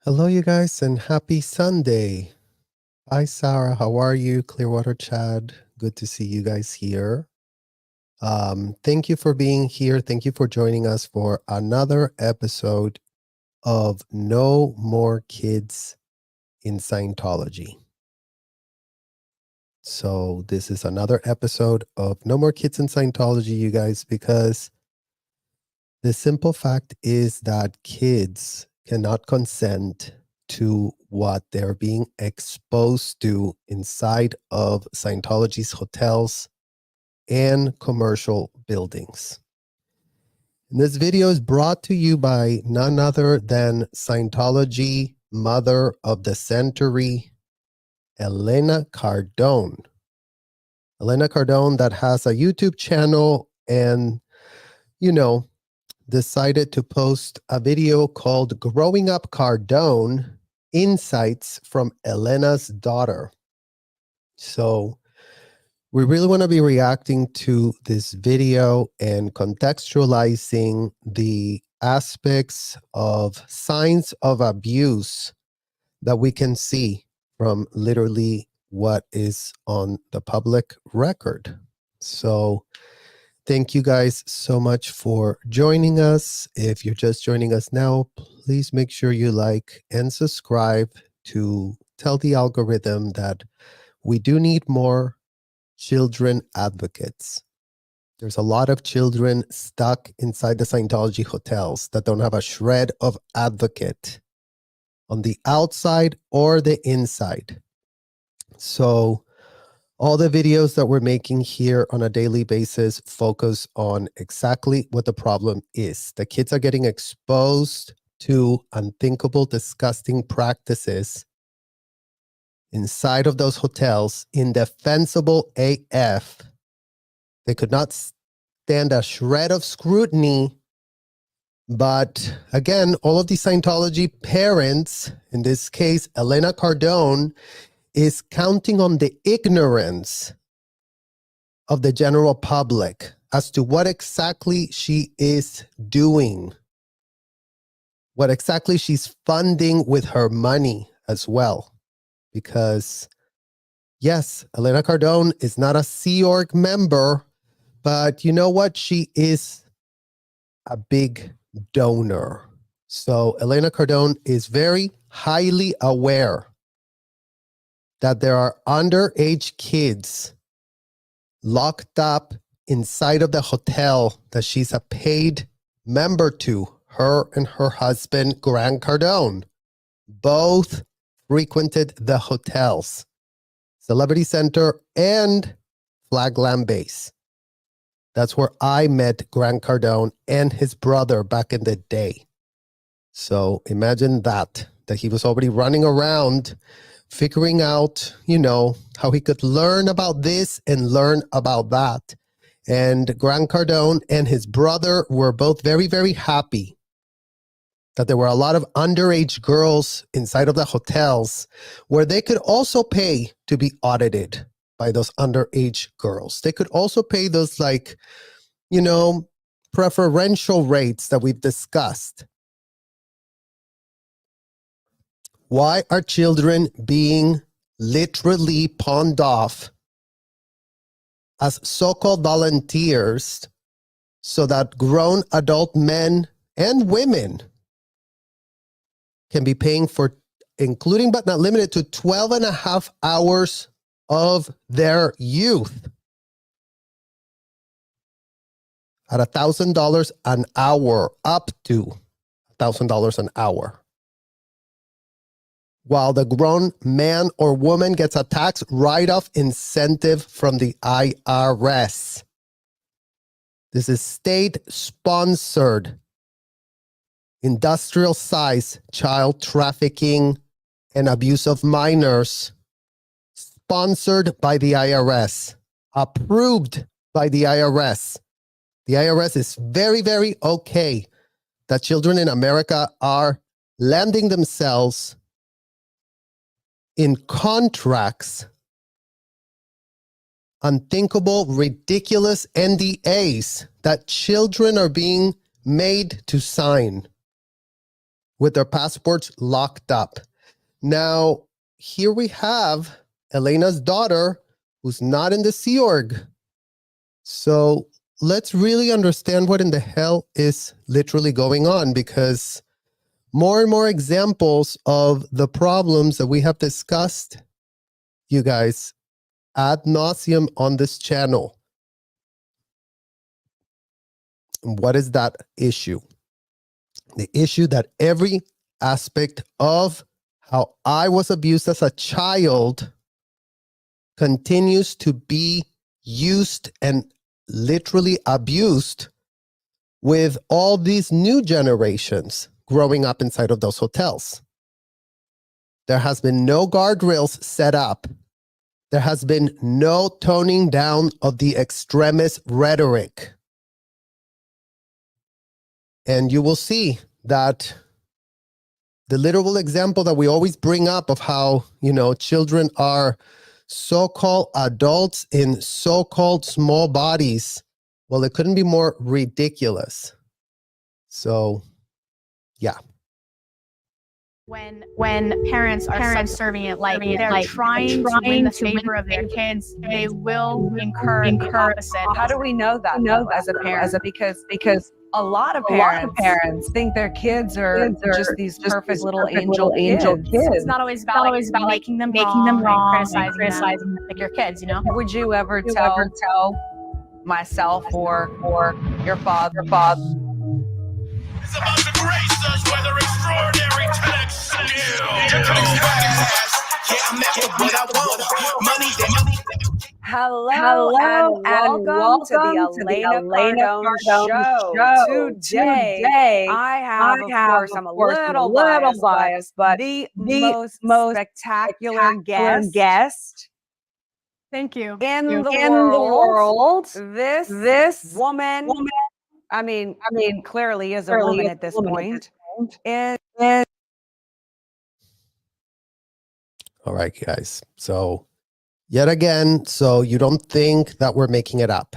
Hello, you guys, and happy Sunday. Hi, Sarah. How are you? Clearwater Chad. Good to see you guys here. Thank you for being here. Thank you for joining us for another episode of No More Kids in Scientology. So this is another episode of No More Kids in Scientology, you guys, because the simple fact is that kids cannot consent to what they're being exposed to inside of Scientology's hotels and commercial buildings. And this video is brought to you by none other than Scientology Mother of the Century, Elena Cardone. Elena Cardone, that has a YouTube channel and, decided to post a video called Growing Up Cardone, Insights from Elena's Daughter. So we really want to be reacting to this video and contextualizing the aspects of signs of abuse that we can see from literally what is on the public record. So thank you guys so much for joining us. If you're just joining us now, please make sure you like and subscribe to tell the algorithm that we do need more children advocates. There's a lot of children stuck inside the Scientology hotels that don't have a shred of advocate on the outside or the inside. So all the videos that we're making here on a daily basis focus on exactly what the problem is. The kids are getting exposed to unthinkable, disgusting practices inside of those hotels, indefensible AF. They could not stand a shred of scrutiny. But again, all of these Scientology parents, in this case, Elena Cardone, is counting on the ignorance of the general public as to what exactly she is doing, what exactly she's funding with her money as well. Because yes, Elena Cardone is not a Sea Org member, but you know what? She is a big donor. So Elena Cardone is very highly aware that there are underage kids locked up inside of the hotel that she's a paid member to, her and her husband, Grant Cardone. Both frequented the hotels, Celebrity Center and Flagland Base. That's where I met Grant Cardone and his brother back in the day. So imagine that he was already running around figuring out, how he could learn about this and learn about that. And Grant Cardone and his brother were both very, very happy that there were a lot of underage girls inside of the hotels where they could also pay to be audited by those underage girls. They could also pay those preferential rates that we've discussed. Why are children being literally pawned off as so-called volunteers so that grown adult men and women can be paying for, including but not limited to 12 and a half hours of their youth at $1,000 an hour, up to $1,000 an hour, while the grown man or woman gets a tax write-off incentive from the IRS. This is state-sponsored, industrial-size child trafficking and abuse of minors, sponsored by the IRS, approved by the IRS. The IRS is very, very okay that children in America are landing themselves in contracts, unthinkable, ridiculous NDAs that children are being made to sign with their passports locked up. Now, here we have Elena's daughter, who's not in the Sea Org. So let's really understand what in the hell is literally going on, because more and more examples of the problems that we have discussed, you guys, ad nauseum on this channel. What is that issue? The issue that every aspect of how I was abused as a child continues to be used and literally abused with all these new generations growing up inside of those hotels. There has been no guardrails set up. There has been no toning down of the extremist rhetoric. And you will see that the literal example that we always bring up of how, children are so-called adults in so-called small bodies, well, it couldn't be more ridiculous. So, yeah. When parents are subservient, like they're trying to win the favor of their kids, they will incur the opposite. How do we know that as a parent? Because a lot of parents think their kids are just these perfect little angel kids. It's not always about making them wrong and criticizing them like your kids, Would you ever tell myself or your father? It's about to grace us, whether extraordinary tax Hello and welcome to the Elena Cardone show. Today, I have, of course, I'm a little biased, but the most spectacular guest. Thank you. In the world. This woman, I mean, clearly is a woman at this point. All right, guys. So yet again, so you don't think that we're making it up,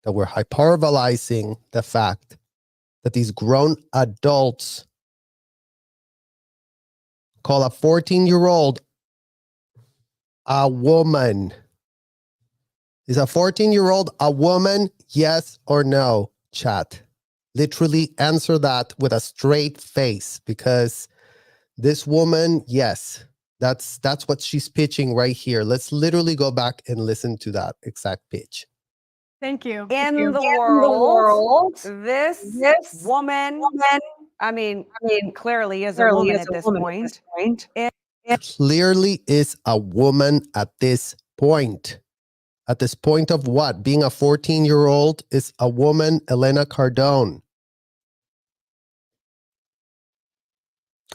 that we're hyperbolizing the fact that these grown adults call a 14-year-old a woman. Is a 14-year-old a woman? Yes or no, chat? Literally answer that with a straight face, because this woman, yes, that's what she's pitching right here. Let's literally go back and listen to that exact pitch. Thank you. In the world, this woman, I mean, clearly is a woman at this point. Clearly is a woman at this point. At this point of what? Being a 14-year-old is a woman, Elena Cardone.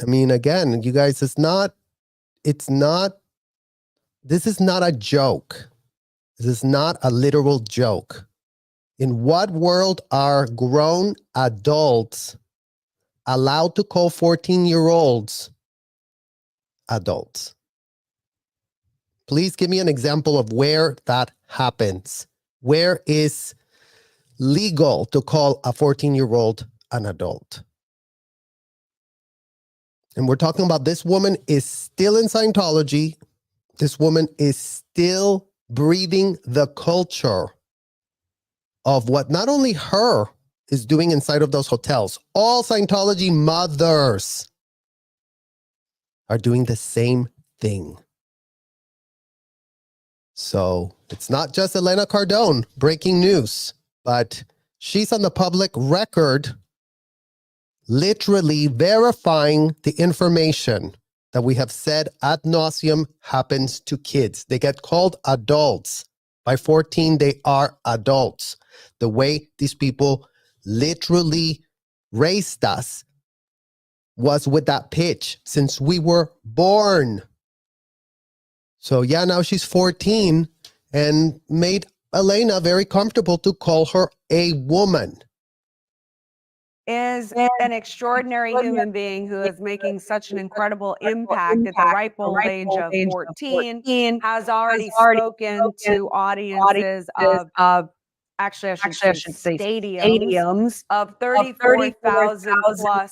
I mean, again, you guys, this is not a joke. This is not a literal joke. In what world are grown adults allowed to call 14-year-olds adults? Please give me an example of where that happens. Where is legal to call a 14-year-old an adult? And we're talking about this woman is still in Scientology. This woman is still breathing the culture of what not only her is doing inside of those hotels. All Scientology mothers are doing the same thing. So it's not just Elena Cardone breaking news, but she's on the public record literally verifying the information that we have said ad nauseum happens to kids. They get called adults. By 14, they are adults. The way these people literally raised us was with that pitch since we were born. So yeah, now she's 14 and made Elena very comfortable to call her a woman. Is an extraordinary human being who is making such an incredible impact at the ripe old age of 14, has already spoken to audiences of actually, I should say stadiums of 34,000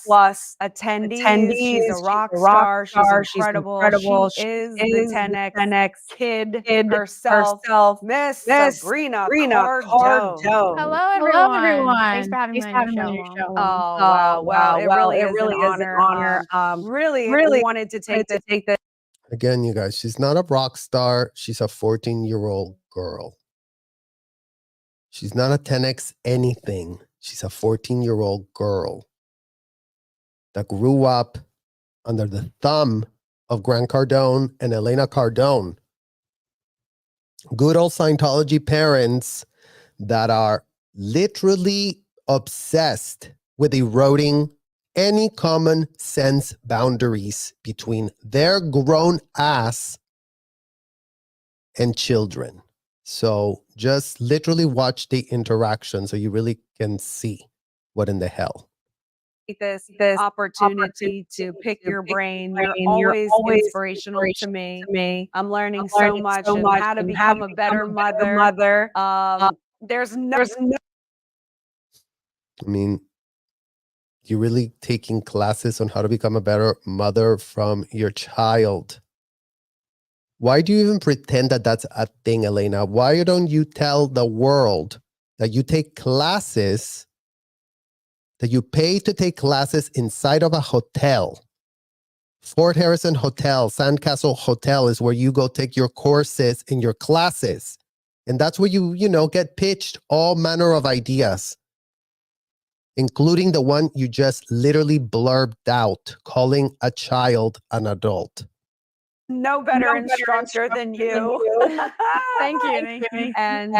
plus attendees. She's a rock star. She's incredible. She is the 10X kid herself, Miss Sabrina Cardone. Hello, everyone. Thanks for having me on your show. Oh, wow. Well, it really is an honor. Really wanted to take this. Again, you guys, she's not a rock star. She's a 14-year-old girl. She's not a 10X anything. She's a 14-year-old girl that grew up under the thumb of Grant Cardone and Elena Cardone. Good old Scientology parents that are literally obsessed with eroding any common sense boundaries between their grown ass and children. So just literally watch the interaction so you really can see what in the hell. This opportunity to pick your brain. You're always inspirational to me. I'm learning so much and how to become a better mother. There's no. I mean, you're really taking classes on how to become a better mother from your child. Why do you even pretend that that's a thing, Elena? Why don't you tell the world that you take classes, that you pay to take classes inside of a hotel? Fort Harrison Hotel, Sandcastle Hotel is where you go take your courses and your classes. And that's where you get pitched all manner of ideas, including the one you just literally blurbed out, calling a child an adult. No better instructor than you. Thank you. And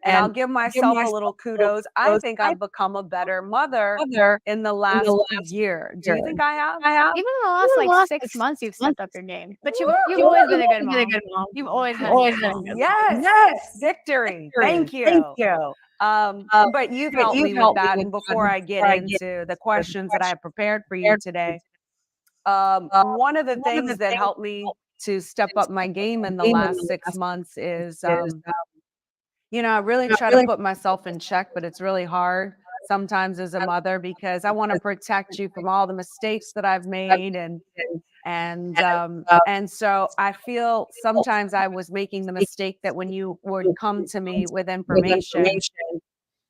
I'll give myself a little kudos. I think I've become a better mother in the last year. Do you think I have? Even in the last 6 months, you've stepped up your game. But you've always been a good mom. You've always been a good mom. Yes, victory. Thank you. But you've helped me with that. And before I get into the questions that I have prepared for you today, one of the things that helped me to step up my game in the last 6 months is, I really try to put myself in check, but it's really hard sometimes as a mother because I want to protect you from all the mistakes that I've made. And so I feel sometimes I was making the mistake that when you would come to me with information,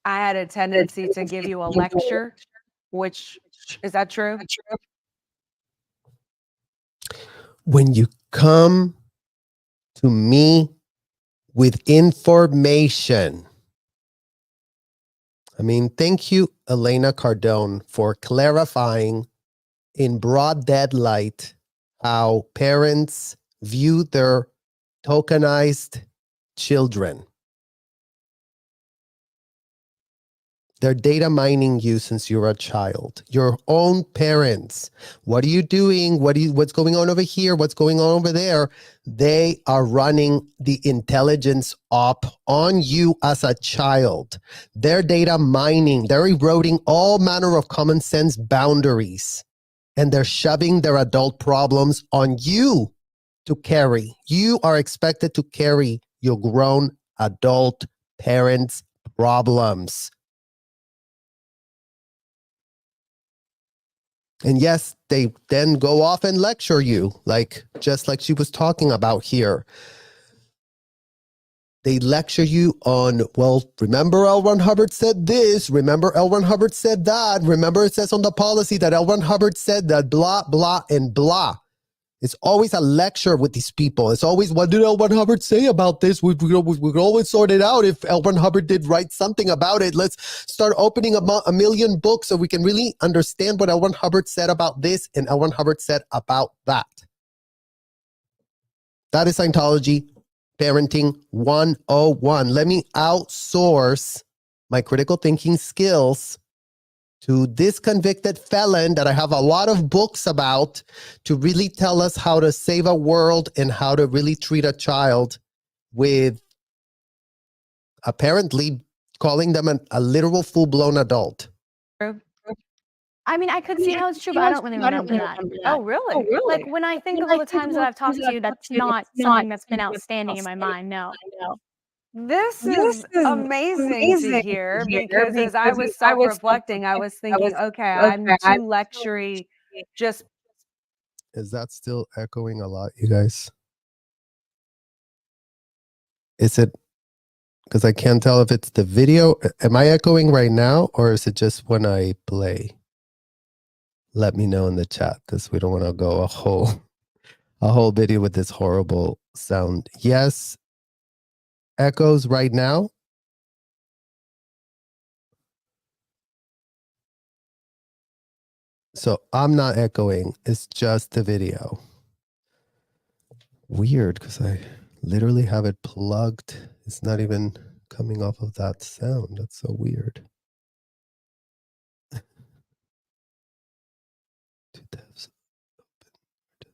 I had a tendency to give you a lecture, which is that true? When you come to me with information, thank you, Elena Cardone, for clarifying in broad daylight how parents view their tokenized children. They're data mining you since you're a child. Your own parents. What are you doing? What's going on over here? What's going on over there? They are running the intelligence up on you as a child. They're data mining. They're eroding all manner of common sense boundaries. And they're shoving their adult problems on you to carry. You are expected to carry your grown adult parents' problems. And yes, they then go off and lecture you, just like she was talking about here. They lecture you on, remember L. Ron Hubbard said this, remember L. Ron Hubbard said that, remember it says on the policy that L. Ron Hubbard said that, blah, blah, and blah. It's always a lecture with these people. It's always, what did L. Ron Hubbard say about this? We could always sort it out. If L. Ron Hubbard did write something about it, let's start opening a million books so we can really understand what L. Ron Hubbard said about this and L. Ron Hubbard said about that. That is Scientology Parenting 101. Let me outsource my critical thinking skills to this convicted felon that I have a lot of books about to really tell us how to save a world and how to really treat a child with apparently calling them a literal full-blown adult. I could see how it's true, but I don't really remember that. Oh, really? Like when I think of all the times that I've talked to you, that's not something that's been outstanding in my mind. No. This is amazing to hear because as I was self-reflecting, I was thinking, okay, I'm too lectury. Just Is that still echoing a lot, you guys? Is it, because I can't tell if it's the video. Am I echoing right now, or is it just when I play? Let me know in the chat, because we don't want to go a whole video with this horrible sound. Yes, echoes right now. So I'm not echoing. It's just the video. Weird, because I literally have it plugged. It's not even coming off of that sound. That's so weird. Two tabs open.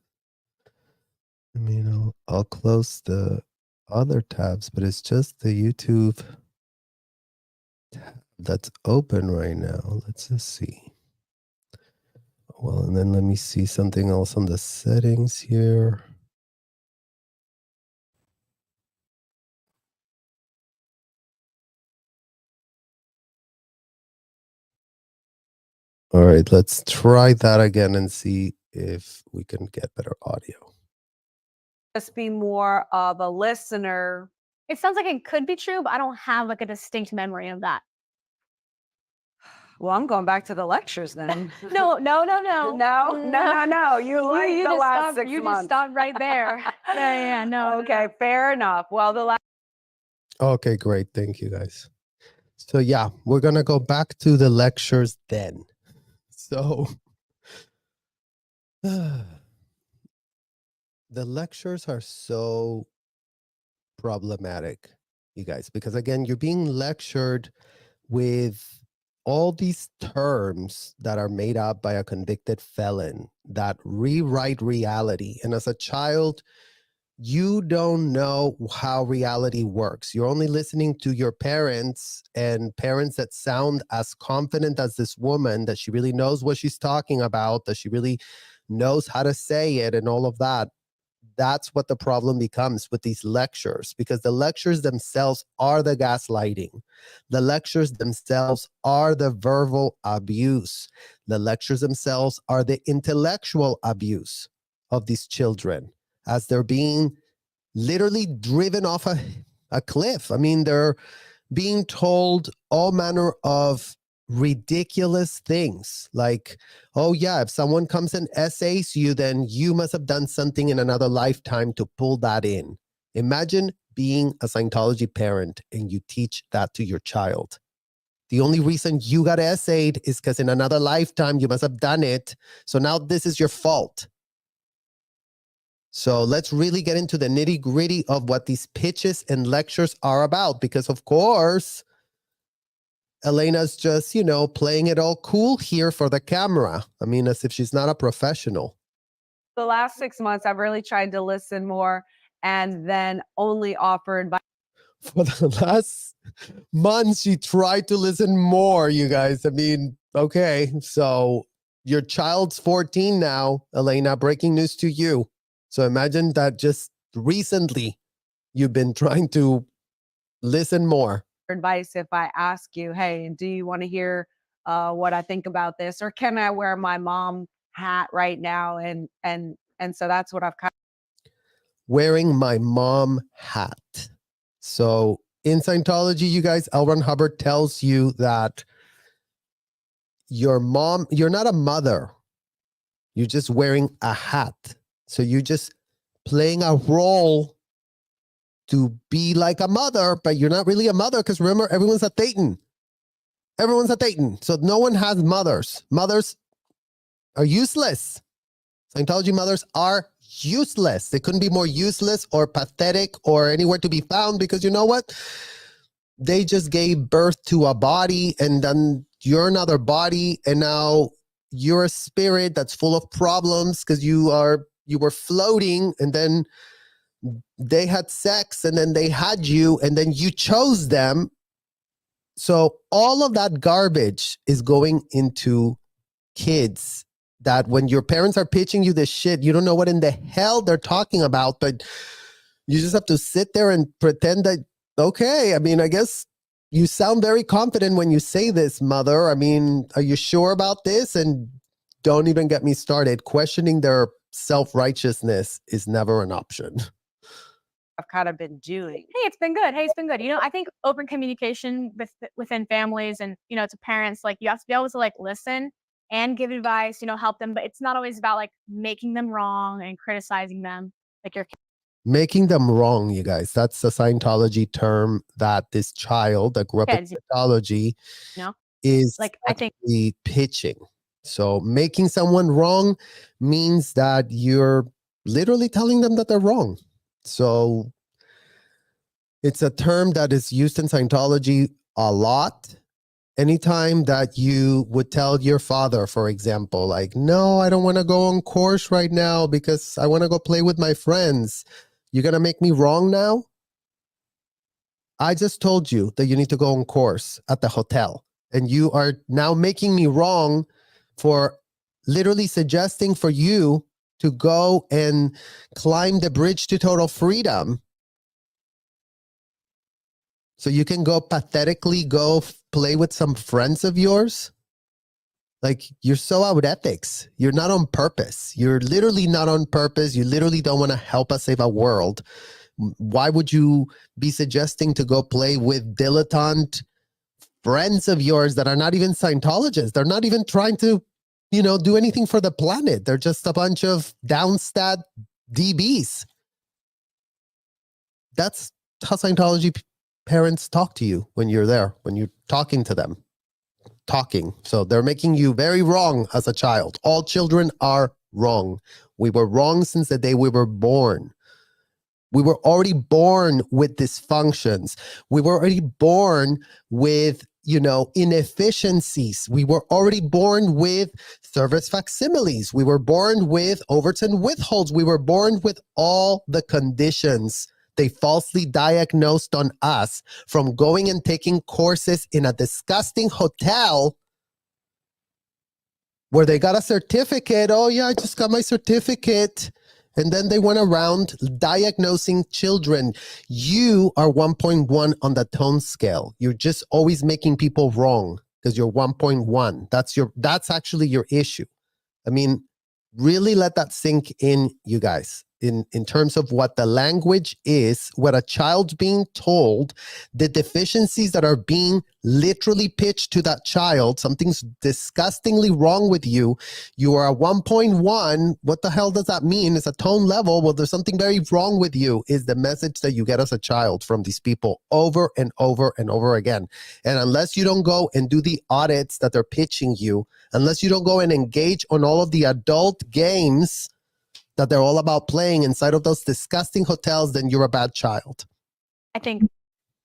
I mean, I'll close the other tabs, but it's just the YouTube tab that's open right now. Let's just see. Well, and then let me see something else on the settings here. All right, let's try that again and see if we can get better audio. just be more of a listener. It sounds like it could be true, but I don't have like a distinct memory of that. Well, I'm going back to the lectures then. No. No. You like the last 6 months. You just stopped right there. Yeah, no. Okay, fair enough. Well, the last Okay, great. Thank you, guys. So yeah, we're going to go back to the lectures then. So the lectures are so problematic, you guys, because again, you're being lectured with all these terms that are made up by a convicted felon that rewrite reality. And as a child, you don't know how reality works. You're only listening to your parents, and parents that sound as confident as this woman, that she really knows what she's talking about, that she really knows how to say it and all of that. That's what the problem becomes with these lectures, because the lectures themselves are the gaslighting. The lectures themselves are the verbal abuse. The lectures themselves are the intellectual abuse of these children as they're being literally driven off a cliff. I mean, they're being told all manner of ridiculous things like, oh yeah, if someone comes and essays you, then you must have done something in another lifetime to pull that in. Imagine being a Scientology parent and you teach that to your child. The only reason you got essayed is because in another lifetime you must have done it. So now this is your fault. So let's really get into the nitty gritty of what these pitches and lectures are about, because of course, Elena's just, playing it all cool here for the camera. I mean, as if she's not a professional. the last 6 months, I've really tried to listen more and then only offer advice. For the last months, she tried to listen more, you guys. I mean, okay, so your child's 14 now, Elena, breaking news to you. So imagine that just recently you've been trying to listen more. Advice if I ask you, hey, do you want to hear what I think about this, or can I wear my mom hat right now? And so that's what I've kind of wearing my mom hat. So in Scientology, you guys, L. Ron Hubbard tells you that your mom, you're not a mother. You're just wearing a hat. So you're just playing a role to be like a mother, but you're not really a mother, because remember, everyone's a Thetan. Everyone's a Thetan. So no one has mothers. Mothers are useless. Scientology mothers are useless. They couldn't be more useless or pathetic or anywhere to be found, because you know what? They just gave birth to a body, and then you're another body, and now you're a spirit that's full of problems because you were floating, and then they had sex, and then they had you, and then you chose them. So all of that garbage is going into kids, that when your parents are pitching you this shit, you don't know what in the hell they're talking about, but you just have to sit there and pretend that Okay. I mean, I guess you sound very confident when you say this, Mother. I mean, are you sure about this? And don't even get me started. Questioning their self-righteousness is never an option. I've kind of been doing. Hey, it's been good. Hey, it's been good. I think open communication within families and, to parents, like you have to be able to like listen and give advice, help them, but it's not always about like making them wrong and criticizing them. Like your Making them wrong, you guys. That's a Scientology term that this child that grew up in kids, Scientology know, is like I think actually pitching. So making someone wrong means that you're literally telling them that they're wrong. So it's a term that is used in Scientology a lot. Anytime that you would tell your father, for example, like, no, I don't want to go on course right now because I want to go play with my friends. You're going to make me wrong now? I just told you that you need to go on course at the hotel. And you are now making me wrong for literally suggesting for you to go and climb the bridge to total freedom. So you can go pathetically go play with some friends of yours. Like, you're so out of ethics. You're not on purpose. You're literally not on purpose. You literally don't want to help us save our world. Why would you be suggesting to go play with dilettante friends of yours that are not even Scientologists? They're not even trying to, do anything for the planet. They're just a bunch of downstat DBs. That's how Scientology parents talk to you when you're there, when you're talking to them. So they're making you very wrong as a child. All children are wrong. We were wrong since the day we were born. We were already born with dysfunctions. We were already born with, inefficiencies. We were already born with service facsimiles. We were born with Overton withholds. We were born with all the conditions they falsely diagnosed on us from going and taking courses in a disgusting hotel where they got a certificate. Oh yeah, I just got my certificate. And then they went around diagnosing children. You are 1.1 on the tone scale. You're just always making people wrong because you're 1.1. That's actually your issue. I mean, really let that sink in, you guys. In terms of what the language is, what a child's being told, the deficiencies that are being literally pitched to that child, something's disgustingly wrong with you. You are a 1.1. What the hell does that mean? It's a tone level. Well, there's something very wrong with you is the message that you get as a child from these people over and over and over again. And unless you don't go and do the audits that they're pitching you, unless you don't go and engage on all of the adult games that they're all about playing inside of those disgusting hotels, then you're a bad child. I think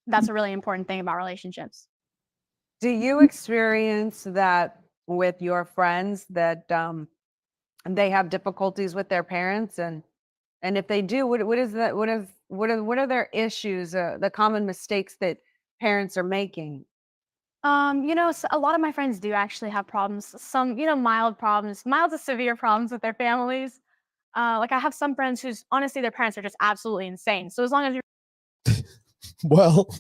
that's a really important thing about relationships. Do you experience that with your friends that they have difficulties with their parents, and if they do, what are their issues, the common mistakes that parents are making? So a lot of my friends do actually have problems. Some, mild problems, mild to severe problems with their families. Like I have some friends whose honestly their parents are just absolutely insane. So as long as you're Well,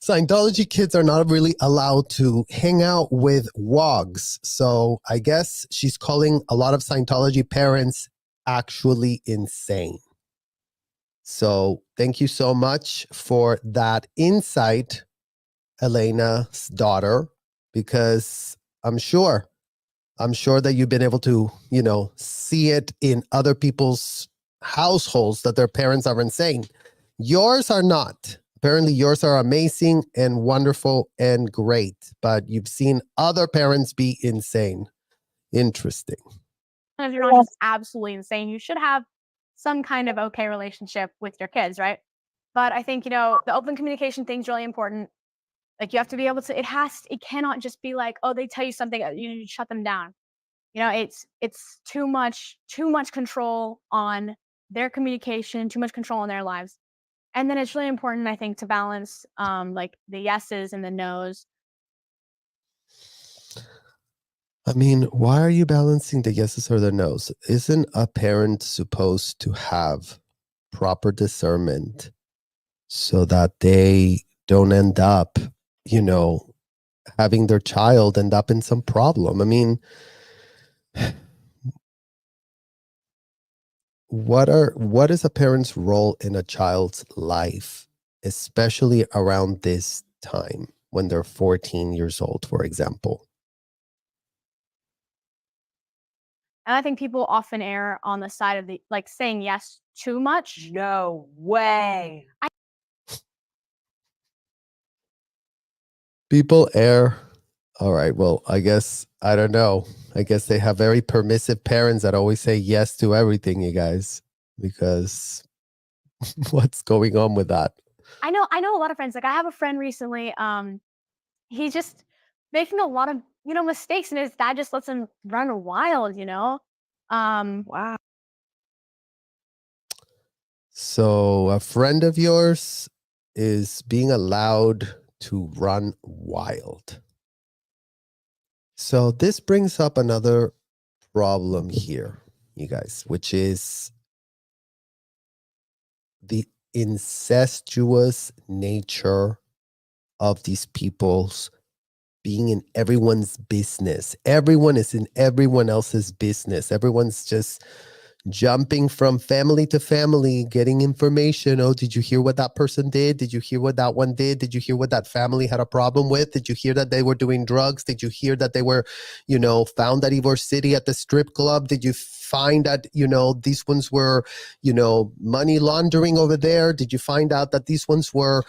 Scientology kids are not really allowed to hang out with wogs. So I guess she's calling a lot of Scientology parents actually insane. So thank you so much for that insight, Elena's daughter, because I'm sure that you've been able to, see it in other people's households that their parents are insane. Yours are not. Apparently yours are amazing and wonderful and great, but you've seen other parents be insane. Interesting. if you're not just absolutely insane, you should have some kind of okay relationship with your kids, right? But I think, the open communication thing is really important. Like you have to be able to, it cannot just be like, oh, they tell you something, you need to shut them down. It's too much control on their communication, too much control on their lives. And then it's really important, I think, to balance like the yeses and the nos. I mean, why are you balancing the yeses or the nos? Isn't a parent supposed to have proper discernment so that they don't end up, having their child end up in some problem. I mean, what is a parent's role in a child's life, especially around this time when they're 14 years old, for example? And I think people often err on the side of saying yes too much. No way. People err. All right. Well, I guess, I don't know. I guess they have very permissive parents that always say yes to everything, you guys, because what's going on with that? I know a lot of friends. Like I have a friend recently, he's just making a lot of, mistakes, and his dad just lets him run wild, Wow. So a friend of yours is being allowed to run wild. So this brings up another problem here, you guys, which is the incestuous nature of these people's being in everyone's business. Everyone is in everyone else's business. Everyone's just jumping from family to family, getting information. Oh, did you hear what that person did? Did you hear what that one did? Did you hear what that family had a problem with? Did you hear that they were doing drugs? Did you hear that they were, found at Ivor City at the strip club? Did you find that, these ones were, money laundering over there? Did you find out that these ones were,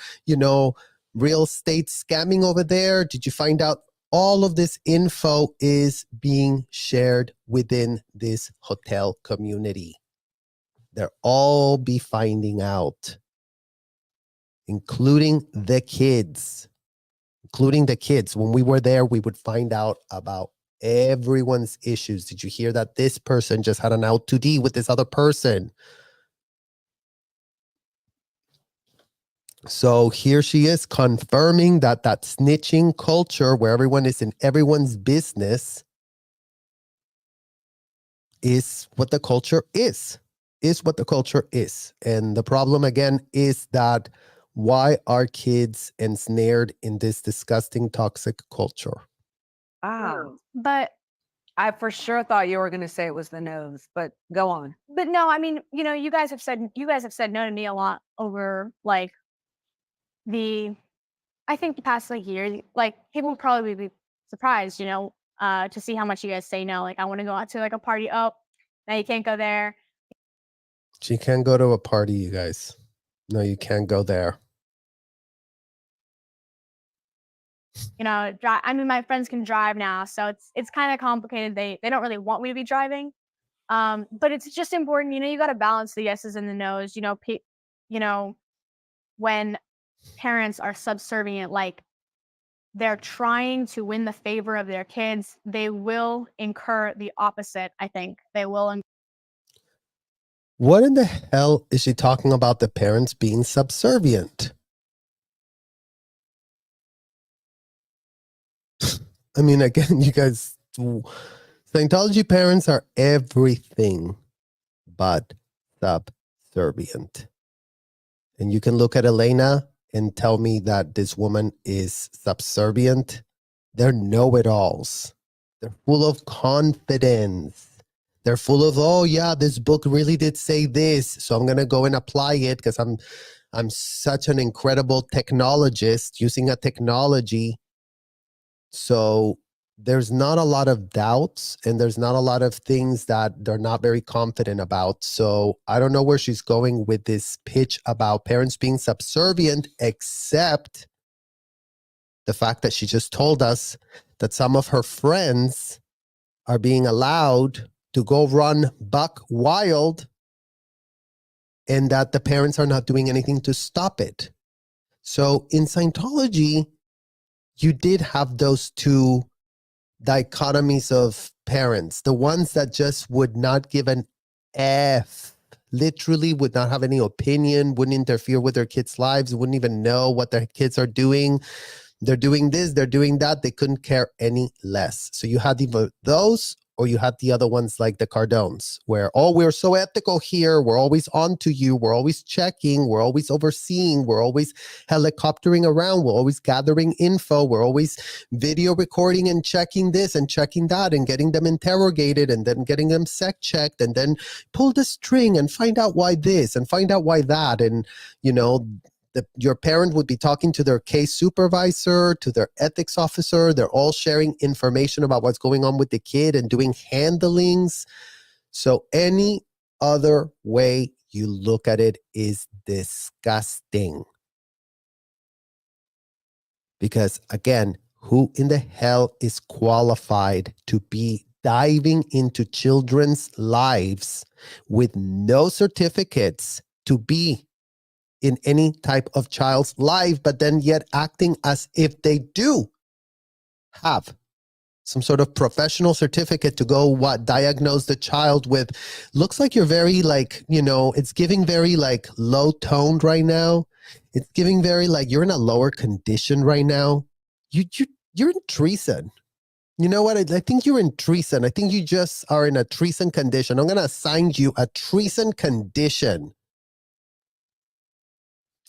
real estate scamming over there? Did you find out? All of this info is being shared within this hotel community. They'll all be finding out, including the kids. When we were there, we would find out about everyone's issues. Did you hear that this person just had an L2D with this other person? So here she is confirming that snitching culture where everyone is in everyone's business is what the culture is what the culture is. And the problem again is that why are kids ensnared in this disgusting, toxic culture? Wow. But I for sure thought you were going to say it was the nose, but go on. But no, I mean, you guys have said no to me a lot over I think the past year. People will probably be surprised, to see how much you guys say no. I want to go out to a party. Oh, now you can't go there. She can't go to a party, you guys. No, you can't go there. I mean, my friends can drive now, so it's kind of complicated. They don't really want me to be driving. But it's just important, you got to balance the yeses and the nos. When parents are subservient, they're trying to win the favor of their kids, they will incur the opposite. I think they will. What in the hell is she talking about the parents being subservient? I mean, again, you guys, Scientology parents are everything but subservient. And you can look at Elena and tell me that this woman is subservient. They're know-it-alls. They're full of confidence. They're full of, oh yeah, this book really did say this, so I'm going to go and apply it because I'm such an incredible technologist using a technology. So there's not a lot of doubts and there's not a lot of things that they're not very confident about. So I don't know where she's going with this pitch about parents being subservient, except the fact that she just told us that some of her friends are being allowed to go run buck wild and that the parents are not doing anything to stop it. So in Scientology, you did have those two dichotomies of parents, the ones that just would not give an F, literally would not have any opinion, wouldn't interfere with their kids' lives, wouldn't even know what their kids are doing. They're doing this, they're doing that. They couldn't care any less. So you had either those or you had the other ones like the Cardones, where, oh, we're so ethical here. We're always on to you. We're always checking. We're always overseeing. We're always helicoptering around. We're always gathering info. We're always video recording and checking this and checking that and getting them interrogated and then getting them sec checked and then pull the string and find out why this and find out why that. And, you know, your parent would be talking to their case supervisor, to their ethics officer. They're all sharing information about what's going on with the kid and doing handlings. So any other way you look at it is disgusting. Because again, who in the hell is qualified to be diving into children's lives with no certificates to be in any type of child's life, but then yet acting as if they do have some sort of professional certificate to go diagnose the child with? Looks like you're very it's giving very low toned right now. It's giving very you're in a lower condition right now. You're in treason. You know what? I think you're in treason. I think you just are in a treason condition. I'm going to assign you a treason condition.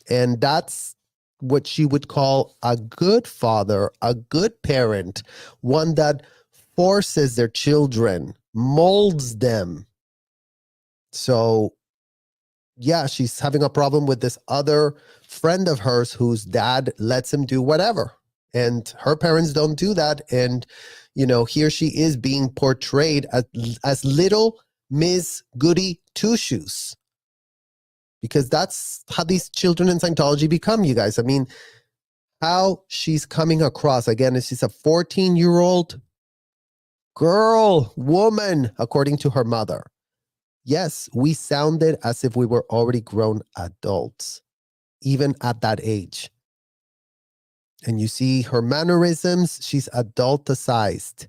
And that's what she would call a good father, a good parent, one that forces their children, molds them. So, yeah, she's having a problem with this other friend of hers whose dad lets him do whatever. And her parents don't do that. And, here she is being portrayed as little Miss Goody Two-Shoes. Because that's how these children in Scientology become, you guys. I mean, how she's coming across, again, is she's a 14-year-old girl, woman, according to her mother. Yes, we sounded as if we were already grown adults, even at that age. And you see her mannerisms, she's adulticized.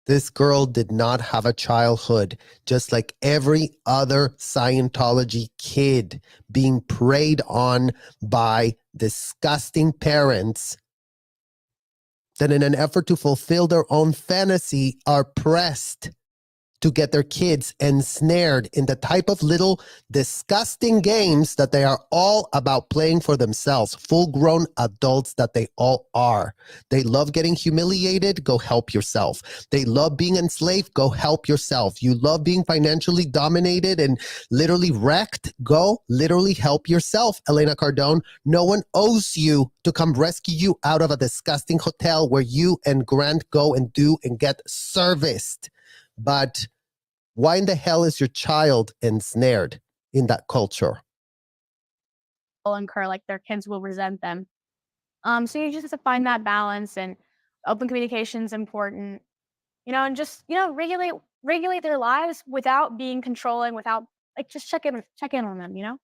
This girl did not have a childhood, just like every other Scientology kid being preyed on by disgusting parents that in an effort to fulfill their own fantasy are pressed to get their kids ensnared in the type of little disgusting games that they are all about playing for themselves, full-grown adults that they all are. They love getting humiliated, go help yourself. They love being enslaved, go help yourself. You love being financially dominated and literally wrecked, go literally help yourself, Elena Cardone. No one owes you to come rescue you out of a disgusting hotel where you and Grant go and do and get serviced. But why in the hell is your child ensnared in that culture? Incur, their kids will resent them. So you just have to find that balance, and open communication is important, and just, regulate their lives without being controlling, without just check in on them,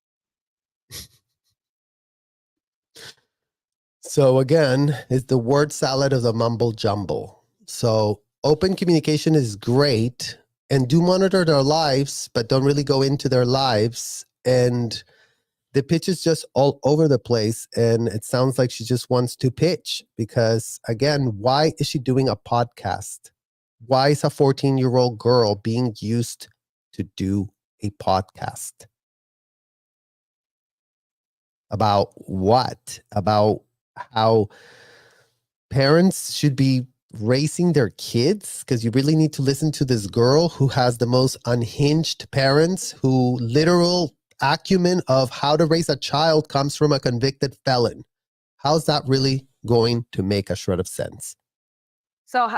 So again, it's the word salad of the mumble jumble. So open communication is great, and do monitor their lives, but don't really go into their lives. And the pitch is just all over the place. And it sounds like she just wants to pitch because, again, why is she doing a podcast? Why is a 14-year-old girl being used to do a podcast? About what? About how parents should be raising their kids? Because you really need to listen to this girl who has the most unhinged parents, who literal acumen of how to raise a child comes from a convicted felon. How's that really going to make a shred of sense? So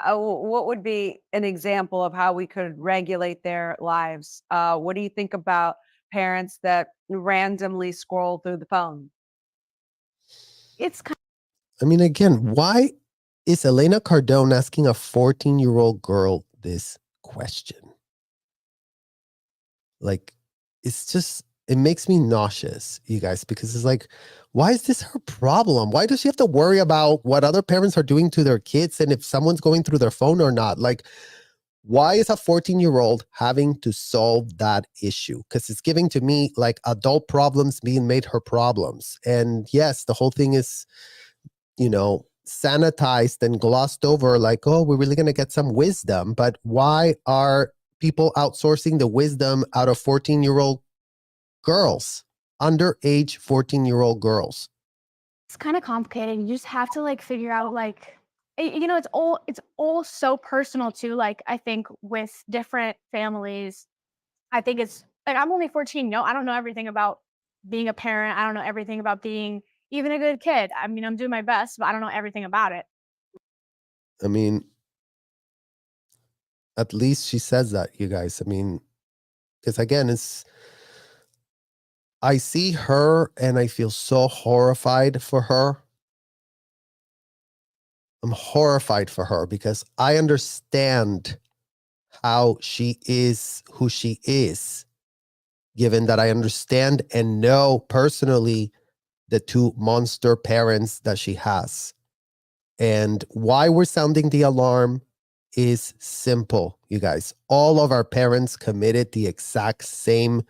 what would be an example of how we could regulate their lives? What do you think about parents that randomly scroll through the phone? It's kind I mean, again, why is Elena Cardone asking a 14-year-old girl this question? It makes me nauseous, you guys, because it's why is this her problem? Why does she have to worry about what other parents are doing to their kids and if someone's going through their phone or not? Why is a 14-year-old having to solve that issue? Because it's giving to me adult problems being made her problems. And yes, the whole thing is, sanitized and glossed over like, oh, we're really going to get some wisdom. But why are people outsourcing the wisdom out of 14-year-old girls, underage 14-year-old girls? It's kind of complicated. You just have to like figure out like, you know, it's all so personal too. Like I think with different families, I think it's like I'm only 14. No, I don't know everything about being a parent. I don't know everything about being even a good kid. I mean, I'm doing my best, but I don't know everything about it. I mean, at least she says that, you guys. I mean, because again, I see her and I feel so horrified for her. I'm horrified for her because I understand how she is who she is, given that I understand and know personally the two monster parents that she has. And why we're sounding the alarm is simple, you guys. All of our parents committed the exact same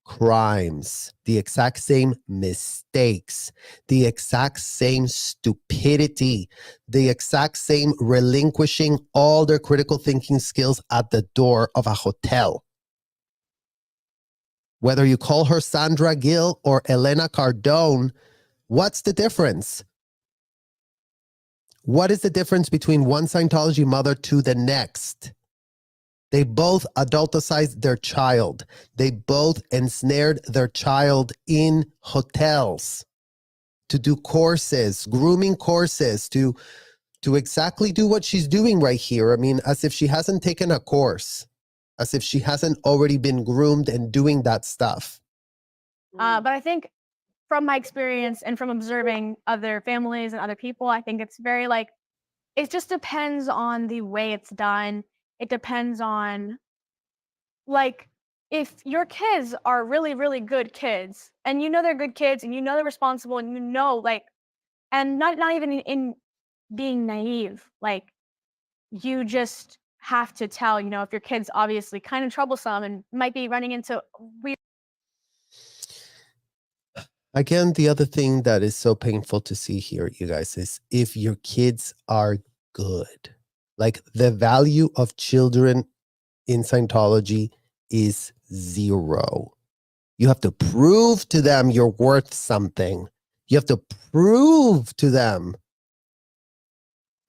crimes, the exact same mistakes, the exact same stupidity, the exact same relinquishing all their critical thinking skills at the door of a hotel. Whether you call her Sandra Gill or Elena Cardone, what's the difference? What is the difference between one Scientology mother to the next? They both adulticized their child. They both ensnared their child in hotels to do courses, grooming courses, to exactly do what she's doing right here. I mean, as if she hasn't taken a course, as if she hasn't already been groomed and doing that stuff. But I think from my experience and from observing other families and other people, I think it's very like, it just depends on the way it's done. It depends on like, if your kids are really, really good kids and you know they're good kids and you know they're responsible and you know like, and not even in being naive, like you just have to tell, you know, if your kid's obviously kind of troublesome and might be running into weird. Again, the other thing that is so painful to see here, you guys, is if your kids are good. Like the value of children in Scientology is zero. You have to prove to them you're worth something. You have to prove to them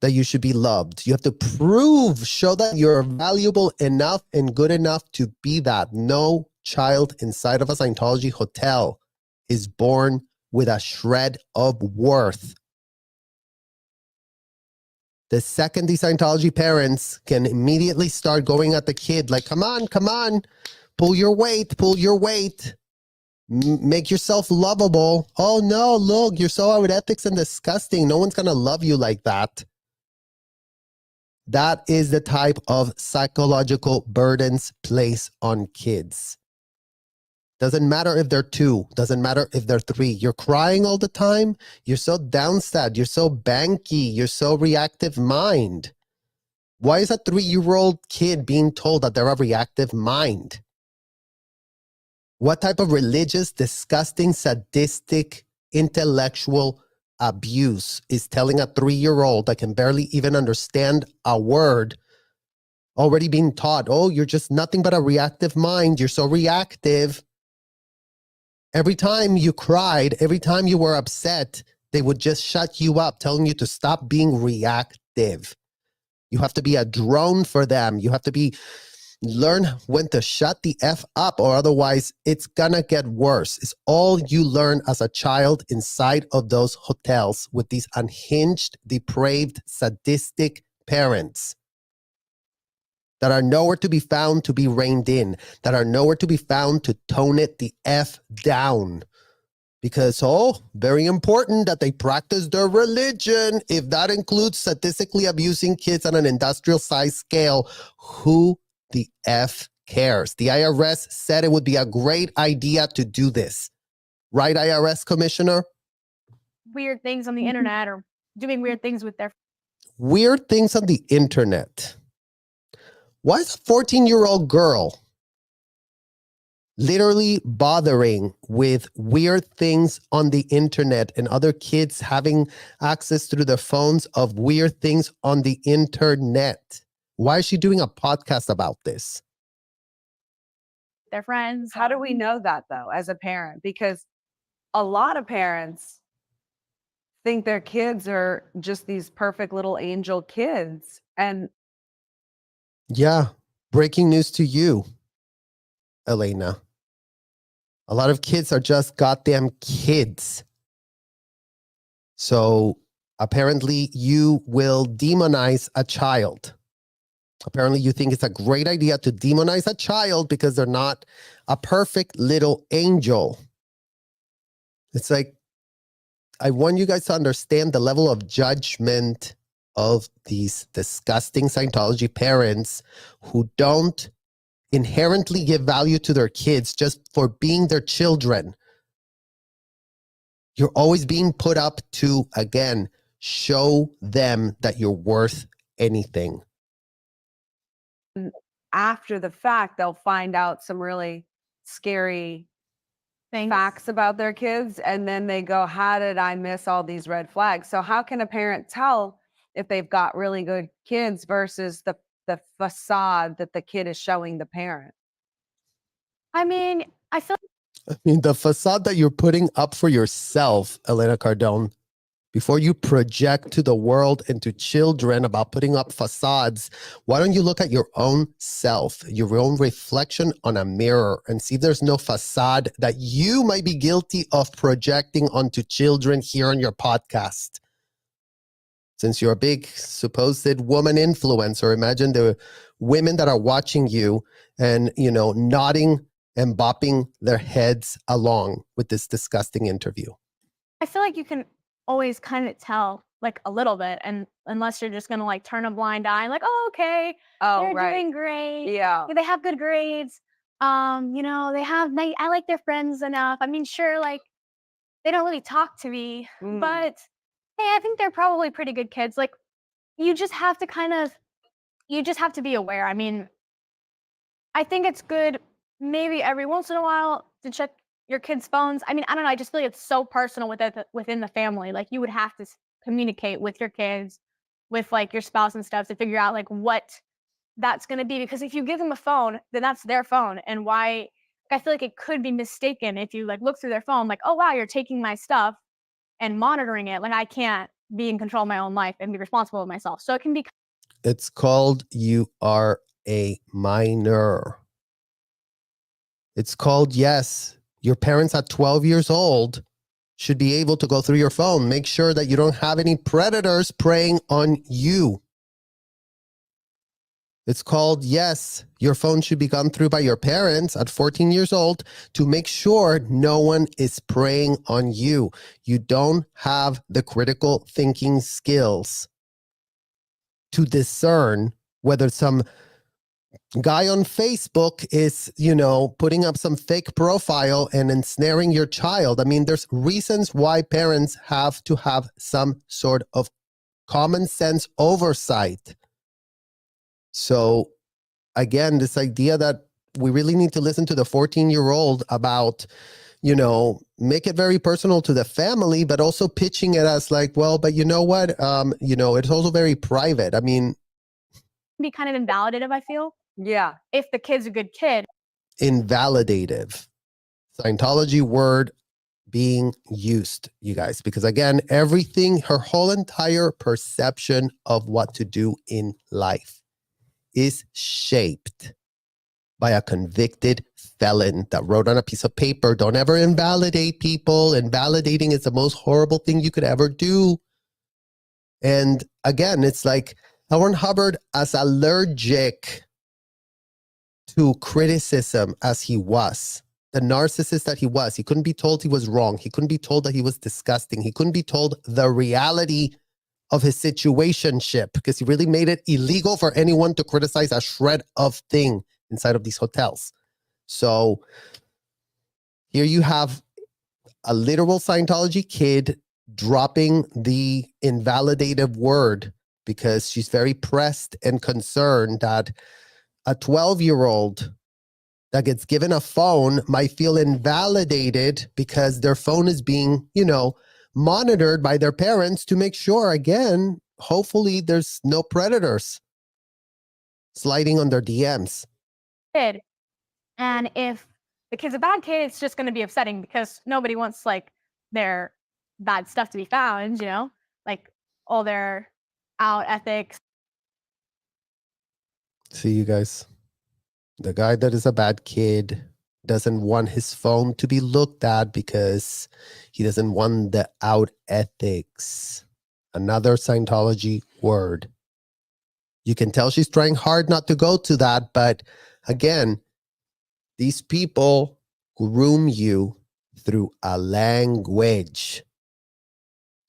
that you should be loved. You have to show that you're valuable enough and good enough to be that. No child inside of a Scientology hotel is born with a shred of worth. The second the Scientology parents can immediately start going at the kid like, come on, pull your weight, make yourself lovable. Oh no, look, you're so out of ethics and disgusting. No one's going to love you like that. That is the type of psychological burdens placed on kids. Doesn't matter if they're 2, doesn't matter if they're 3. You're crying all the time. You're so downstat. You're so banky. You're so reactive mind. Why is a 3-year-old kid being told that they're a reactive mind? What type of religious, disgusting, sadistic, intellectual abuse is telling a 3-year-old that can barely even understand a word, already being taught, oh, you're just nothing but a reactive mind. You're so reactive. Every time you cried, every time you were upset, they would just shut you up, telling you to stop being reactive. You have to be a drone for them. You have to learn when to shut the F up, or otherwise it's gonna get worse. It's all you learn as a child inside of those hotels with these unhinged, depraved, sadistic parents that are nowhere to be found to be reined in, that are nowhere to be found to tone it the F down. Because, very important that they practice their religion. If that includes statistically abusing kids on an industrial size scale, who the F cares? The IRS said it would be a great idea to do this. Right, IRS commissioner? Weird things on the internet or doing weird things with their Weird things on the internet. Why is a 14-year-old girl literally bothering with weird things on the internet and other kids having access through their phones of weird things on the internet. Why is she doing a podcast about this? Their friends. How do we know that though, as a parent? Because a lot of parents think their kids are just these perfect little angel kids. And Yeah, breaking news to you, Elena. A lot of kids are just goddamn kids. So apparently you will demonize a child. Apparently you think it's a great idea to demonize a child because they're not a perfect little angel. It's like, I want you guys to understand the level of judgment of these disgusting Scientology parents who don't inherently give value to their kids just for being their children. You're always being put up to, again, show them that you're worth anything. after the fact, they'll find out some really scary facts about their kids. And then they go, how did I miss all these red flags? So how can a parent tell if they've got really good kids versus the facade that the kid is showing the parent? I mean, I feel The facade that you're putting up for yourself, Elena Cardone, before you project to the world and to children about putting up facades, why don't you look at your own self, your own reflection on a mirror, and see if there's no facade that you might be guilty of projecting onto children here on your podcast? Since you're a big supposed woman influencer, imagine the women that are watching you and, nodding and bopping their heads along with this disgusting interview. I feel like you can always kind of tell like a little bit, and unless you're just gonna like turn a blind eye, like, oh, okay, they're doing great. Yeah. They have good grades. They have I like their friends enough. I mean, sure, like they don't really talk to me, but hey, I think they're probably pretty good kids. Like you just have to be aware. I mean, I think it's good maybe every once in a while to check your kids' phones. I mean, I don't know. I just feel like it's so personal within the family. Like you would have to communicate with your kids, with like your spouse and stuff to figure out like what that's going to be. Because if you give them a phone, then that's their phone. And why? I feel like it could be mistaken if you like look through their phone, like, oh wow, you're taking my stuff and monitoring it. Like I can't be in control of my own life and be responsible of myself. So it can be. It's called you are a minor. It's called, yes, your parents at 12 years old should be able to go through your phone. Make sure that you don't have any predators preying on you. It's called, yes, your phone should be gone through by your parents at 14 years old to make sure no one is preying on you. You don't have the critical thinking skills to discern whether some guy on Facebook is, putting up some fake profile and ensnaring your child. I mean, there's reasons why parents have to have some sort of common sense oversight. So again, this idea that we really need to listen to the 14-year-old about, make it very personal to the family, but also pitching it as like, well, but you know what? It's also very private. I mean, Be kind of invalidative, I feel. Yeah. If the kid's a good kid. Invalidative. Scientology word being used, you guys, because again, her whole entire perception of what to do in life is shaped by a convicted felon that wrote on a piece of paper, don't ever invalidate people. Invalidating is the most horrible thing you could ever do. And again, it's like L. Ron Hubbard, as allergic to criticism as he was, the narcissist that he was. He couldn't be told he was wrong. He couldn't be told that he was disgusting. He couldn't be told the reality of his situationship because he really made it illegal for anyone to criticize a shred of thing inside of these hotels. So here you have a literal Scientology kid dropping the invalidative word because she's very pressed and concerned that a 12-year-old that gets given a phone might feel invalidated because their phone is being, monitored by their parents to make sure, again, hopefully there's no predators sliding on their DMs. Kid. And if the kid's a bad kid, it's just going to be upsetting because nobody wants like their bad stuff to be found, like all their out ethics. See, you guys, the guy that is a bad kid doesn't want his phone to be looked at because he doesn't want the out ethics. Another Scientology word. You can tell she's trying hard not to go to that, but again, these people groom you through a language.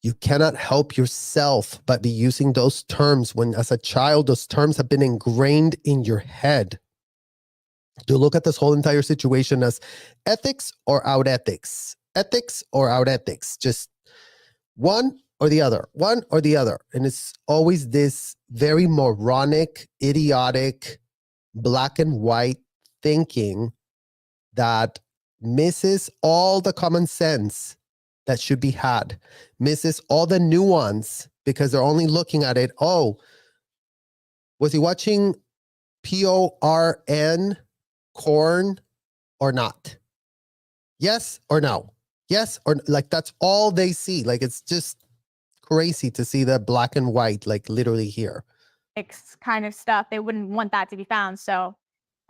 You cannot help yourself but be using those terms when, as a child, those terms have been ingrained in your head. To look at this whole entire situation as ethics or out ethics. Ethics or out ethics. Just one or the other. One or the other. And it's always this very moronic, idiotic, black and white thinking that misses all the common sense that should be had, misses all the nuance because they're only looking at it. Oh, was he watching PORN, corn, or not? Yes or no? Yes or like that's all they see. Like it's just crazy to see the black and white, like literally here. Kind of stuff. They wouldn't want that to be found. So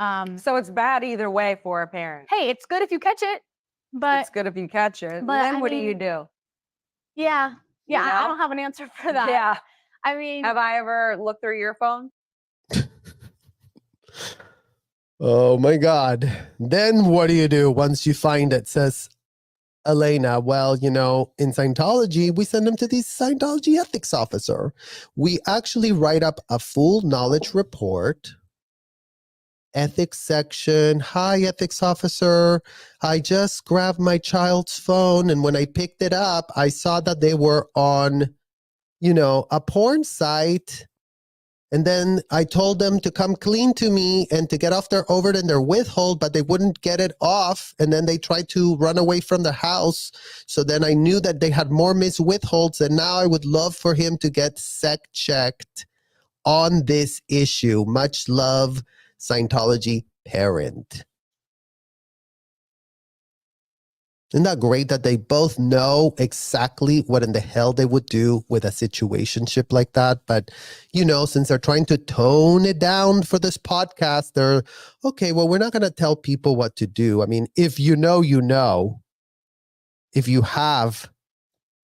it's bad either way for a parent. Hey, it's good if you catch it, but it's good if you catch it. But then what do you do? Yeah. I don't have an answer for that. Yeah. I mean, have I ever looked through your phone? Oh my God. Then what do you do once you find it? Says Elena, well, in Scientology, we send them to the Scientology ethics officer. We actually write up a full knowledge report. Ethics section. Hi, ethics officer. I just grabbed my child's phone, and when I picked it up, I saw that they were on, a porn site. And then I told them to come clean to me and to get off their overt and their withhold, but they wouldn't get it off. And then they tried to run away from the house. So then I knew that they had more missed withholds, and now I would love for him to get sec checked on this issue. Much love, Scientology parent. Isn't that great that they both know exactly what in the hell they would do with a situationship like that? But, since they're trying to tone it down for this podcast, they're, okay, well, we're not going to tell people what to do. I mean, if you know, if you have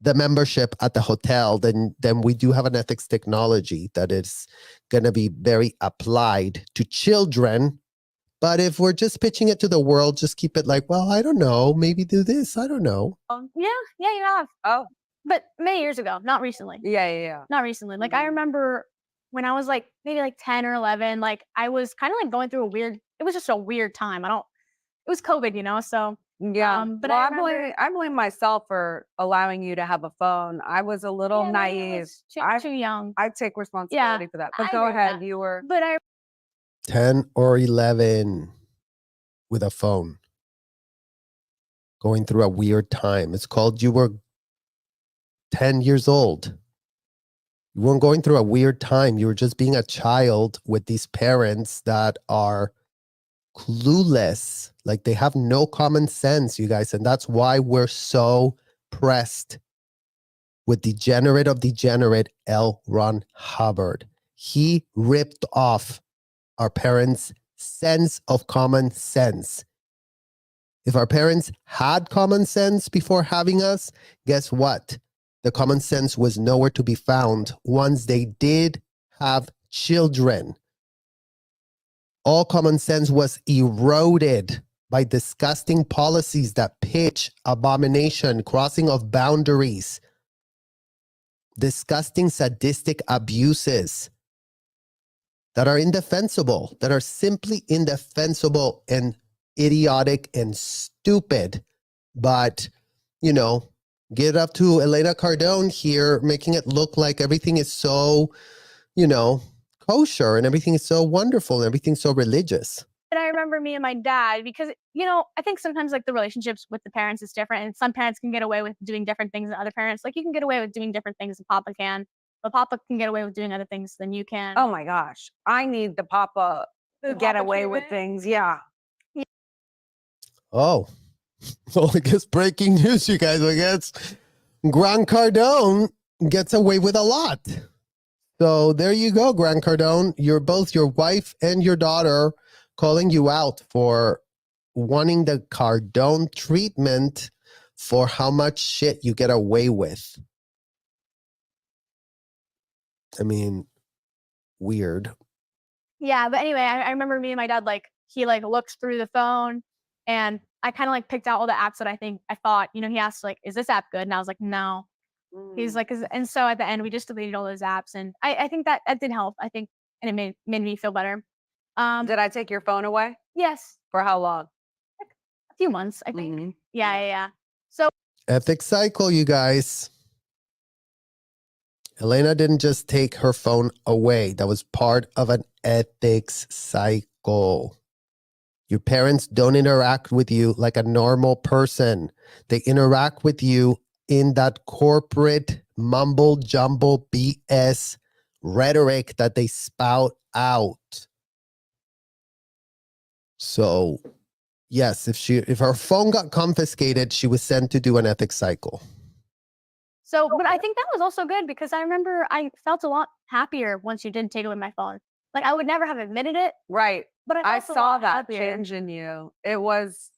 the membership at the hotel, then we do have an ethics technology that is going to be very applied to children. But if we're just pitching it to the world, just keep it like, well, I don't know, maybe do this. I don't know. Yeah, you have. Oh. But many years ago, not recently. Yeah. Not recently. Like I remember when I was like maybe like 10 or 11, like I was kind of like going through it was just a weird time. It was COVID, so. Yeah. But well, I blame myself for allowing you to have a phone. I was a little naive. Too young. I take responsibility for that. But go ahead. You were. But 10 or 11 with a phone, going through a weird time. It's called you were 10 years old. You weren't going through a weird time. You were just being a child with these parents that are clueless. Like they have no common sense, you guys. And that's why we're so pressed with degenerate of degenerate L. Ron Hubbard. He ripped off our parents' sense of common sense. If our parents had common sense before having us, guess what? The common sense was nowhere to be found once they did have children. All common sense was eroded by disgusting policies that pitch abomination, crossing of boundaries, disgusting sadistic abuses that are indefensible, that are simply indefensible and idiotic and stupid. But, get up to Elena Cardone here, making it look like everything is so, kosher and everything is so wonderful and everything's so religious. And I remember me and my dad, because, you know, I think sometimes like the relationships with the parents is different, and some parents can get away with doing different things than other parents. Like you can get away with doing different things than Papa can, but Papa can get away with doing other things than you can. Oh my gosh. I need the Papa The get Papa away with treatment. things. Yeah. Oh, well, I guess breaking news, you guys. I guess Grant Cardone gets away with a lot. So there you go, Grant Cardone. You're both your wife and your daughter calling you out for wanting the Cardone treatment for how much shit you get away with. I mean, weird. Yeah, but anyway, I remember me and my dad, like, he like looks through the phone, and I kind of like picked out all the apps that I thought, you know, he asked like, is this app good? And I was like, no. He's like, and so at the end we just deleted all those apps, and I think that did help. I think, and it made me feel better. Did I take your phone away? Yes, For how long? a few months, I think. Mhm. Yeah. So Ethics cycle, you guys. Elena didn't just take her phone away. That was part of an ethics cycle. Your parents don't interact with you like a normal person. They interact with you in that corporate mumble jumble BS rhetoric that they spout out. So, yes, if her phone got confiscated, she was sent to do an ethics cycle. So, but I think that was also good, because I remember I felt a lot happier once you didn't take away my phone. Like I would never have admitted it, Right. but I felt a saw lot that happier. change in you. It was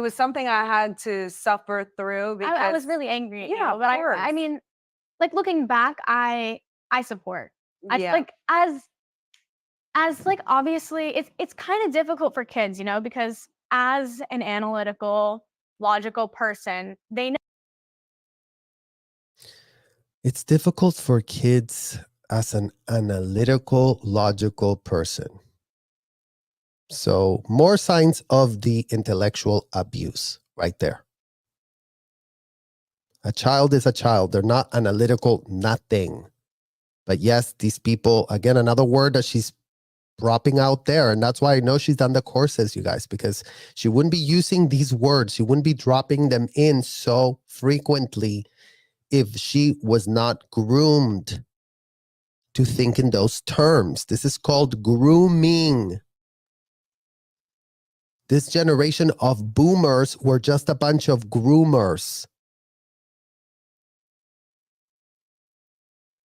something I had to suffer through because I was really angry at you, Yeah, of but I course. mean, like looking back, I support. I Yeah. like as like obviously it's kind of difficult for kids, you know, because as an analytical, logical person, they know. It's difficult for kids as an analytical, logical person. So, more signs of the intellectual abuse right there. A child is a child. They're not analytical, nothing. But yes, these people, again, another word that she's dropping out there. And that's why I know she's done the courses, you guys, because she wouldn't be using these words. She wouldn't be dropping them in so frequently if she was not groomed to think in those terms. This is called grooming. This generation of boomers were just a bunch of groomers.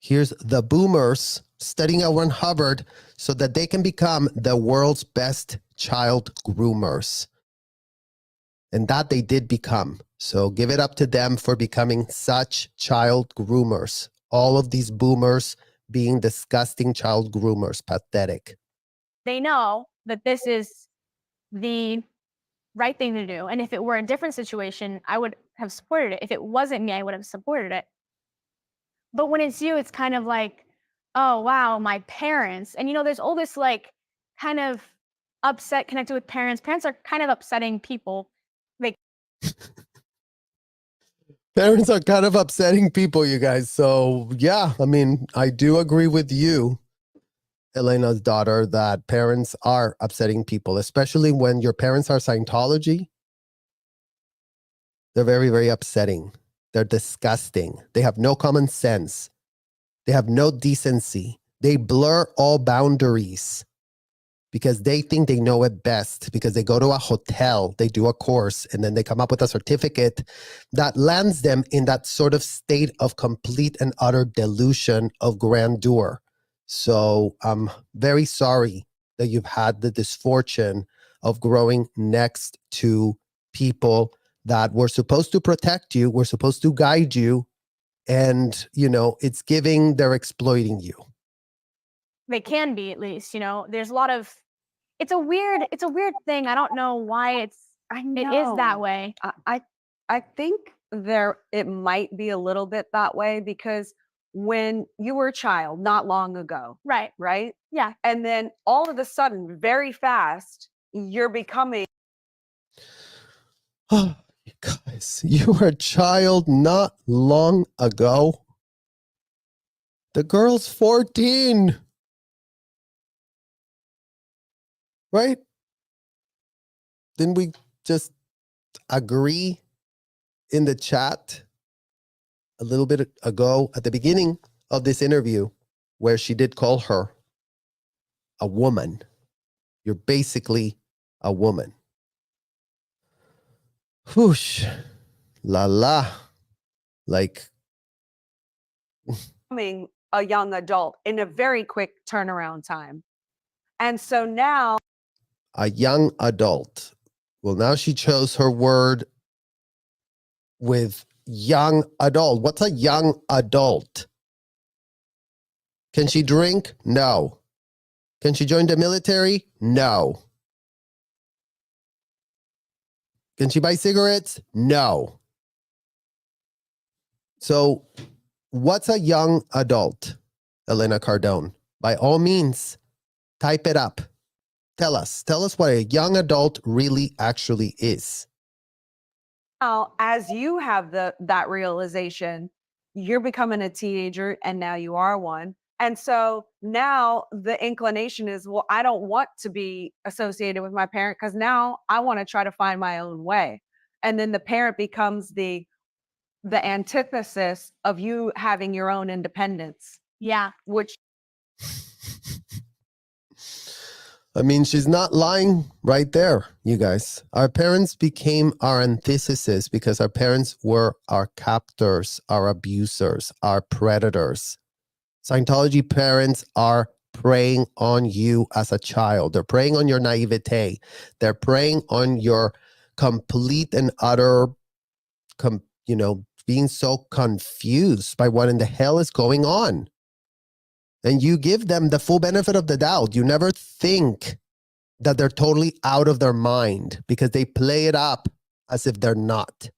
Here's the boomers studying L. Ron Hubbard so that they can become the world's best child groomers. And that they did become. So give it up to them for becoming such child groomers. All of these boomers being disgusting child groomers. Pathetic. They know that this is the right thing to do. And if it were a different situation, I would have supported it. If it wasn't me, I would have supported it. But when it's you, it's kind of like, oh, wow, my parents. And, you know, there's all this like kind of upset connected with parents. Parents are kind of upsetting people. Like, Parents are kind of upsetting people, you guys. So, yeah, I mean, I do agree with you, Elena's daughter, that parents are upsetting people, especially when your parents are Scientology. They're very, very upsetting. They're disgusting. They have no common sense. They have no decency. They blur all boundaries because they think they know it best, because they go to a hotel, they do a course, and then they come up with a certificate that lands them in that sort of state of complete and utter delusion of grandeur. So I'm very sorry that you've had the misfortune of growing next to people that were supposed to protect you, were supposed to guide you, and, you know, it's giving they're exploiting you. they can be, at least, you know, there's a lot of, it's a weird thing. I don't know why it is that way. I think it might be a little bit that way because when you were a child not long ago, Right. Yeah. and then all of a sudden, very fast, you're becoming Oh, you guys, you were a child not long ago. The girl's 14. Right? didn't we just agree in the chat a little bit ago at the beginning of this interview where she did call her a woman? You're basically a woman. Whoosh. La la. Like, becoming a young adult in a very quick turnaround time. And so now a young adult. Well, now she chose her word with young adult. What's a young adult? Can she drink? No. Can she join the military? No. Can she buy cigarettes? No. So, what's a young adult, Elena Cardone? By all means, type it up. Tell us what a young adult really actually is. now, as you have that realization, you're becoming a teenager and now you are one. And so now the inclination is, well, I don't want to be associated with my parent because now I want to try to find my own way. And then the parent becomes the antithesis of you having your own independence. Yeah. Which I mean, she's not lying right there, you guys. Our parents became our antithesis because our parents were our captors, our abusers, our predators. Scientology parents are preying on you as a child. They're preying on your naivete. They're preying on your complete and utter, being so confused by what in the hell is going on. And you give them the full benefit of the doubt. You never think that they're totally out of their mind because they play it up as if they're not.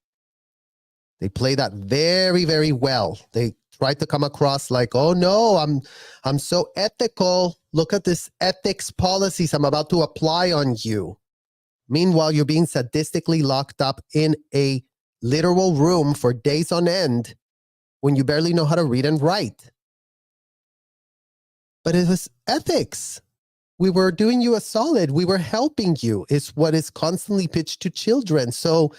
They play that very, very well. They try to come across like, oh no, I'm so ethical. Look at this ethics policies I'm about to apply on you. Meanwhile, you're being sadistically locked up in a literal room for days on end when you barely know how to read and write. But it was ethics. We were doing you a solid. We were helping you, is what is constantly pitched to children. So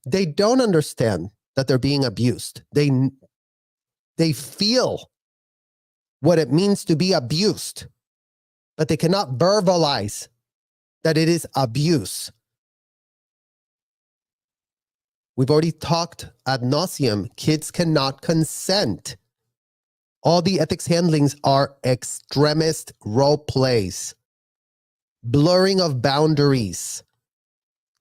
they don't understand that they're being abused. They feel what it means to be abused, but they cannot verbalize that it is abuse. We've already talked ad nauseum. Kids cannot consent. All the ethics handlings are extremist role plays, blurring of boundaries,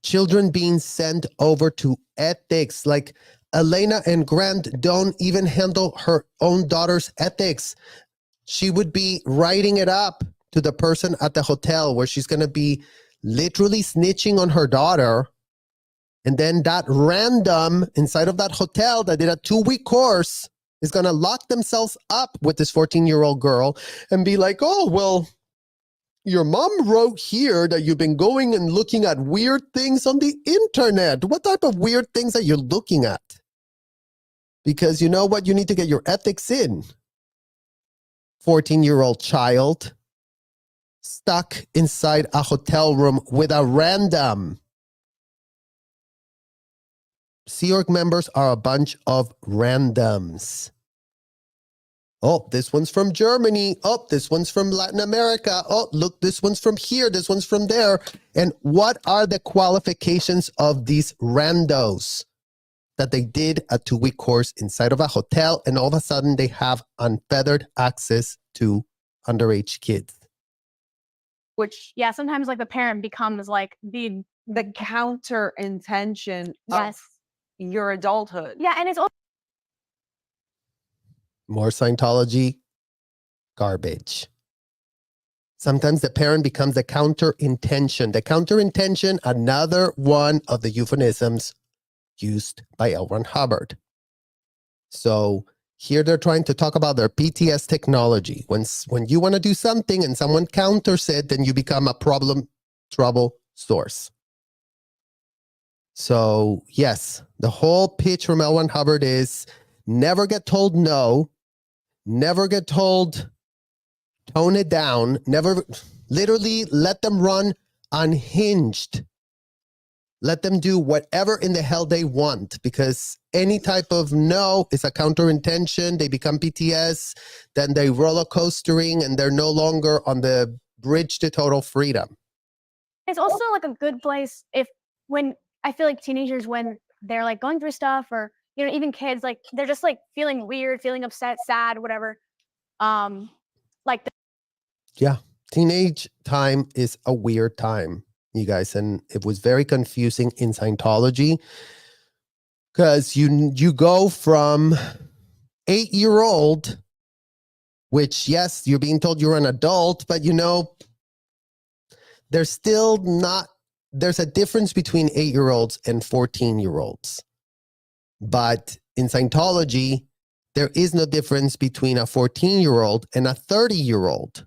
children being sent over to ethics. Like Elena and Grant don't even handle her own daughter's ethics. She would be writing it up to the person at the hotel where she's going to be literally snitching on her daughter. And then that random inside of that hotel that did a 2-week course is going to lock themselves up with this 14-year-old girl and be like, oh, well, your mom wrote here that you've been going and looking at weird things on the internet. What type of weird things are you looking at? Because you know what? You need to get your ethics in. 14-year-old child stuck inside a hotel room with a random. Sea Org members are a bunch of randoms. Oh, this one's from Germany. Oh, this one's from Latin America. Oh, look, this one's from here. This one's from there. And what are the qualifications of these randos? That they did a 2-week course inside of a hotel and all of a sudden they have unfettered access to underage kids. which Yeah, sometimes like the parent becomes like the counter intention yes. of your adulthood. Yeah, and it's also More Scientology, garbage. Sometimes the parent becomes the counter intention. The counter intention, another one of the euphemisms used by L. Ron Hubbard. So here they're trying to talk about their PTS technology. When you want to do something and someone counters it, then you become a trouble source. So yes, the whole pitch from L. Ron Hubbard is never get told no, never get told tone it down, never, literally let them run unhinged. Let them do whatever in the hell they want, because any type of no is a counterintention. They become PTS, then they roller coastering, and they're no longer on the bridge to total freedom. It's also like a good place when I feel like teenagers, when they're like going through stuff, or even kids, like they're just like feeling weird, feeling upset, sad, whatever. Like Yeah, teenage time is a weird time, you guys, and it was very confusing in Scientology, because you go from 8-year-old, which, yes, you're being told you're an adult, but there's still not, there's a difference between 8-year-olds and 14-year-olds. But in Scientology, there is no difference between a 14-year-old and a 30-year-old.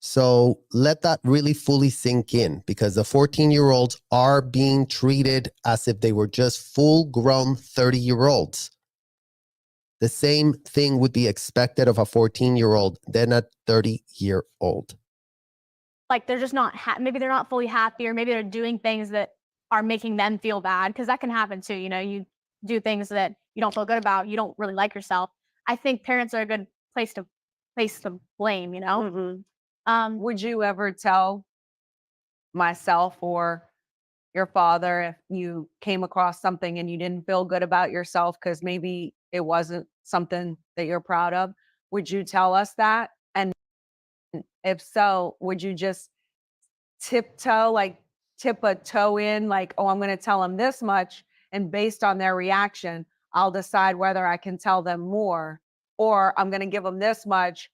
So let that really fully sink in, because the 14-year-olds are being treated as if they were just full-grown 30-year-olds. The same thing would be expected of a 14-year-old than a 30-year-old. Like they're just not maybe they're not fully happy, or maybe they're doing things that are making them feel bad, because that can happen too. You do things that you don't feel good about, you don't really like yourself. I think parents are a good place to blame. Would you ever tell myself or your father if you came across something and you didn't feel good about yourself because maybe it wasn't something that you're proud of? Would you tell us that? And if so, would you just tip a toe in, like, oh, I'm going to tell them this much, and based on their reaction, I'll decide whether I can tell them more, or I'm going to give them this much,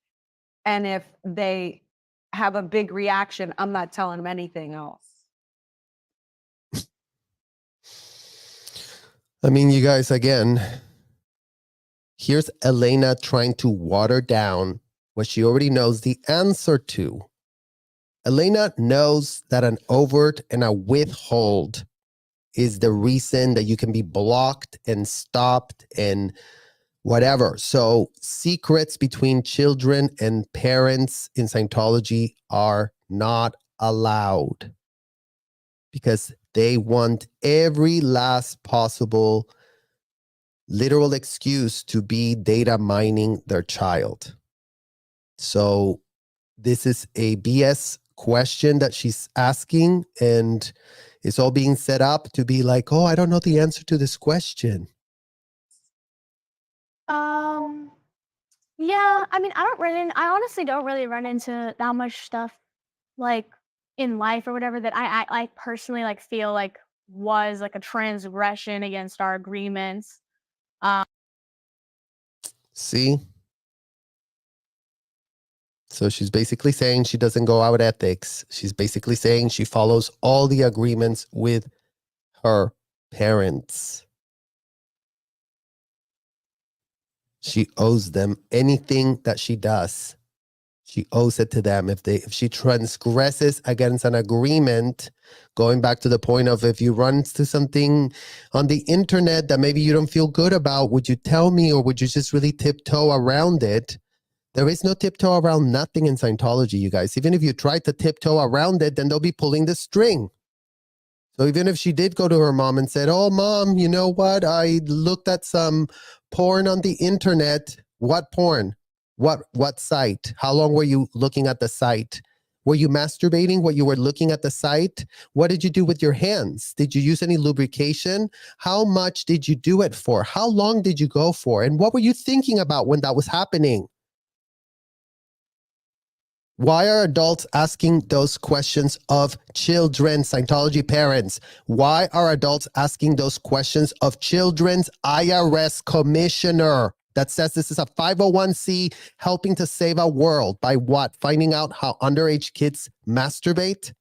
and if they have a big reaction, I'm not telling them anything else? I mean, you guys, again, here's Elena trying to water down what she already knows the answer to. Elena knows that an overt and a withhold is the reason that you can be blocked and stopped and whatever. So secrets between children and parents in Scientology are not allowed, because they want every last possible literal excuse to be data mining their child. So this is a BS question that she's asking, and it's all being set up to be like, oh, I don't know the answer to this question. Yeah, I mean, I honestly don't really run into that much stuff like in life or whatever that I personally like feel like was like a transgression against our agreements. See? So she's basically saying she doesn't go out ethics. She's basically saying she follows all the agreements with her parents. She owes them anything that she does. She owes it to them. If she transgresses against an agreement, going back to the point of, if you run into something on the internet that maybe you don't feel good about, would you tell me, or would you just really tiptoe around it? There is no tiptoe around nothing in Scientology, you guys. Even if you try to tiptoe around it, then they'll be pulling the string. So even if she did go to her mom and said, oh, Mom, you know what? I looked at some porn on the internet. What porn? What site? How long were you looking at the site? Were you masturbating while you were looking at the site? What did you do with your hands? Did you use any lubrication? How much did you do it for? How long did you go for? And what were you thinking about when that was happening? Why are adults asking those questions of children, Scientology parents? Why are adults asking those questions of children's IRS commissioner that says this is a 501c helping to save our world by what? Finding out how underage kids masturbate?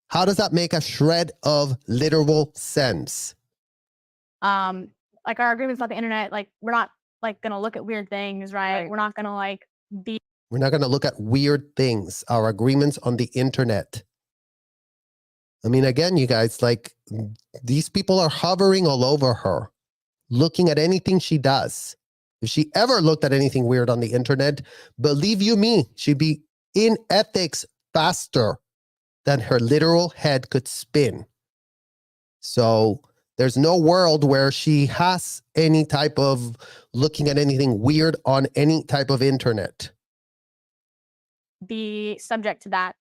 How does that make a shred of literal sense? Like our agreements about the internet, like we're not like gonna look at weird things, right? We're not gonna like be. We're not gonna look at weird things. Our agreements on the internet. I mean, again, you guys, like, these people are hovering all over her, looking at anything she does. If she ever looked at anything weird on the internet, believe you me, she'd be in ethics faster than her literal head could spin. So there's no world where she has any type of looking at anything weird on any type of internet. Be subject to that.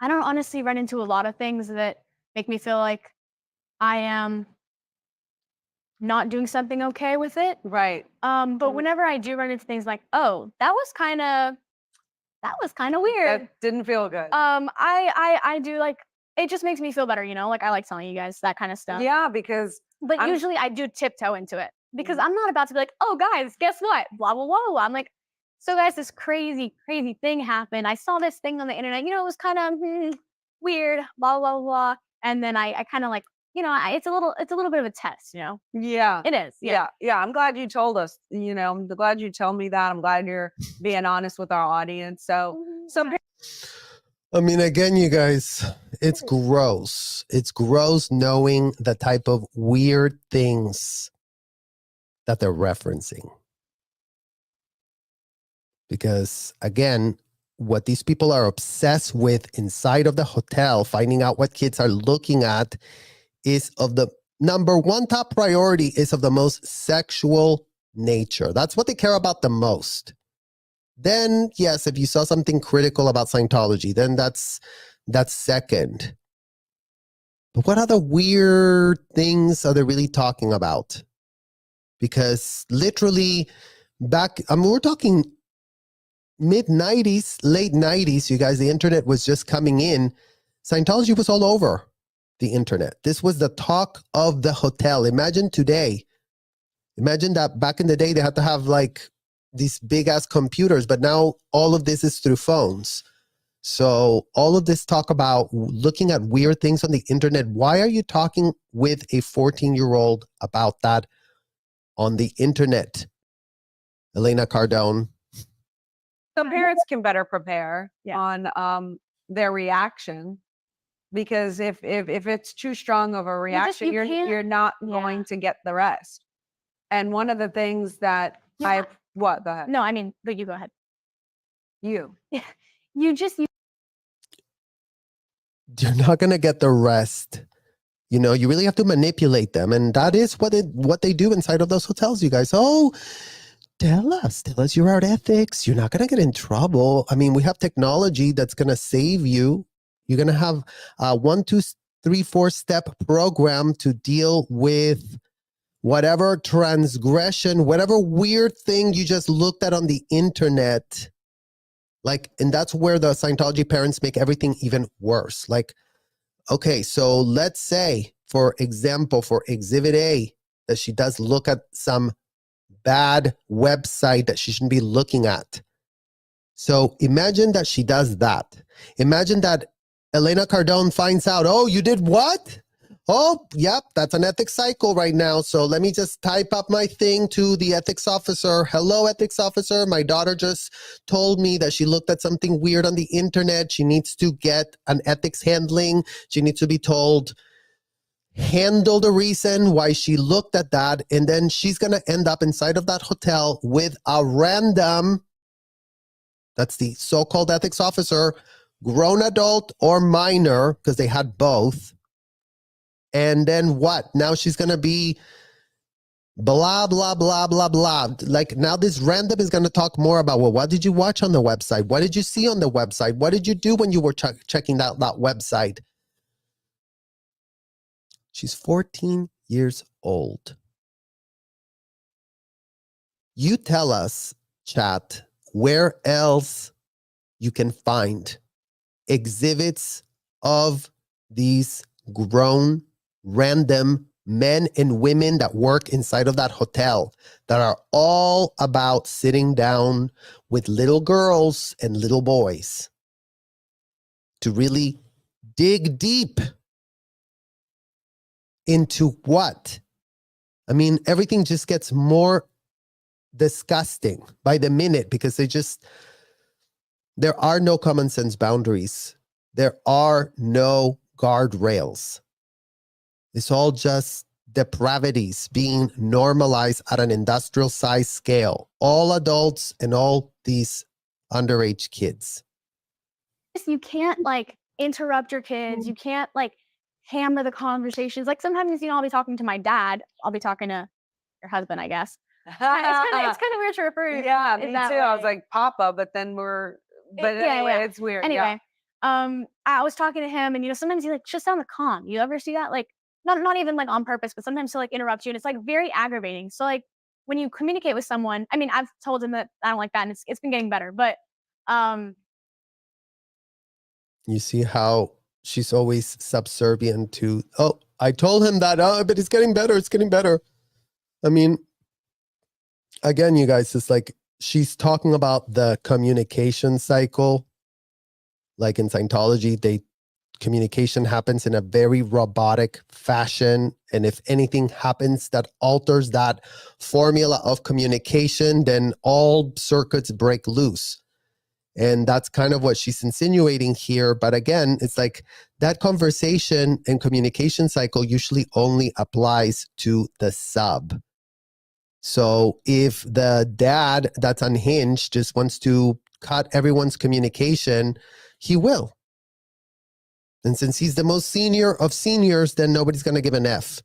I don't honestly run into a lot of things that make me feel like I am not doing something okay with it. Right. But whenever I do run into things like, oh, that was kind of weird. That didn't feel good. I do like, it just makes me feel better, you know? Like I like telling you guys that kind of stuff. Yeah, because But usually I do tiptoe into it because I'm not about to be like, oh guys, guess what? Blah, blah, blah, blah. I'm like, so guys, this crazy, crazy thing happened. I saw this thing on the internet, you know, it was kind of weird, blah, blah, blah. And then I kind of like, you know, it's a little bit of a test, you know? yeah. It is. Yeah. I'm glad you told us. You know, I'm glad you told me that. I'm glad you're being honest with our audience. So I mean, again, you guys, it's gross. It's gross knowing the type of weird things that they're referencing. Because, again, what these people are obsessed with inside of the hotel, finding out what kids are looking at, is of the number one top priority is of the most sexual nature. That's what they care about the most. Then, yes, if you saw something critical about Scientology, then that's second. But what other weird things are they really talking about? Because literally we're talking mid-90s, late 90s, you guys, the internet was just coming in. Scientology was all over the internet. This was the talk of the hotel. Imagine today. Imagine that back in the day, they had to have like these big ass computers, but now all of this is through phones. So all of this talk about looking at weird things on the internet. Why are you talking with a 14-year-old about that on the internet? Elena Cardone. some parents can better prepare Yeah. on their reaction, because if it's too strong of a reaction, you can't- you're not Yeah. going to get the rest. And one of the things that Yeah. go ahead. No, I mean, but you go ahead. You. You just, You're not going to get the rest. You know, you really have to manipulate them. And that is what they do inside of those hotels, you guys. Oh, tell us your art ethics. You're not going to get in trouble. I mean, we have technology that's going to save you. You're going to have a 1, 2, 3, 4 step program to deal with whatever transgression, whatever weird thing you just looked at on the internet. Like, and that's where the Scientology parents make everything even worse. Like, okay, so let's say, for example, for Exhibit A, that she does look at some bad website that she shouldn't be looking at. So imagine that she does that. Imagine that Elena Cardone finds out, oh, you did what? Oh, yep, that's an ethics cycle right now. So let me just type up my thing to the ethics officer. Hello, ethics officer. My daughter just told me that she looked at something weird on the internet. She needs to get an ethics handling. She needs to be told, handle the reason why she looked at that. And then she's going to end up inside of that hotel with a random, that's the so-called ethics officer, grown adult or minor, because they had both. And then what? Now she's going to be blah, blah, blah, blah, blah. Like now this random is going to talk more about, well, what did you watch on the website? What did you see on the website? What did you do when you were checking out that website? She's 14 years old. You tell us, chat, where else you can find exhibits of these grown random men and women that work inside of that hotel that are all about sitting down with little girls and little boys to really dig deep into what? I mean, everything just gets more disgusting by the minute because there are no common sense boundaries. There are no guardrails. It's all just depravities being normalized at an industrial size scale. All adults and all these underage kids. you can't like interrupt your kids. You can't like hammer the conversations. Like sometimes, I'll be talking to my dad. I'll be talking to your husband, I guess. It's kind of weird to refer. Yeah, me that too. I was way. like Papa, but then Yeah, anyway, yeah. it's weird. Anyway, I was talking to him, and sometimes he like just sound calm. You ever see that? Like not even like on purpose, but sometimes he'll like interrupt you, and it's like very aggravating. So like when you communicate with someone, I mean, I've told him that I don't like that, and it's been getting better. But You see how she's always subservient to, oh, I told him that, oh, but it's getting better. It's getting better. I mean, again, you guys, it's like she's talking about the communication cycle. Like in Scientology, communication happens in a very robotic fashion. And if anything happens that alters that formula of communication, then all circuits break loose. And that's kind of what she's insinuating here. But again, it's like that conversation and communication cycle usually only applies to the sub. So if the dad that's unhinged just wants to cut everyone's communication, he will. And since he's the most senior of seniors, then nobody's going to give an F.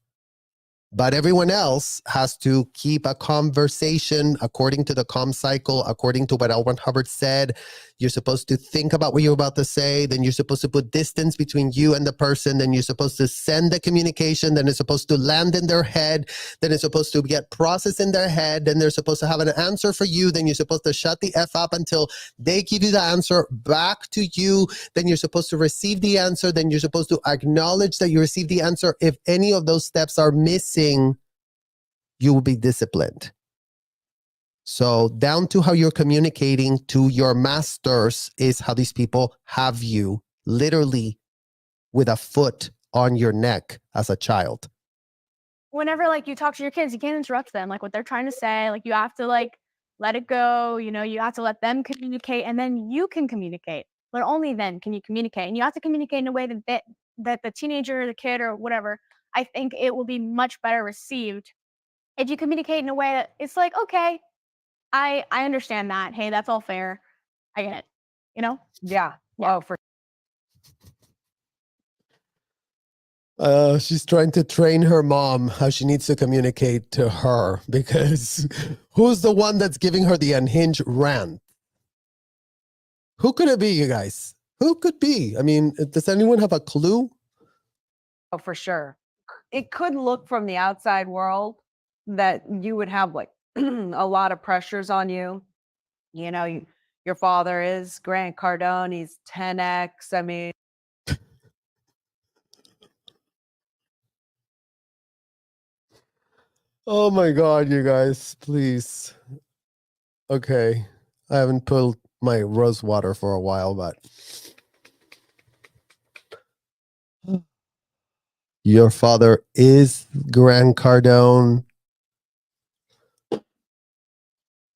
But everyone else has to keep a conversation according to the comm cycle, according to what L. Ron Hubbard said. You're supposed to think about what you're about to say. Then you're supposed to put distance between you and the person. Then you're supposed to send the communication. Then it's supposed to land in their head. Then it's supposed to get processed in their head. Then they're supposed to have an answer for you. Then you're supposed to shut the F up until they give you the answer back to you. Then you're supposed to receive the answer. Then you're supposed to acknowledge that you received the answer. If any of those steps are missing, you will be disciplined. So down to how you're communicating to your masters is how these people have you literally with a foot on your neck as a child. Whenever like you talk to your kids, you can't interrupt them. Like what they're trying to say, like you have to like let it go. You have to let them communicate, and then you can communicate. But only then can you communicate, and you have to communicate in a way that the teenager, the kid, or whatever. I think it will be much better received if you communicate in a way that it's like, okay, I understand that. Hey, that's all fair. I get it. Yeah. Yeah. Oh, for She's trying to train her mom how she needs to communicate to her, because who's the one that's giving her the unhinged rant? Who could it be, you guys? Who could be? I mean, does anyone have a clue? Oh, for sure. It could look from the outside world that you would have like a lot of pressures on you. Your father is Grant Cardone. He's 10X. I mean, Oh my God, you guys, please. Okay. I haven't pulled my rose water for a while, but your father is Grant Cardone.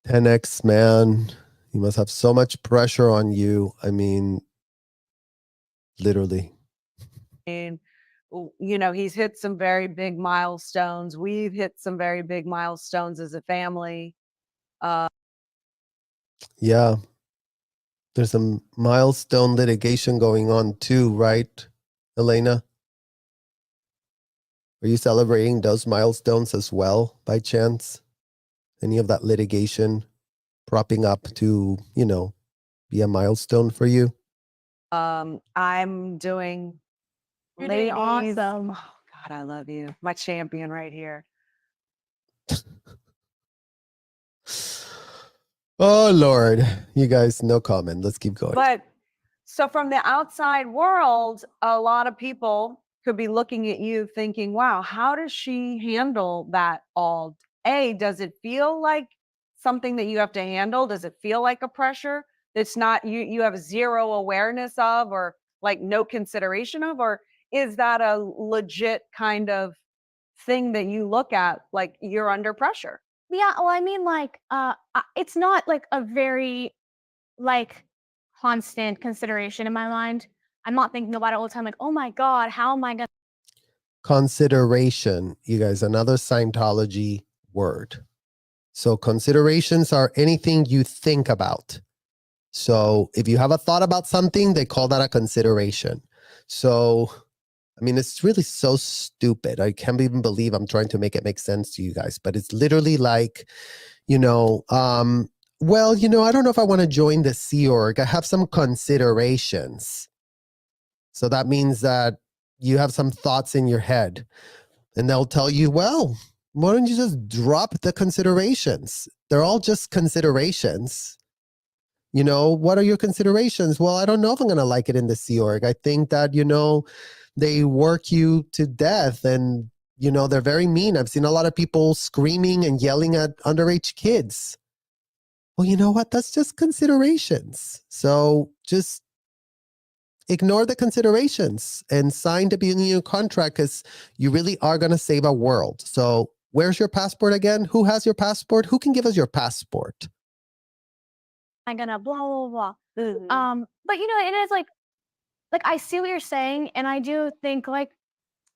10X, man. You must have so much pressure on you. I mean, literally. he's hit some very big milestones. We've hit some very big milestones as a family. Yeah. There's some milestone litigation going on too, right, Elena? Are you celebrating those milestones as well, by chance? Any of that litigation propping up to, be a milestone for you? I'm doing You're doing ladies. awesome. Oh God, I love you. My champion right here. Oh, Lord. You guys, no comment. Let's keep going. But so from the outside world, a lot of people could be looking at you thinking, wow, how does she handle that all? Does it feel like something that you have to handle? Does it feel like a pressure that's not you have zero awareness of, or like no consideration of? Or is that a legit kind of thing that you look at like you're under pressure? Yeah, well, I mean, like, it's not like a very like constant consideration in my mind. I'm not thinking about it all the time. Like, oh my God, how am I gonna? Consideration, you guys, another Scientology word. So considerations are anything you think about. So if you have a thought about something, they call that a consideration. So, I mean, it's really so stupid. I can't even believe I'm trying to make it make sense to you guys, but it's literally like, well, I don't know if I want to join the Sea Org. I have some considerations. So that means that you have some thoughts in your head, and they'll tell you, well, why don't you just drop the considerations? They're all just considerations. What are your considerations? Well, I don't know if I'm going to like it in the Sea Org. I think that, they work you to death, and, they're very mean. I've seen a lot of people screaming and yelling at underage kids. Well, you know what? That's just considerations. So just ignore the considerations and sign the union contract, because you really are going to save a world. So where's your passport again? Who has your passport? Who can give us your passport? I'm gonna blah blah blah. Mhm. But it is like I see what you're saying, and I do think like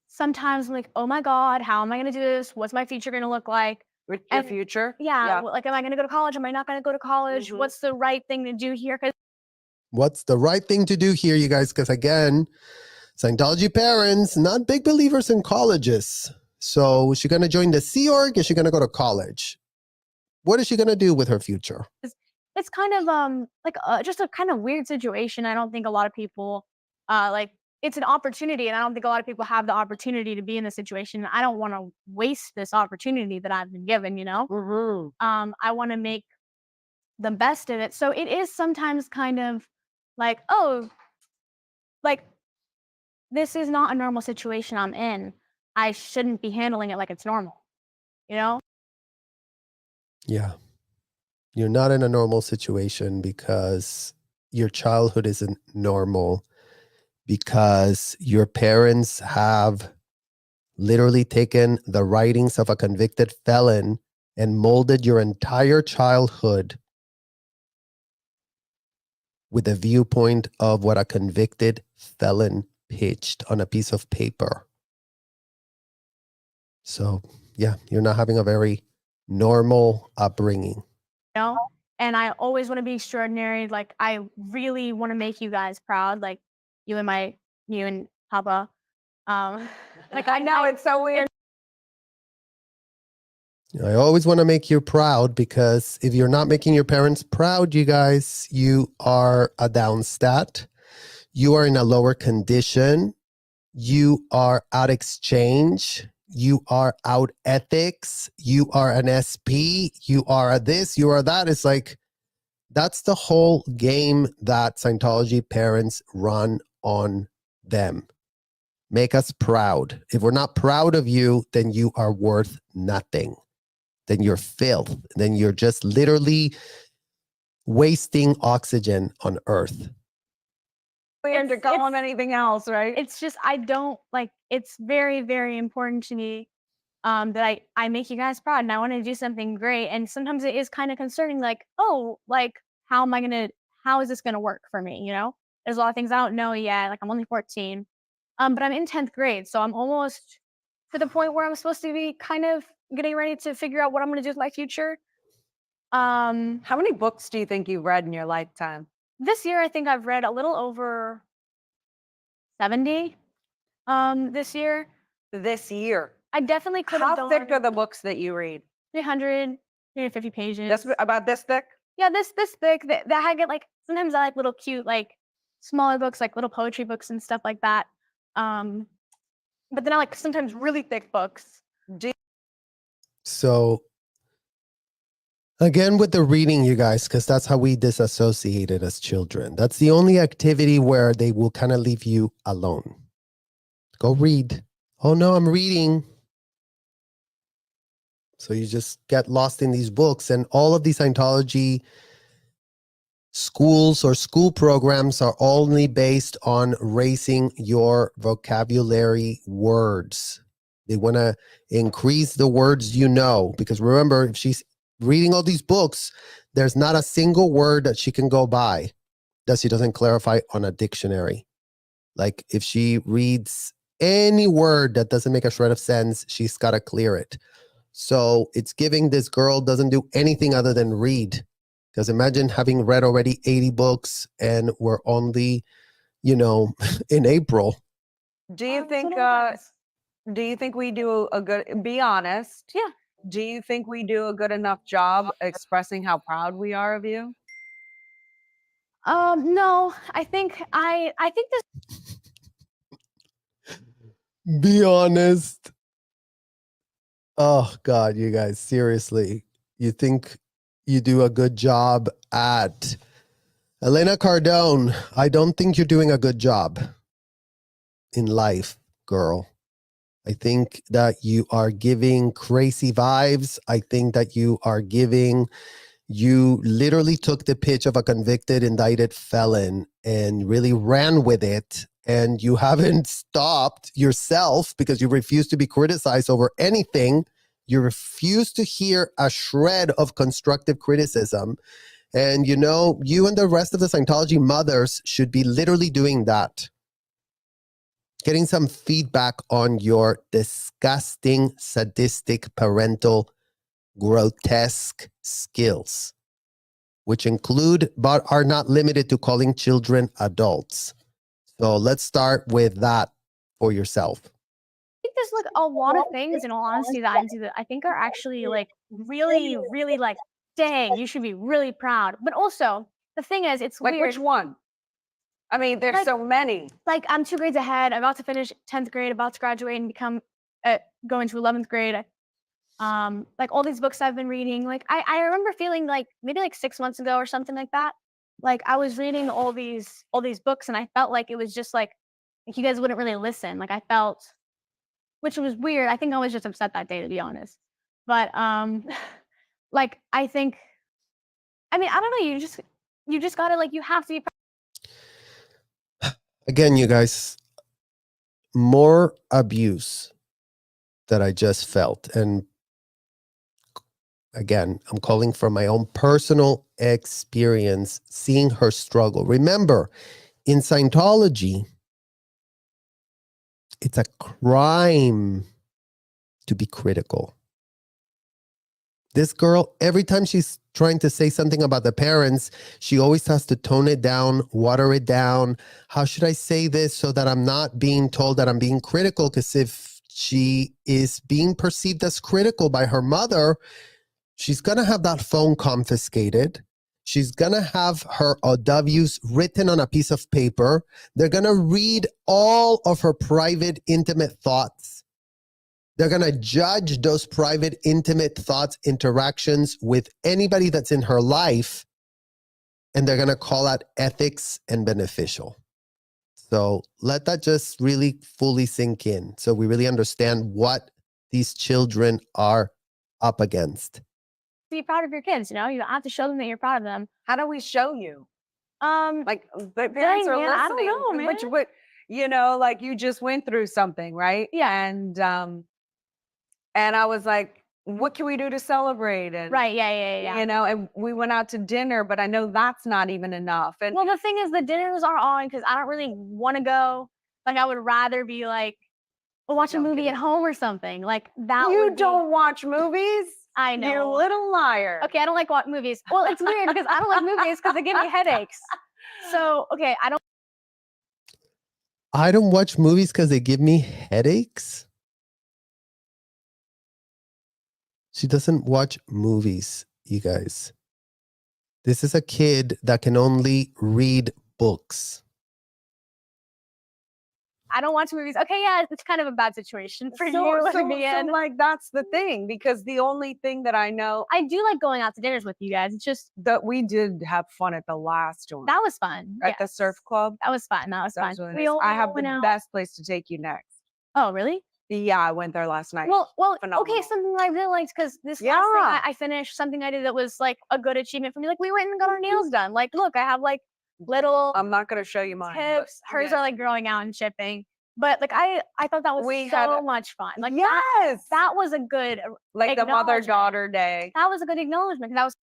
sometimes I'm like, oh my God, how am I gonna do this? What's my future gonna look like? With your And future? yeah, like, am I gonna go to college? Am I not gonna go to college? Mhm. What's the right thing to do here? Because What's the right thing to do here, you guys? Because again, Scientology parents, not big believers in colleges. So is she going to join the Sea Org? Is she going to go to college? What is she going to do with her future? it's kind of just a kind of weird situation. I don't think a lot of people like it's an opportunity, and I don't think a lot of people have the opportunity to be in this situation. I don't want to waste this opportunity that I've been given. Mhm. I want to make the best of it. So it is sometimes kind of like, oh, like this is not a normal situation I'm in. I shouldn't be handling it like it's normal, you know? Yeah. You're not in a normal situation because your childhood isn't normal, because your parents have literally taken the writings of a convicted felon and molded your entire childhood with a viewpoint of what a convicted felon pitched on a piece of paper. So, yeah, you're not having a very normal upbringing. You know? And I always want to be extraordinary. Like I really want to make you guys proud, like you and Papa. Like I know it's so weird. I always want to make you proud, because if you're not making your parents proud, you guys, you are a down stat. You are in a lower condition. You are out exchange. You are out ethics. You are an SP. You are a this. You are that. It's like, that's the whole game that Scientology parents run on them. Make us proud. If we're not proud of you, then you are worth nothing. Then you're filth. Then you're just literally wasting oxygen on Earth. Weird to call them anything else, right? It's just I don't like. It's very very important to me that I make you guys proud, and I want to do something great. And sometimes it is kind of concerning, like, oh, like how is this gonna work for me? There's a lot of things I don't know yet. Like I'm only 14, but I'm in 10th grade, so I'm almost to the point where I'm supposed to be kind of getting ready to figure out what I'm gonna do with my future. How many books do you think you've read in your lifetime? This year, I think I've read a little over 70. This year, This year. I definitely could have How done thick are the books that you read? 300, 350 pages. This about this thick? Yeah, this thick. That I get like sometimes I like little cute like smaller books, like little poetry books and stuff like that. But then I like sometimes really thick books. So, again, with the reading, you guys, because that's how we disassociated as children. That's the only activity where they will kind of leave you alone. Go read. Oh no, I'm reading. So you just get lost in these books, and all of these Scientology schools or school programs are only based on raising your vocabulary words. They want to increase the words because remember, if she's reading all these books, there's not a single word that she can go by that she doesn't clarify on a dictionary. Like if she reads any word that doesn't make a shred of sense, she's got to clear it. So it's giving this girl doesn't do anything other than read, Because imagine having read already 80 books and we're only, in April. Do you So think? no offense. Do you think we do a good? Be honest. Yeah. Do you think we do a good enough job expressing how proud we are of you? No, I think this. Be honest. Oh, God, you guys, seriously. You think you do a good job at Elena Cardone? I don't think you're doing a good job in life, girl. I think that you are giving crazy vibes. I think that you literally took the pitch of a convicted, indicted felon and really ran with it. And you haven't stopped yourself because you refuse to be criticized over anything. You refuse to hear a shred of constructive criticism. And you and the rest of the Scientology mothers should be literally doing that. Getting some feedback on your disgusting, sadistic, parental, grotesque skills, which include but are not limited to calling children adults. So let's start with that for yourself. I think there's like a lot of things, in all honesty, that I think are actually like really, really like, dang, you should be really proud. But also, the thing is, it's Like weird. which one? I mean, there's so many. Like, I'm 2 grades ahead. I'm about to finish 10th grade, about to graduate and go into 11th grade. Like all these books I've been reading. Like I remember feeling like maybe like 6 months ago or something like that. Like I was reading all these books and I felt like it was just like you guys wouldn't really listen. Like I felt, which was weird. I think I was just upset that day, to be honest. But like I think, I mean, I don't know. You just gotta, like, you have to be. Again, you guys, more abuse that I just felt. And again, I'm calling from my own personal experience, seeing her struggle. Remember, in Scientology, it's a crime to be critical. This girl, every time she's trying to say something about the parents, she always has to tone it down, water it down. How should I say this so that I'm not being told that I'm being critical? Because if she is being perceived as critical by her mother, she's going to have that phone confiscated. She's going to have her OWs written on a piece of paper. They're going to read all of her private, intimate thoughts. They're going to judge those private, intimate thoughts, interactions with anybody that's in her life, and they're going to call that ethics and beneficial. So let that just really fully sink in so we really understand what these children are up against. Be proud of your kids, you have to show them that you're proud of them. How do we show you? Like, the parents are man, listening. I don't know, man. Which, like you just went through something, right? Yeah. And I was like, what can we do to celebrate? And Right, yeah. and we went out to dinner, but I know that's not even enough. And Well, the thing is, the dinners are on because I don't really want to go. Like, I would rather be like, watch a movie at home or something. Like that. You don't watch movies? I know. You little liar. Okay, I don't like watching movies. Well, it's weird because I don't like movies because they give me headaches. So, okay, I don't watch movies because they give me headaches. She doesn't watch movies, you guys. This is a kid that can only read books. I don't watch movies. Okay, yeah, it's kind of a bad situation for you to be in. So, like, that's the thing, because the only thing that I know, I do like going out to dinners with you guys. It's just that we did have fun at the last one. that was fun. At the surf club. That was fun. That was fun. Really nice. I have the best place to take you next. Oh, really? Yeah, I went there last night. Well, Phenomenal. Okay, something I really liked, because this last thing I finished, something I did that was like a good achievement for me. Like, we went and got our nails done. Like, look, I have like little I'm not going to show you mine. tips. Hers are like growing out and chipping. But like I thought that was so much fun. Like, yes, that was a good, like the mother-daughter day. That was a good acknowledgement. That was.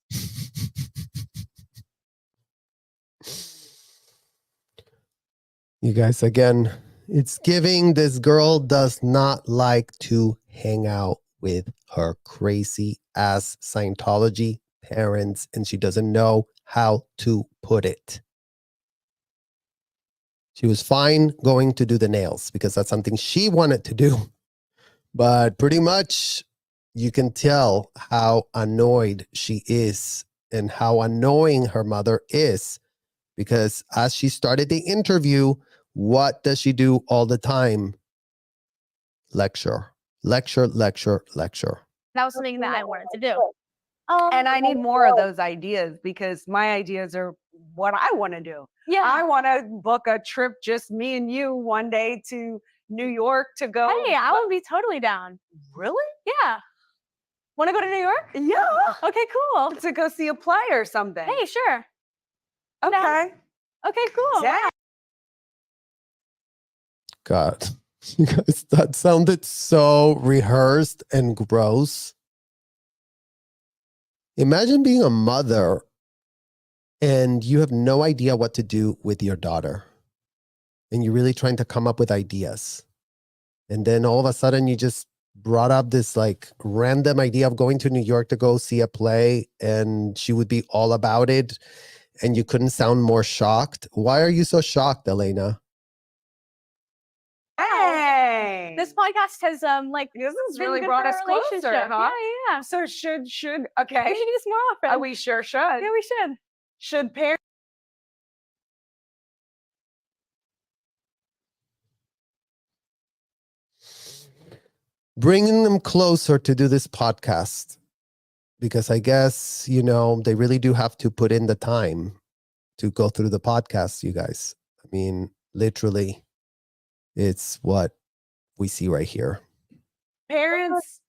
You guys, again, it's giving. This girl does not like to hang out with her crazy ass Scientology parents, and she doesn't know how to put it. She was fine going to do the nails because that's something she wanted to do. But pretty much you can tell how annoyed she is and how annoying her mother is, because as she started the interview, what does she do all the time? Lecture, lecture, lecture, lecture. That was something that I wanted to do. And I need more of those ideas because my ideas are what I want to do. Yeah. I want to book a trip, just me and you, one day to New York to go. Hey, I would be totally down. Really? Yeah. Want to go to New York? Yeah. Okay, cool. To go see a play or something. Hey, sure. Okay. Okay, cool. Yeah. God, you guys, that sounded so rehearsed and gross. Imagine being a mother and you have no idea what to do with your daughter. And you're really trying to come up with ideas. And then all of a sudden you just brought up this like random idea of going to New York to go see a play, and she would be all about it. And you couldn't sound more shocked. Why are you so shocked, Elena? Hey. This podcast has This has been really good brought for us our closer, relationship. huh? Yeah. So should We okay. should do this more often. We sure should. Yeah, we should. Should parents Bringing them closer to do this podcast, because I guess, you know, they really do have to put in the time to go through the podcast, you guys. I mean, literally, it's what we see right here. parents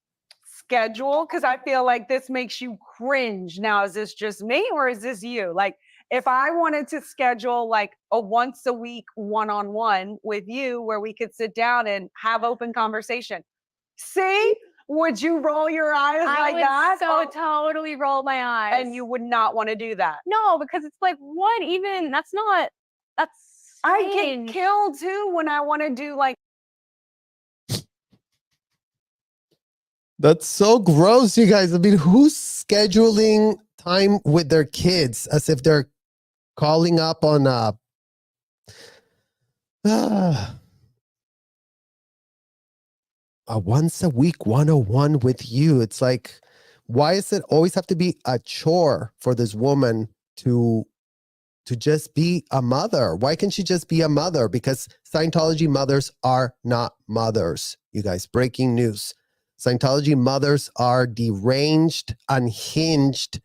schedule? Because I feel like this makes you cringe. Now, is this just me or is this you? Like, if I wanted to schedule like a once a week one-on-one with you where we could sit down and have open conversation, see, would you roll your eyes I like would that? so totally roll my eyes. And you would not want to do that. No, because it's like, what even? That's I get strange. killed too when I want to do like That's so gross, you guys. I mean, who's scheduling time with their kids as if they're calling up on a once a week 101 with you? It's like, why does it always have to be a chore for this woman to just be a mother? Why can't she just be a mother? Because Scientology mothers are not mothers, you guys. Breaking news. Scientology mothers are deranged, unhinged,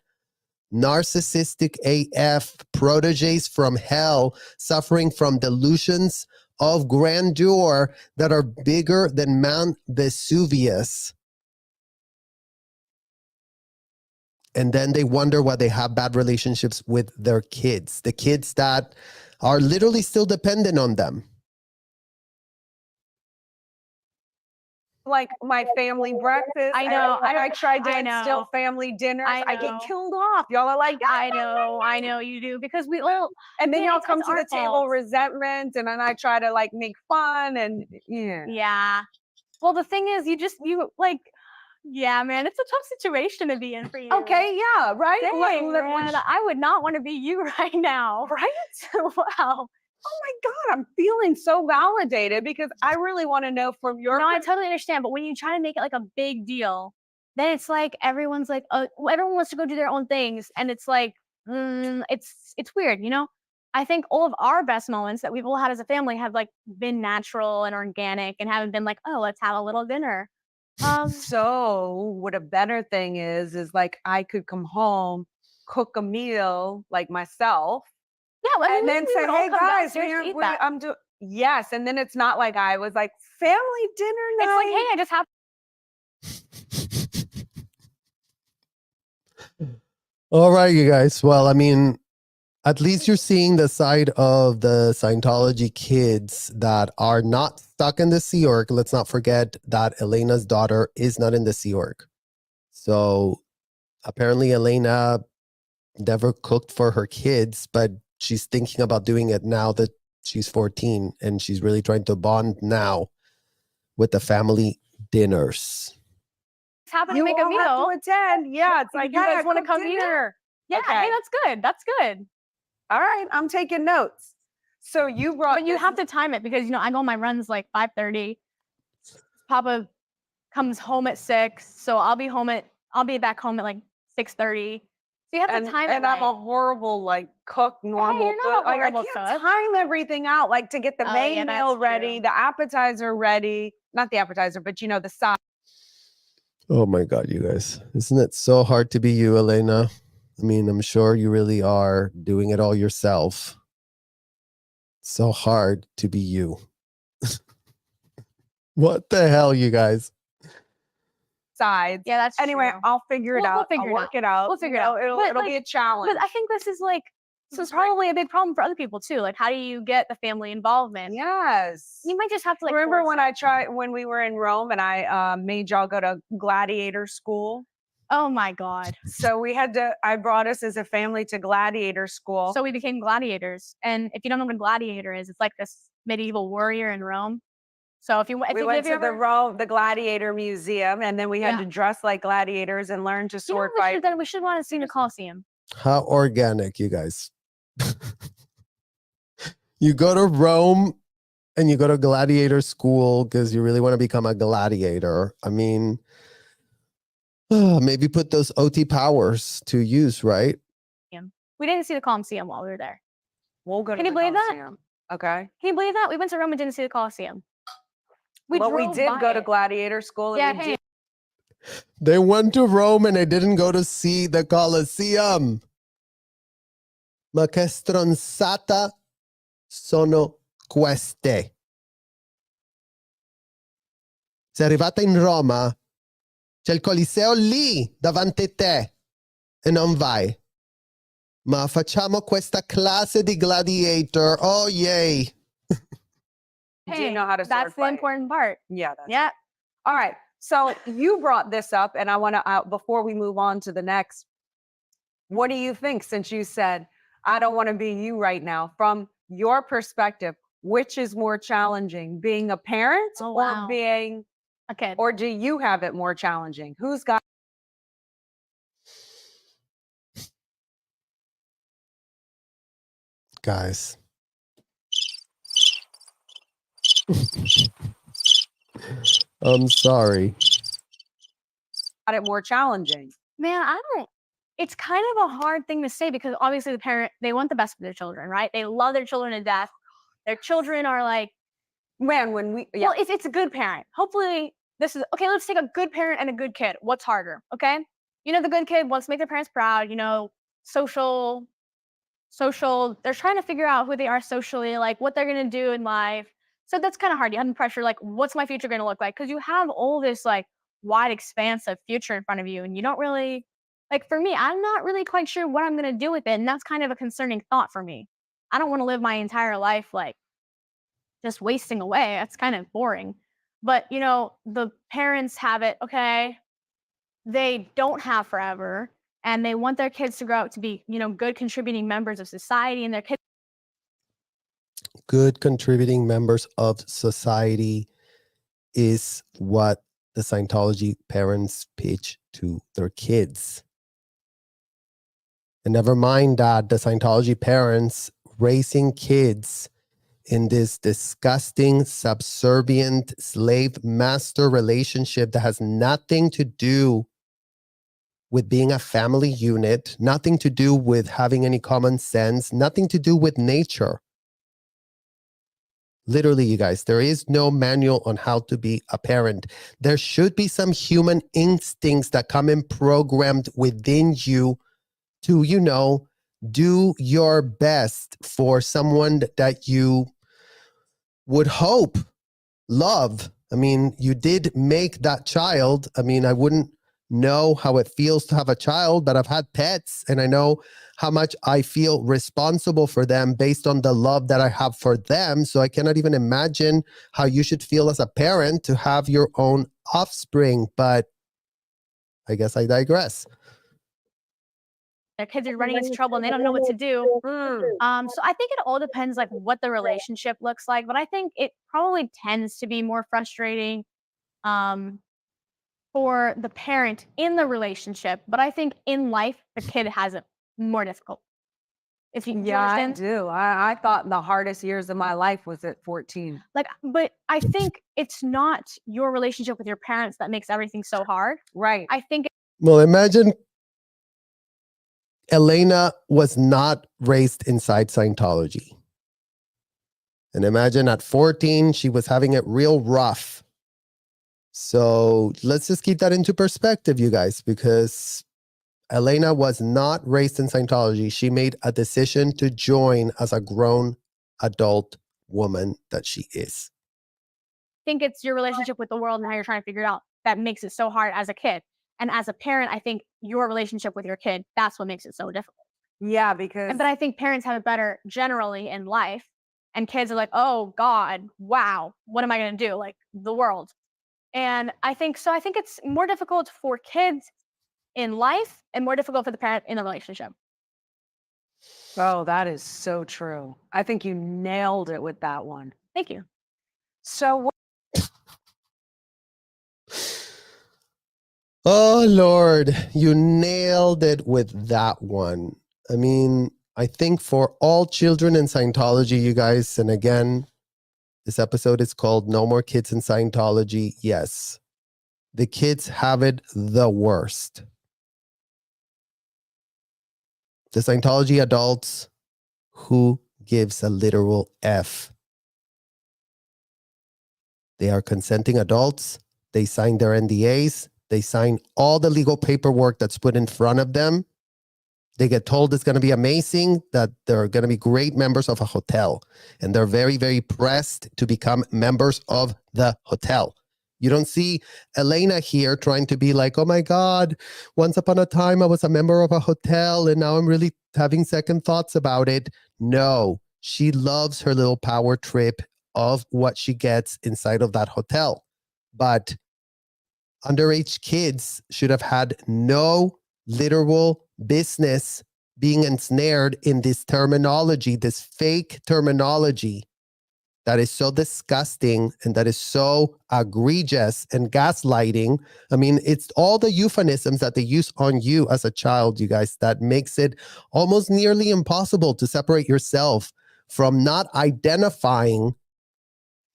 narcissistic AF proteges from hell, suffering from delusions of grandeur that are bigger than Mount Vesuvius. And then they wonder why they have bad relationships with their kids, the kids that are literally still dependent on them. like my family breakfast. I know. I tried to I instill know. family dinners. I I know. get killed off. Y'all are like, I know you do, because and then yeah, y'all come it's to the our table fault. resentment, and then I try to like make fun, and yeah. Yeah. Well, the thing is, yeah, man, it's a tough situation to be in for you. Okay, yeah, right. Dang, man, I would not want to be you right now. Right? Wow. Oh my God, I'm feeling so validated because I really want to know from your. No, I totally understand. But when you try to make it like a big deal, then it's like everyone's like, everyone wants to go do their own things, and it's like, it's weird, you know. I think all of our best moments that we've all had as a family have like been natural and organic, and haven't been like, oh, let's have a little dinner. So what a better thing is like I could come home, cook a meal like myself. Yeah, well, And then say, hey guys, I'm doing. Yes, and then it's not like I was like family dinner night. It's like, hey, I just have. All right, you guys. Well, I mean, at least you're seeing the side of the Scientology kids that are not stuck in the Sea Org. Let's not forget that Elena's daughter is not in the Sea Org. So apparently Elena never cooked for her kids, but she's thinking about doing it now that she's 14, and she's really trying to bond now with the family dinners. happen to You make a all have meal. to attend. Yeah, it's like, you guys hey, want to come eat? Yeah, Okay. hey, that's good. That's good. All right, I'm taking notes. So you brought, But you have to time it because I go on my runs like 5:30. Papa comes home at 6, so I'll be back home at like 6:30. So you have to time it. And I'm a horrible cook, normal. Hey, you're not a horrible I can't cook. time everything out, to get the main meal ready, the appetizer ready, not the appetizer, but the side. Oh my God, you guys. Isn't it so hard to be you, Elena? I mean, I'm sure you really are doing it all yourself. So hard to be you. What the hell, you guys? Sides. Yeah, that's anyway. true. I'll figure it out. I'll work it out. We'll figure it out. It'll be a challenge. But I think this is probably a big problem for other people too. Like, how do you get the family involvement? Yes. You might just have to remember when we were in Rome and I made y'all go to gladiator school. Oh my God. So I brought us as a family to gladiator school. So we became gladiators. And if you don't know what a gladiator is, it's like this medieval warrior in Rome. So we went to the gladiator museum, and then we had to dress like gladiators and learn to sword fight. Then we should want to see the Colosseum. How organic, you guys. You go to Rome and you go to gladiator school because you really want to become a gladiator. I mean, maybe put those OT powers to use, right? We didn't see the Colosseum while we were there. We'll go to Can you believe that? Okay. Can you believe that? We went to Rome and didn't see the Colosseum. But we did go to gladiator school. Yeah, They went to Rome and they didn't go to see the Colosseum. Ma che stronzata sono queste? Sei arrivata in Roma, c'è il Coliseo lì davanti a te e non vai. Ma facciamo questa classe di gladiator. Oh, yay. Do you know how to sword That's the important part. Yeah. Yeah. All right. So you brought this up, and I want to, before we move on to the next, what do you think, since you said, I don't want to be you right now, from your perspective, which is more challenging, being a parent or being a kid? Or do you have it more challenging? Who's got? Guys. I'm sorry. Got it more challenging? Man, it's kind of a hard thing to say because obviously the parent, they want the best for their children, right? They love their children to death. Their children are like, well, if it's a good parent, hopefully this is, okay, let's take a good parent and a good kid. What's harder, okay? The good kid wants to make their parents proud, social, they're trying to figure out who they are socially, like what they're going to do in life. So that's kind of hard. You have the pressure, like, what's my future going to look like? Because you have all this wide expanse of future in front of you. And you don't really, for me, I'm not really quite sure what I'm going to do with it. And that's kind of a concerning thought for me. I don't want to live my entire life just wasting away. That's kind of boring. But, the parents have it, okay, they don't have forever. And they want their kids to grow up to be, good contributing members of society, and their kids. Good contributing members of society is what the Scientology parents pitch to their kids. And never mind that the Scientology parents raising kids in this disgusting, subservient slave master relationship that has nothing to do with being a family unit, nothing to do with having any common sense, nothing to do with nature. Literally, you guys, there is no manual on how to be a parent. There should be some human instincts that come in programmed within you to, do your best for someone that you would hope, love. I mean, you did make that child. I mean, I wouldn't know how it feels to have a child, but I've had pets and I know how much I feel responsible for them based on the love that I have for them. So I cannot even imagine how you should feel as a parent to have your own offspring. But I guess I digress. Their kids are running into trouble and they don't know what to do. So I think it all depends what the relationship looks like, but I think it probably tends to be more frustrating for the parent in the relationship, but I think in life, the kid has it more difficult. If you, do you Yeah, I understand? do. I thought the hardest years of my life was at 14. Like, but I think it's not your relationship with your parents that makes everything so hard. Right. I think Well, imagine Elena was not raised inside Scientology. And imagine at 14, she was having it real rough. So let's just keep that into perspective, you guys, because Elena was not raised in Scientology. She made a decision to join as a grown adult woman that she is. it's your relationship with the world and how you're trying to figure it out that makes it so hard as a kid. And as a parent, I think your relationship with your kid, that's what makes it so difficult. Yeah, because But I think parents have it better generally in life. And kids are like, oh God, wow, what am I going to do? Like the world. And I think it's more difficult for kids in life and more difficult for the parent in a relationship. oh, that is so true. I think you nailed it with that one. Thank you. So Oh, Lord, you nailed it with that one. I mean, I think for all children in Scientology, you guys, and again, this episode is called No More Kids in Scientology. Yes, the kids have it the worst. The Scientology adults, who gives a literal F? They are consenting adults. They sign their NDAs. They sign all the legal paperwork that's put in front of them. They get told it's going to be amazing, that they're going to be great members of a hotel. And they're very, very pressed to become members of the hotel. You don't see Elena here trying to be like, oh my God, once upon a time I was a member of a hotel and now I'm really having second thoughts about it. No, she loves her little power trip of what she gets inside of that hotel. But underage kids should have had no literal business being ensnared in this terminology, this fake terminology that is so disgusting and that is so egregious and gaslighting. I mean, it's all the euphemisms that they use on you as a child, you guys, that makes it almost nearly impossible to separate yourself from not identifying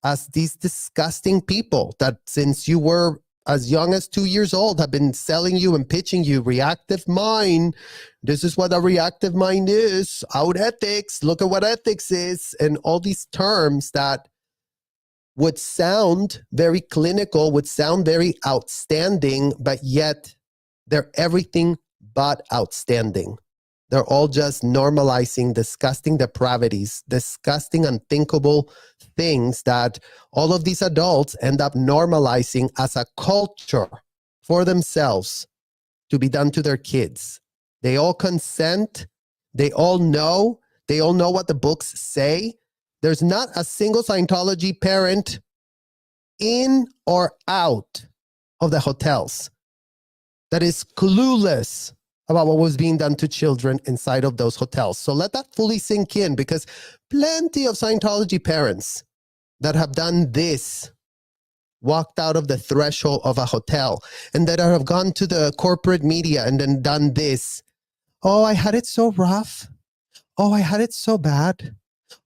as these disgusting people that since you were as young as 2 years old have been selling you and pitching you reactive mind. This is what a reactive mind is. Out ethics. Look at what ethics is. And all these terms that would sound very clinical, would sound very outstanding, but yet they're everything but outstanding. They're all just normalizing disgusting depravities, disgusting, unthinkable things that all of these adults end up normalizing as a culture for themselves to be done to their kids. They all consent. They all know. They all know what the books say. There's not a single Scientology parent in or out of the hotels that is clueless about what was being done to children inside of those hotels. So let that fully sink in, because plenty of Scientology parents that have done this walked out of the threshold of a hotel and that have gone to the corporate media and then done this. Oh, I had it so rough. Oh, I had it so bad.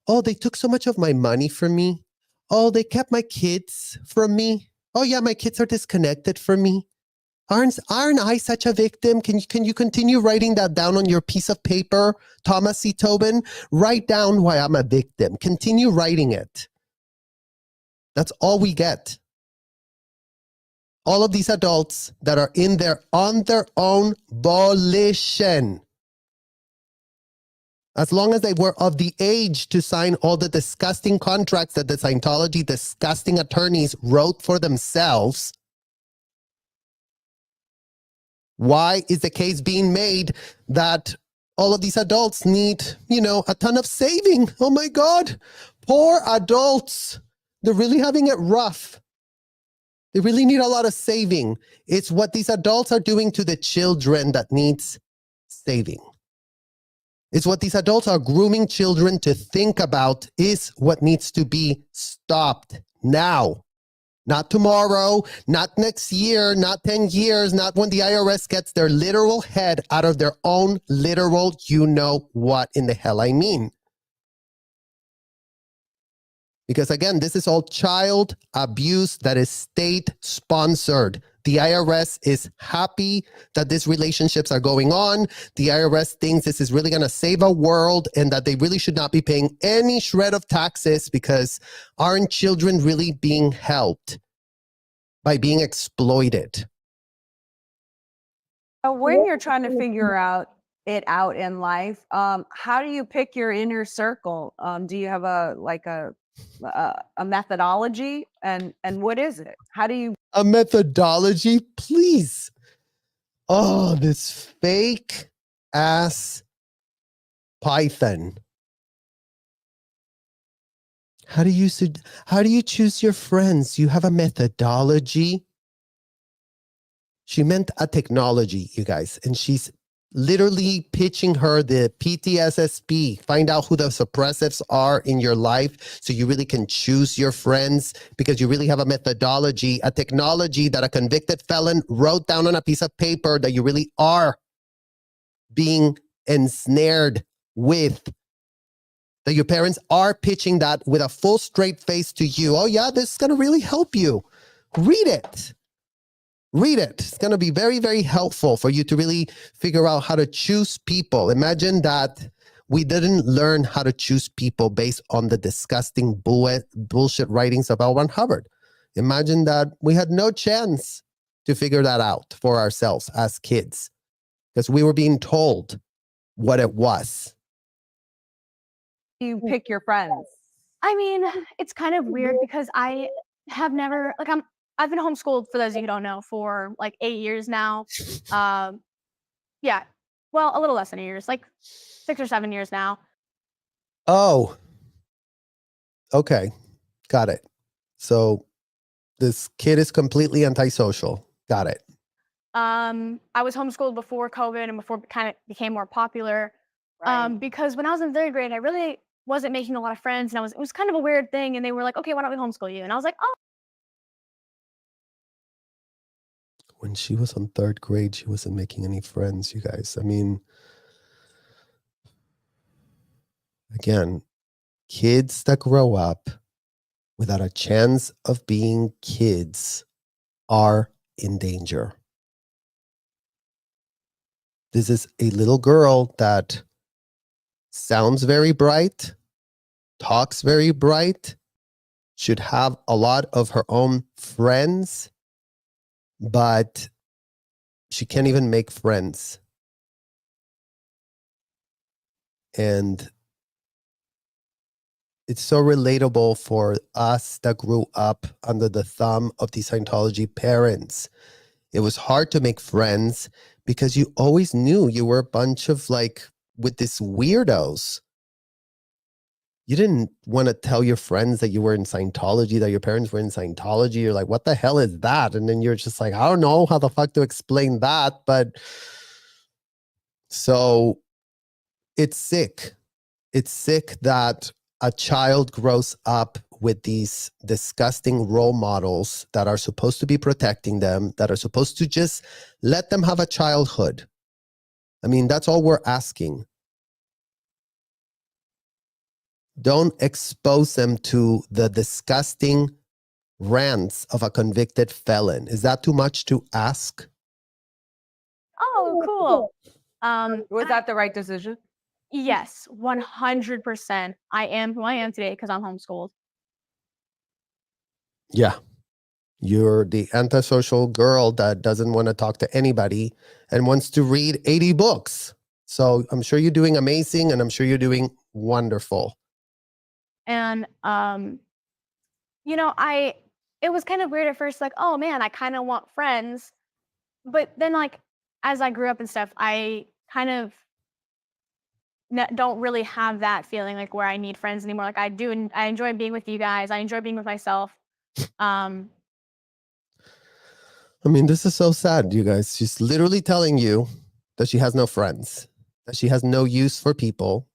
Oh, they took so much of my money from me. Oh, they kept my kids from me. Oh, yeah, my kids are disconnected from me. Aren't I such a victim? Can you continue writing that down on your piece of paper, Thomas C. Tobin? Write down why I'm a victim. Continue writing it. That's all we get. All of these adults that are in there on their own volition, as long as they were of the age to sign all the disgusting contracts that the Scientology disgusting attorneys wrote for themselves. Why is the case being made that all of these adults need, a ton of saving? Oh my God, poor adults. They're really having it rough. They really need a lot of saving. It's what these adults are doing to the children that needs saving. It's what these adults are grooming children to think about is what needs to be stopped now. Not tomorrow, not next year, not 10 years, not when the IRS gets their literal head out of their own literal, you know what in the hell I mean. Because again, this is all child abuse that is state sponsored. The IRS is happy that these relationships are going on. The IRS thinks this is really going to save a world and that they really should not be paying any shred of taxes because aren't children really being helped by being exploited? When you're trying to figure it out in life, how do you pick your inner circle? Do you have a methodology, and what is it? How do you? A methodology, please. Oh, this fake ass Python. How do you choose your friends? You have a methodology? She meant a technology, you guys, and she's literally pitching her the PTSSP. Find out who the suppressives are in your life so you really can choose your friends because you really have a methodology, a technology that a convicted felon wrote down on a piece of paper that you really are being ensnared with. That your parents are pitching that with a full straight face to you. Oh yeah, this is going to really help you. Read it. Read it. It's going to be very, very helpful for you to really figure out how to choose people. Imagine that we didn't learn how to choose people based on the disgusting bullshit writings of L. Ron Hubbard. Imagine that we had no chance to figure that out for ourselves as kids because we were being told what it was. You pick your friends. I mean, it's kind of weird because I have never, like, I've been homeschooled, for those of you who don't know, for like 8 years now. Yeah, well, a little less than 8 years, like 6 or 7 years now. Oh, okay. Got it. So this kid is completely antisocial. Got it. I was homeschooled before COVID and before it kind of became more popular. Right. Because when I was in 3rd grade, I really wasn't making a lot of friends, and it was kind of a weird thing. And they were like, "Okay, why don't we homeschool you?" And I was like, "Oh." When she was in 3rd grade, she wasn't making any friends, you guys. I mean, again, kids that grow up without a chance of being kids are in danger. This is a little girl that sounds very bright, talks very bright, should have a lot of her own friends, but she can't even make friends. And it's so relatable for us that grew up under the thumb of the Scientology parents. It was hard to make friends because you always knew you were a bunch of with these weirdos. You didn't want to tell your friends that you were in Scientology, that your parents were in Scientology. You're like, what the hell is that? And then you're just like, I don't know how the fuck to explain that. But so it's sick. It's sick that a child grows up with these disgusting role models that are supposed to be protecting them, that are supposed to just let them have a childhood. I mean, that's all we're asking. Don't expose them to the disgusting rants of a convicted felon. Is that too much to ask? Oh, cool. Was that the right decision? Yes, 100%. I am who I am today because I'm homeschooled. Yeah. You're the antisocial girl that doesn't want to talk to anybody and wants to read 80 books. So I'm sure you're doing amazing, and I'm sure you're doing wonderful. And it was kind of weird at first, like, oh man, I kind of want friends. But then, like, as I grew up and stuff, I kind of don't really have that feeling like where I need friends anymore. Like I do, and I enjoy being with you guys. I enjoy being with myself. I mean, this is so sad, you guys. She's literally telling you that she has no friends, that she has no use for people,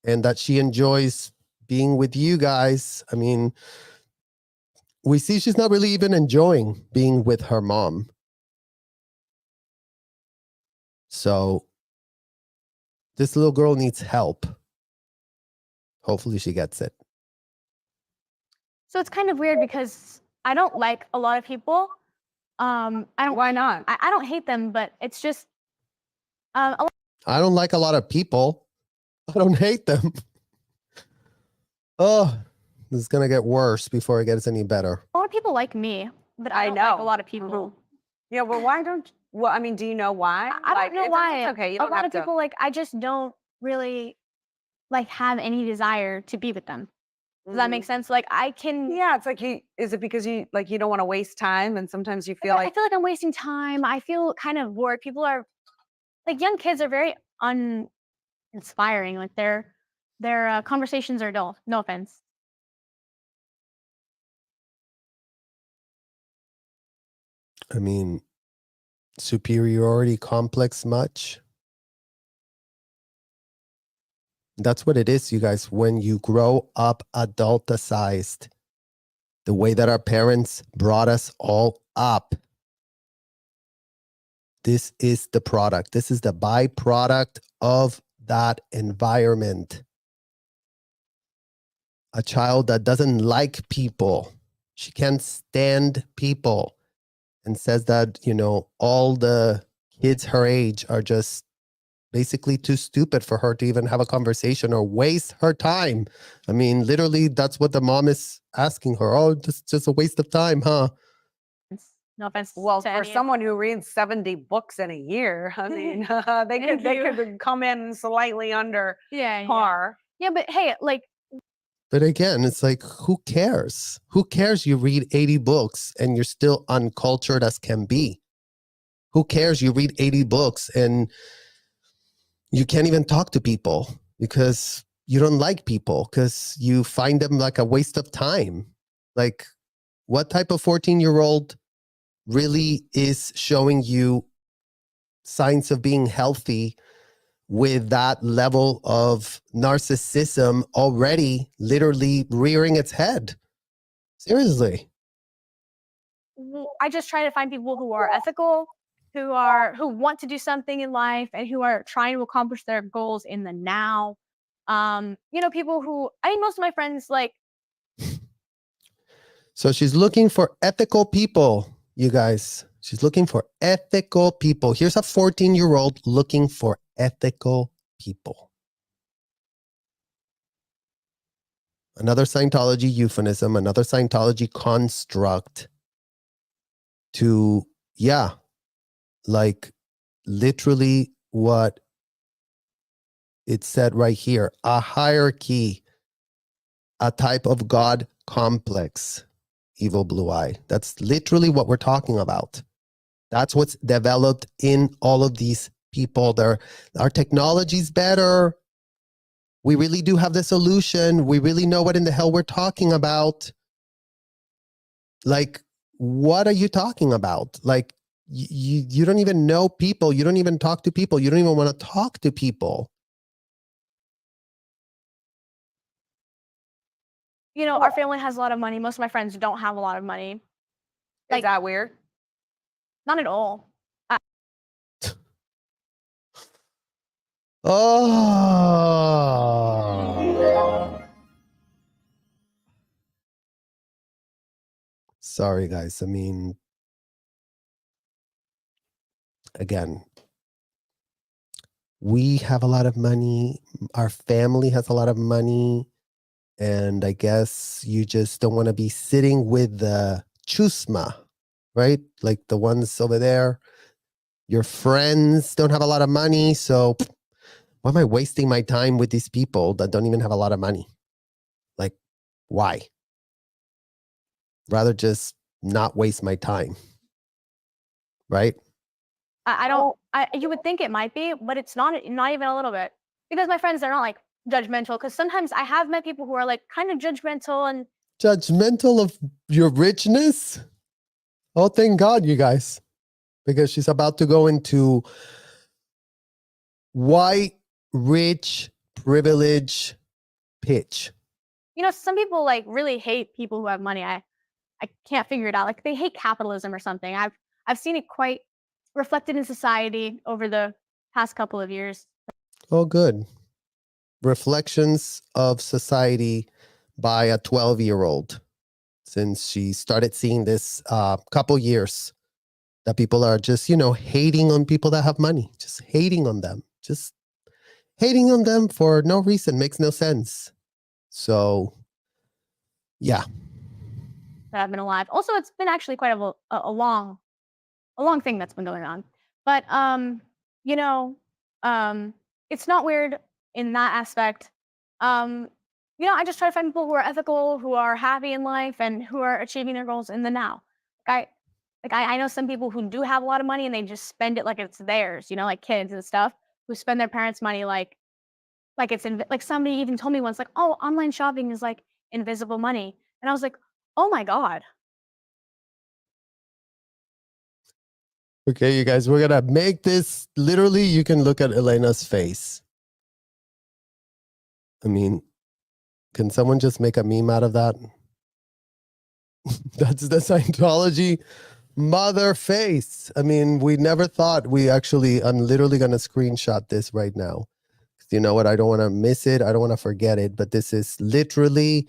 and that she enjoys being with you guys. I mean, we see she's not really even enjoying being with her mom. So this little girl needs help. Hopefully she gets it. So it's kind of weird because I don't like a lot of people. I don't. Why not? I don't hate them, but it's just a I don't like a lot of people. I don't hate them. Oh, this is going to get worse before it gets any better. lot of people like me, but I don't like a lot of people. Yeah, well, why don't? Well, I mean, do you know why? I don't know why. It's okay. You A don't lot have of to. people I just don't really have any desire to be with them. Does that make sense? Like I can. Yeah, it's like is it because you don't want to waste time, and sometimes you feel I like feel like I'm wasting time. I feel kind of bored. People are young kids are very uninspiring. Like their conversations are dull. No offense. I mean, superiority complex much? That's what it is, you guys. When you grow up adulticized, the way that our parents brought us all up, this is the product. This is the byproduct of that environment. A child that doesn't like people, she can't stand people, and says that, all the kids her age are just basically too stupid for her to even have a conversation or waste her time. I mean, literally, that's what the mom is asking her. Oh, just a waste of time, huh? No offense. well, to for any of- someone who reads 70 books in a year, I mean, they could come in slightly under yeah. par. Yeah, but hey, But again, it's like, who cares? Who cares you read 80 books and you're still uncultured as can be? Who cares you read 80 books and you can't even talk to people because you don't like people, because you find them like a waste of time? Like, what type of 14-year-old really is showing you signs of being healthy with that level of narcissism already literally rearing its head? Seriously. I just try to find people who are ethical, who want to do something in life, and who are trying to accomplish their goals in the now. People who most of my friends So she's looking for ethical people, you guys. She's looking for ethical people. Here's a 14-year-old looking for ethical people. Another Scientology euphemism, another Scientology construct to, literally what it said right here, a hierarchy, a type of God complex, evil blue eye. That's literally what we're talking about. That's what's developed in all of these people. Our technology's better. We really do have the solution. We really know what in the hell we're talking about. Like, what are you talking about? Like, you don't even know people. You don't even talk to people. You don't even want to talk to people. our family has a lot of money. Most of my friends don't have a lot of money. Is that weird? Not at all. Oh. Sorry, guys. I mean, again, we have a lot of money. Our family has a lot of money. And I guess you just don't want to be sitting with the chusma, right? Like the ones over there. Your friends don't have a lot of money. So why am I wasting my time with these people that don't even have a lot of money? Like, why? Rather just not waste my time. Right? I don't. You would think it might be, but it's not even a little bit. Because my friends, they're not judgmental. Because sometimes I have met people who are kind of judgmental and Judgmental of your richness? Oh, thank God, you guys. Because she's about to go into white, rich, privilege pitch. some people really hate people who have money. I I can't figure it out. Like they hate capitalism or something. I've seen it quite reflected in society over the past couple of years. Oh, good. Reflections of society by a 12-year-old, since she started seeing this couple years, that people are just, hating on people that have money, just hating on them, just hating on them for no reason, makes no sense. So, yeah. That have been alive. Also, it's been actually quite a long thing that's been going on. But you know, it's not weird in that aspect. I just try to find people who are ethical, who are happy in life, and who are achieving their goals in the now. I know some people who do have a lot of money and they just spend it like it's theirs. Like kids and stuff who spend their parents' money like it's like somebody even told me once, like, oh, online shopping is like invisible money, and I was like, oh my god. Okay, you guys, we're going to make this literally, you can look at Elena's face. I mean, can someone just make a meme out of that? That's the Scientology Mother face. I mean, we never thought I'm literally going to screenshot this right now. You know what? I don't want to miss it. I don't want to forget it. But this is literally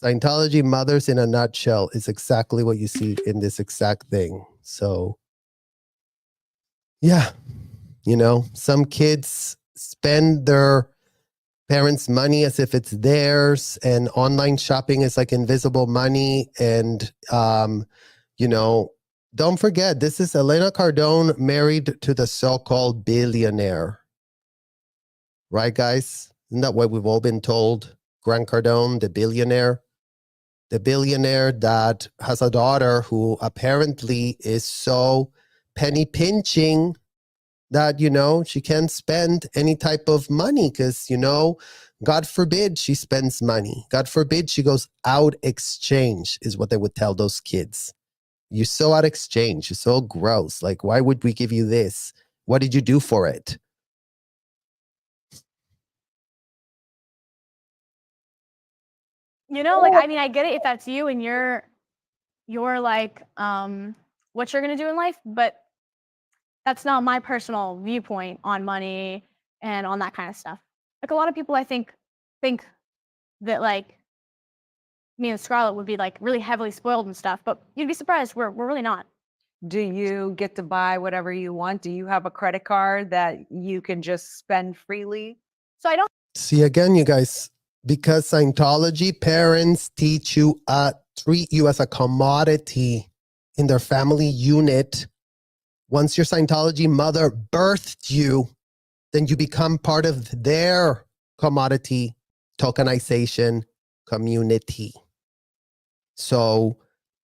Scientology Mothers in a nutshell. Is exactly what you see in this exact thing. So, yeah, some kids spend their parents' money as if it's theirs, and online shopping is like invisible money. And, don't forget, this is Elena Cardone married to the so-called billionaire. Right, guys? Isn't that what we've all been told? Grant Cardone, the billionaire that has a daughter who apparently is so penny pinching that, she can't spend any type of money because, God forbid she spends money. God forbid she goes out exchange, is what they would tell those kids. You're so out exchange. You're so gross. Like, why would we give you this? What did you do for it? I get it if that's you and you're like, what you're gonna do in life, but that's not my personal viewpoint on money and on that kind of stuff. Like a lot of people, I think that like me and Scarlett would be like really heavily spoiled and stuff, but you'd be surprised we're really not. Do you get to buy whatever you want? Do you have a credit card that you can just spend freely? So I don't see, again, you guys, because Scientology parents treat you as a commodity in their family unit. Once your Scientology mother birthed you, then you become part of their commodity tokenization community. So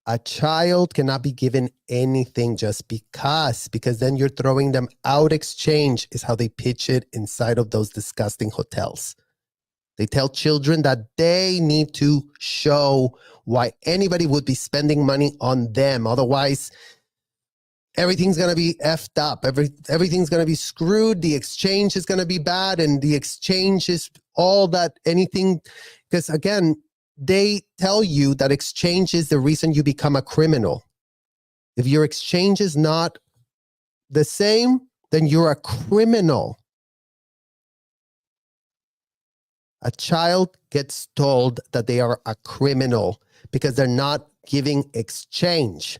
a child cannot be given anything just because then you're throwing them out exchange, is how they pitch it inside of those disgusting hotels. They tell children that they need to show why anybody would be spending money on them. Otherwise, everything's going to be effed up. Everything's going to be screwed. The exchange is going to be bad. And the exchange is all that anything. Because again, they tell you that exchange is the reason you become a criminal. If your exchange is not the same, then you're a criminal. A child gets told that they are a criminal because they're not giving exchange.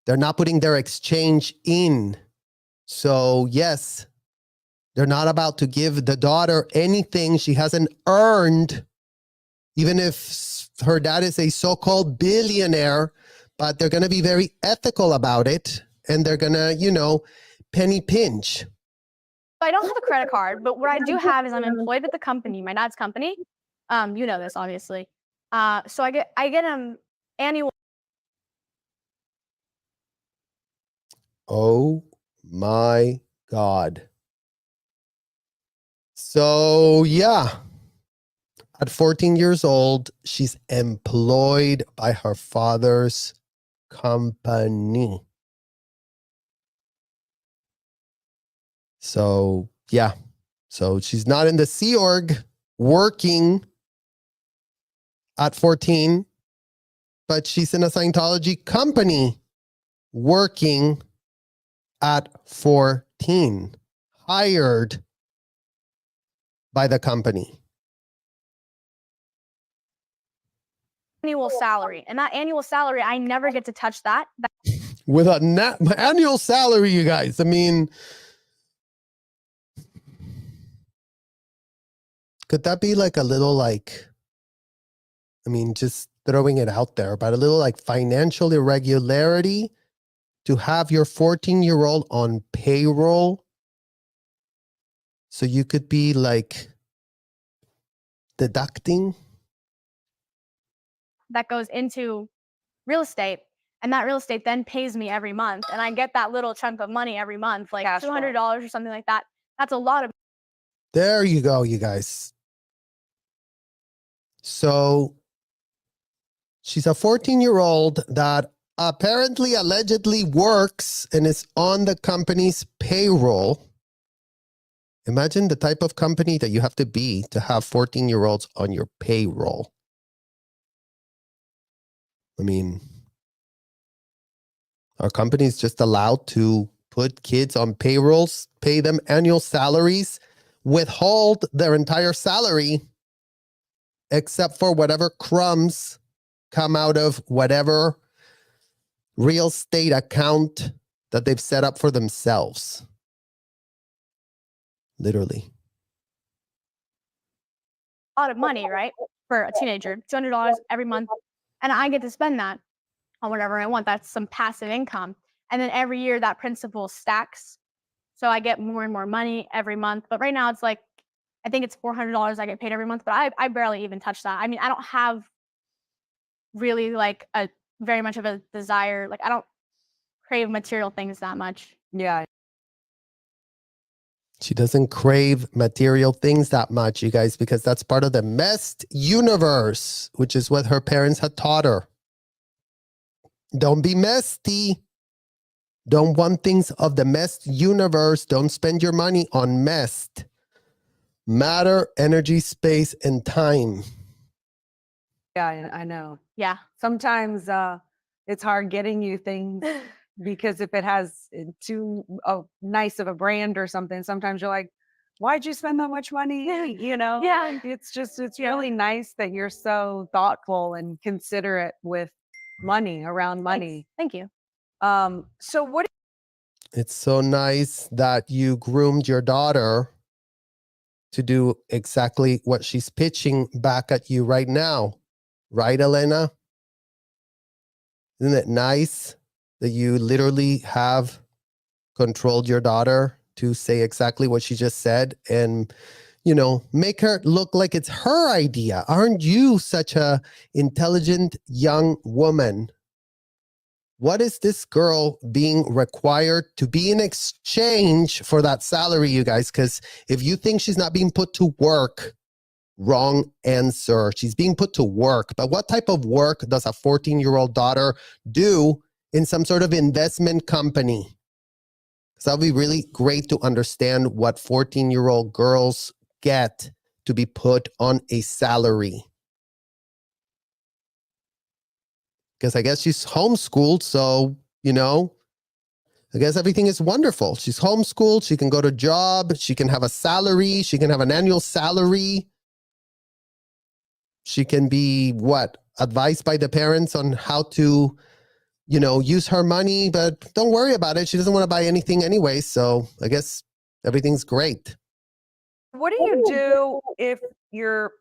They're not putting their exchange in. So yes, they're not about to give the daughter anything she hasn't earned, even if her dad is a so-called billionaire, but they're going to be very ethical about it. And they're going to, penny pinch. I don't have a credit card, but what I do have is I'm employed with the company, my dad's company. You know this, obviously. So I get annual. Oh my God. So yeah, at 14 years old, she's employed by her father's company. So yeah, so she's not in the Sea Org working at 14. but she's in a Scientology company working at 14, hired by the company. Annual salary. And that annual salary, I never get to touch that. With a annual salary, you guys. I mean, could that be like a little like, I mean, just throwing it out there, but a little like financial irregularity to have your 14-year-old on payroll so you could be like deducting? That goes into real estate, and that real estate then pays me every month, and I get that little chunk of money every month, like $200 or something like that. That's a lot of. There you go, you guys. So she's a 14-year-old that apparently, allegedly works and is on the company's payroll. Imagine the type of company that you have to be to have 14-year-olds on your payroll. I mean, are companies just allowed to put kids on payrolls, pay them annual salaries, withhold their entire salary, except for whatever crumbs come out of whatever real estate account that they've set up for themselves? Literally. A lot of money, right? For a teenager, $200 every month. And I get to spend that on whatever I want. That's some passive income. And then every year that principal stacks. So I get more and more money every month. But right now it's like, I think it's $400 I get paid every month, but I barely even touch that. I mean, I don't have really like a very much of a desire. Like I don't crave material things that much. Yeah. She doesn't crave material things that much, you guys, because that's part of the messed universe, which is what her parents had taught her. Don't be messy. Don't want things of the messed universe. Don't spend your money on messed matter, energy, space, and time. Yeah, I know. Yeah. Sometimes it's hard getting you things because if it has too nice of a brand or something, sometimes you're like, why'd you spend that much money? You know? Yeah. It's really nice that you're so thoughtful and considerate with money, around money. Thank you. So what? It's so nice that you groomed your daughter to do exactly what she's pitching back at you right now. Right, Elena? Isn't it nice that you literally have controlled your daughter to say exactly what she just said and, you know, make her look like it's her idea? Aren't you such a intelligent young woman? What is this girl being required to be in exchange for that salary, you guys? Because if you think she's not being put to work, wrong answer. She's being put to work. But what type of work does a 14-year-old daughter do in some sort of investment company? Because that would be really great to understand what 14-year-old girls get to be put on a salary. Because I guess she's homeschooled, so, you know, I guess everything is wonderful. She's homeschooled, she can go to job, she can have a salary, she can have an annual salary. She can be, advised by the parents on how to, you know, use her money, but don't worry about it. She doesn't want to buy anything anyway, so I guess everything's great. What do you do if you're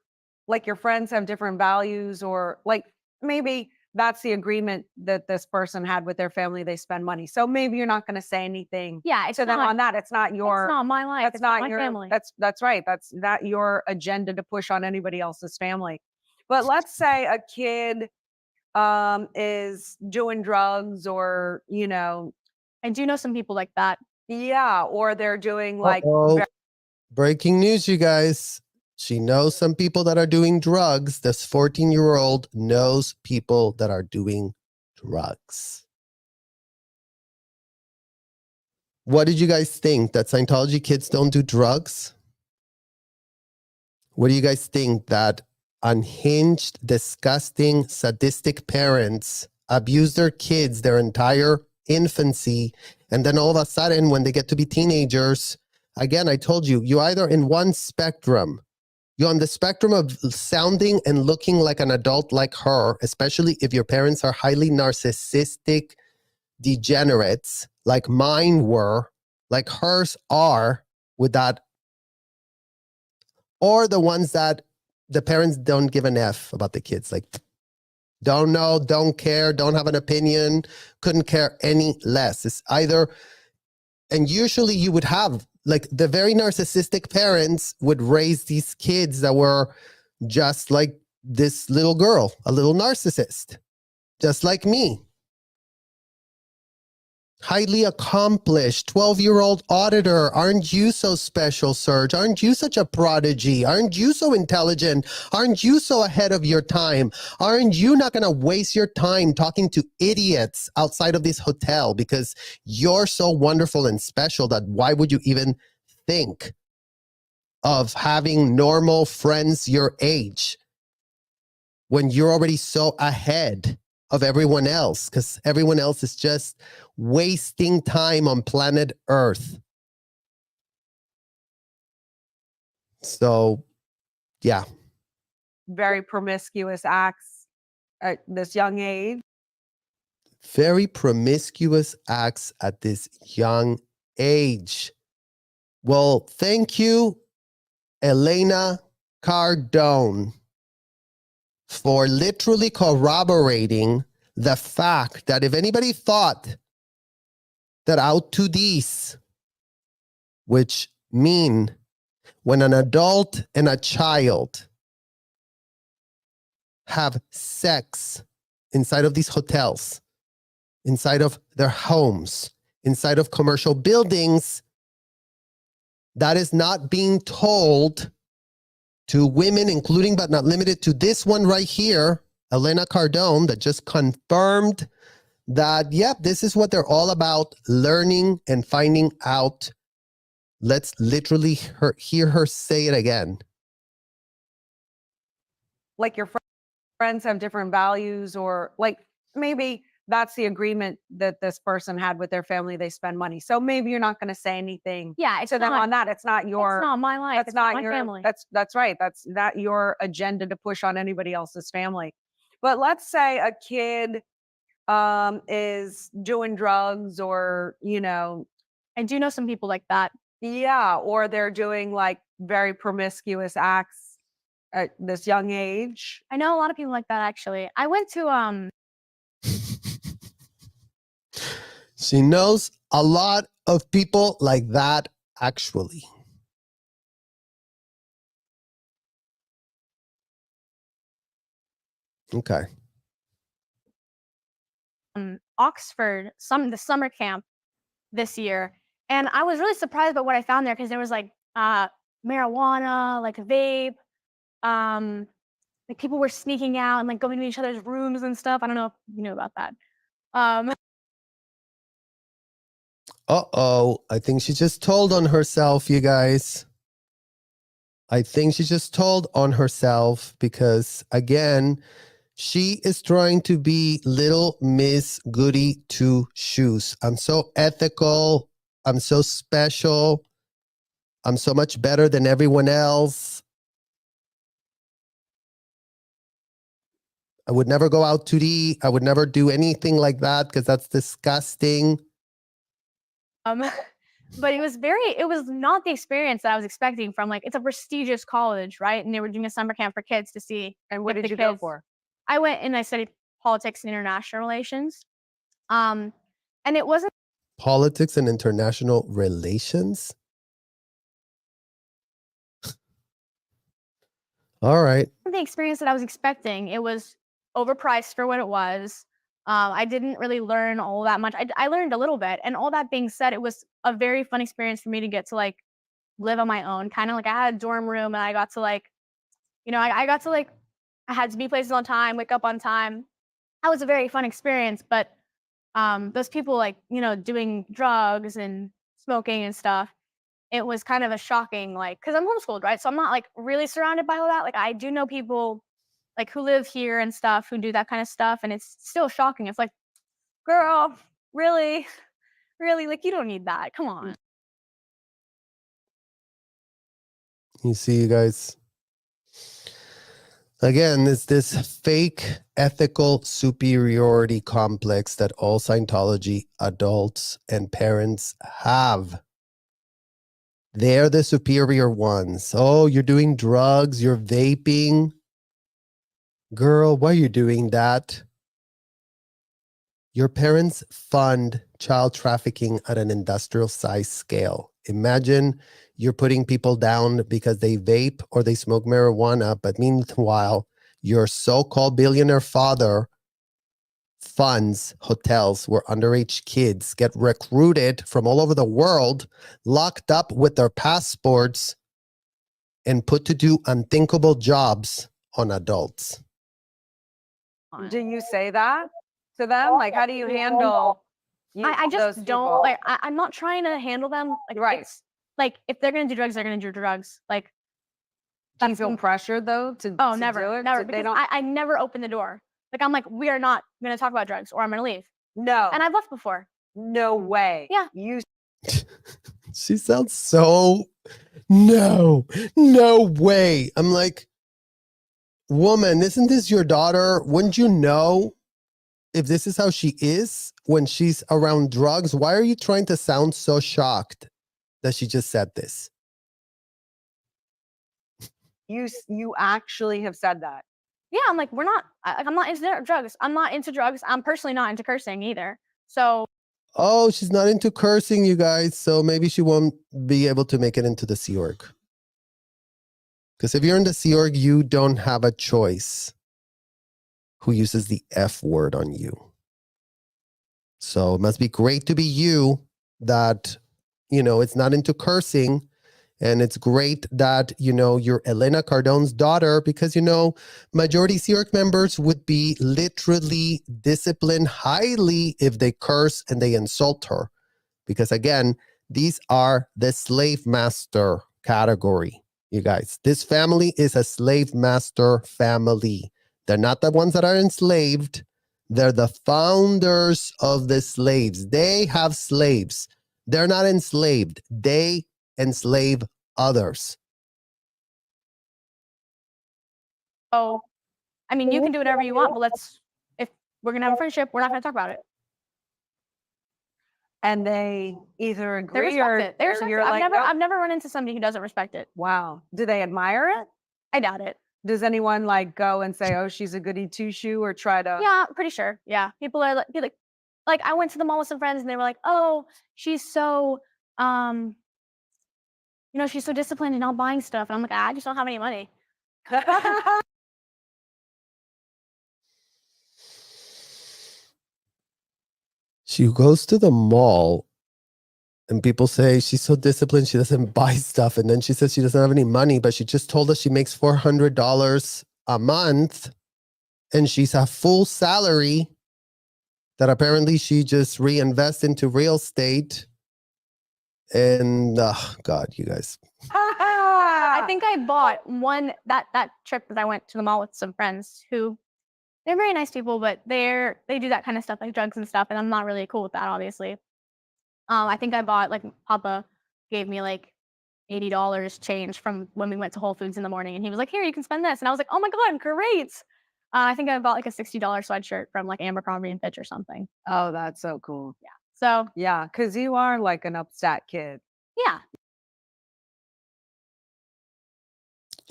like your friends have different values, or like maybe that's the agreement that this person had with their family, they spend money. So maybe you're not going to say anything Yeah, it's to them not, on that. It's not it's not my life. that's It's not my your family. that's right. That's not your agenda to push on anybody else's family. But let's say a kid is doing drugs, or, you know, I do know some people like that. yeah, or they're doing like Uh-oh. Breaking news, you guys. She knows some people that are doing drugs. This 14-year-old knows people that are doing drugs. What did you guys think? That Scientology kids don't do drugs? What do you guys think? That unhinged, disgusting, sadistic parents abuse their kids their entire infancy. And then all of a sudden, when they get to be teenagers, again, I told you, you're either in one spectrum. You're on the spectrum of sounding and looking like an adult like her, especially if your parents are highly narcissistic degenerates, like mine were, like hers are, with that. Or the ones that the parents don't give an F about the kids, like don't know, don't care, don't have an opinion, couldn't care any less. It's either, and usually you would have, like, the very narcissistic parents would raise these kids that were just like this little girl, a little narcissist, just like me. Highly accomplished 12-year-old auditor. Aren't you so special, Serge? Aren't you such a prodigy? Aren't you so intelligent? Aren't you so ahead of your time? Aren't you not going to waste your time talking to idiots outside of this hotel because you're so wonderful and special that why would you even think of having normal friends your age when you're already so ahead of everyone else, because everyone else is just wasting time on planet Earth. So, yeah. Very promiscuous acts at this young age. Very promiscuous acts at this young age. Well, thank you, Elena Cardone, for literally corroborating the fact that if anybody thought that out to these, which mean when an adult and a child have sex inside of these hotels, inside of their homes, inside of commercial buildings, that is not being told to women, including but not limited to this one right here, Elena Cardone, that just confirmed that, yep, this is what they're all about, learning and finding out. Let's literally hear her say it again. Like your friends have different values, or like maybe that's the agreement that this person had with their family. They spend money. So maybe you're not going to say anything to them on that. It's not your, it's not my life. that's it's not my your family. That's right. That's not your agenda to push on anybody else's family. But let's say a kid is doing drugs, or, you know, I do know some people like that. yeah, or they're doing like very promiscuous acts at this young age. I know a lot of people like that, actually. I went to She knows a lot of people like that, actually. Okay. Oxford, the summer camp this year, and I was really surprised by what I found there, because there was like marijuana, like vape, like people were sneaking out and like going to each other's rooms and stuff. I don't know if you knew about that. Uh-oh, I think she just told on herself, you guys. I think she just told on herself because, again, she is trying to be little Miss Goody Two Shoes. I'm so ethical. I'm so special. I'm so much better than everyone else. I would never go out to eat. I would never do anything like that because that's disgusting. But it was not the experience that I was expecting from, like, it's a prestigious college, right? And they were doing a summer camp for kids to see. And what if did the you go kids- for? I went and I studied politics and international relations. And it wasn't Politics and international relations? All right. the experience that I was expecting. It was overpriced for what it was. I didn't really learn all that much. I learned a little bit. And all that being said, it was a very fun experience for me to get to like live on my own. Kind of like I had a dorm room and I got to like, I got to like, I had to be places on time, wake up on time. That was a very fun experience. But those people like, doing drugs and smoking and stuff, it was kind of a shocking, like, because I'm homeschooled, right? So I'm not like really surrounded by all that. Like I do know people like who live here and stuff, who do that kind of stuff, and it's still shocking. It's like, girl, really, really, like you don't need that. Come on. You see, you guys. Again, it's this fake ethical superiority complex that all Scientology adults and parents have. They're the superior ones. Oh, you're doing drugs, you're vaping. Girl, why are you doing that? Your parents fund child trafficking at an industrial size scale. Imagine you're putting people down because they vape or they smoke marijuana, but meanwhile, your so-called billionaire father funds hotels where underage kids get recruited from all over the world, locked up with their passports, and put to do unthinkable jobs on adults. Do you say that to them? Like, how do you handle? I just those don't people? like. I'm not trying to handle them. Like, Right. it's, like if they're gonna do drugs, they're gonna do drugs. Like, Do you that's feel pressured though to oh, to never, do it? never. They Because don't. I never open the door. Like, I'm like, we are not gonna talk about drugs, or I'm gonna leave. No. And I've left before. No way. Yeah. You. She sounds so, no way. I'm like, woman, isn't this your daughter? Wouldn't you know if this is how she is when she's around drugs? Why are you trying to sound so shocked that she just said this? You actually have said that. Yeah, I'm like, we're not. I'm not into drugs. I'm not into drugs. I'm personally not into cursing either. So Oh, she's not into cursing, you guys, so maybe she won't be able to make it into the Sea Org. Because if you're in the Sea Org, you don't have a choice who uses the F word on you. So it must be great to be you that, it's not into cursing. And it's great that, you're Elena Cardone's daughter because, majority Sea Org members would be literally disciplined highly if they curse and they insult her. Because again, these are the slave master category, you guys. This family is a slave master family. They're not the ones that are enslaved. They're the founders of the slaves. They have slaves. They're not enslaved. They enslave others. I mean, you can do whatever you want, but if we're gonna have a friendship, we're not gonna talk about it. And they either They agree respect or it. They respect you're it. like, I've "Nope." never run into somebody who doesn't respect it. Wow. Do they admire it? I doubt it. Does anyone like go and say, "Oh, she's a goody two shoe," or try to? Yeah, I'm pretty sure. Yeah, people are like I went to the mall with some friends and they were like, "Oh, she's so she's so disciplined and not buying stuff." And I'm like, I just don't have any money. She goes to the mall and people say she's so disciplined, she doesn't buy stuff. And then she says she doesn't have any money, but she just told us she makes $400 a month and she's a full salary that apparently she just reinvests into real estate. And God, you guys. I think I bought one that trip that I went to the mall with some friends who they're very nice people, but they do that kind of stuff like drugs and stuff, and I'm not really cool with that, obviously. I think I bought like Papa gave me like $80 change from when we went to Whole Foods in the morning, and he was like, "Here, you can spend this," and I was like, "Oh my God, great!" I think I bought like a $60 sweatshirt from like Abercrombie and Fitch or something. Oh, that's so cool. Yeah. So Yeah, because you are like an upstat kid. yeah.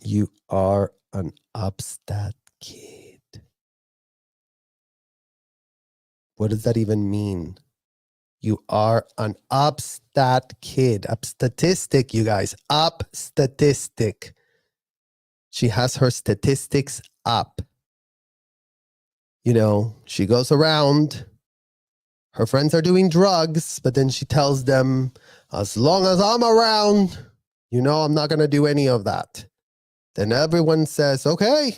You are an upstat kid. What does that even mean? You are an upstat kid. Up statistic, you guys. Up statistic. She has her statistics up. She goes around. Her friends are doing drugs, but then she tells them, as long as I'm around, I'm not going to do any of that. Then everyone says, okay,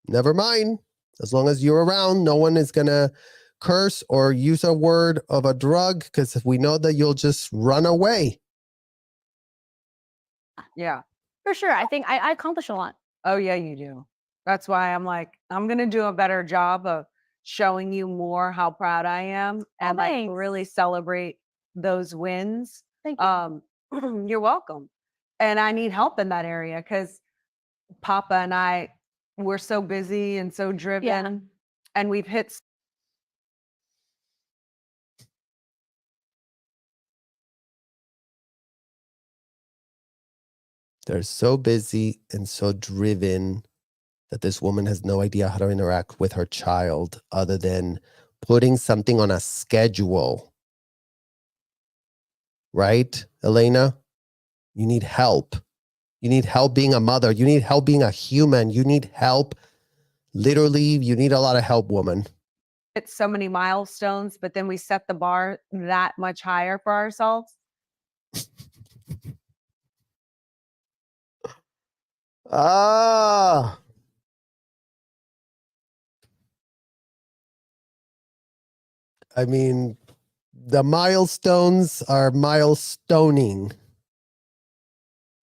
never mind. As long as you're around, no one is going to curse or use a word of a drug because we know that you'll just run away. Yeah. For sure. I think I accomplish a lot. Oh, yeah, you do. That's why I'm like, I'm going to do a better job of showing you more how proud I am and like thanks. really celebrate those wins. Thank you. You're welcome. And I need help in that area because Papa and I, we're so busy and so driven, and we've hit. They're so busy and so driven that this woman has no idea how to interact with her child other than putting something on a schedule. Right, Elena? You need help. You need help being a mother. You need help being a human. You need help. Literally, you need a lot of help, woman. Hit so many milestones, but then we set the bar that much higher for ourselves. Ah. I mean, the milestones are milestoning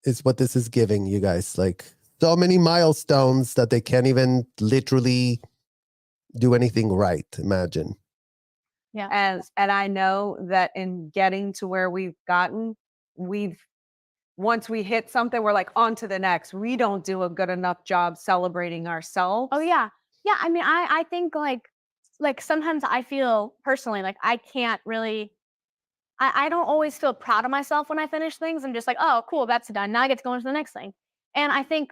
is what this is giving you guys. Like so many milestones that they can't even literally do anything right. Imagine. Yeah. And I know that in getting to where we've gotten, once we hit something, we're like on to the next. We don't do a good enough job celebrating ourselves. Oh yeah. Yeah. I mean, I think like sometimes I feel personally like I can't really I don't always feel proud of myself when I finish things. I'm just like, oh cool, that's done. Now I get to go on to the next thing. And I think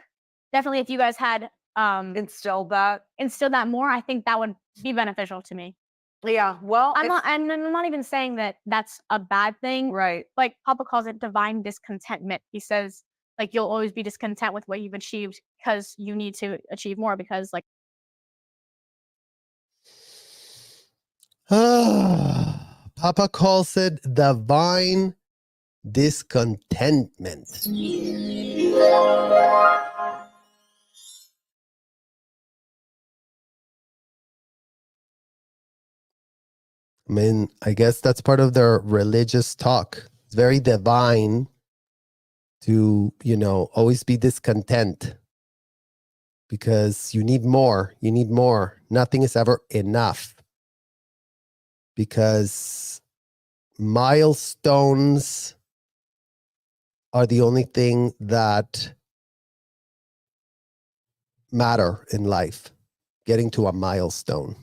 definitely if you guys had Instilled that. more, I think that would be beneficial to me. Yeah. Well, I'm not even saying that that's a bad thing. right. Like Papa calls it divine discontentment. He says like you'll always be discontent with what you've achieved because you need to achieve more because like Papa calls it divine discontentment. I mean, I guess that's part of their religious talk. It's very divine to, always be discontent because you need more. You need more. Nothing is ever enough because milestones are the only thing that matter in life. Getting to a milestone.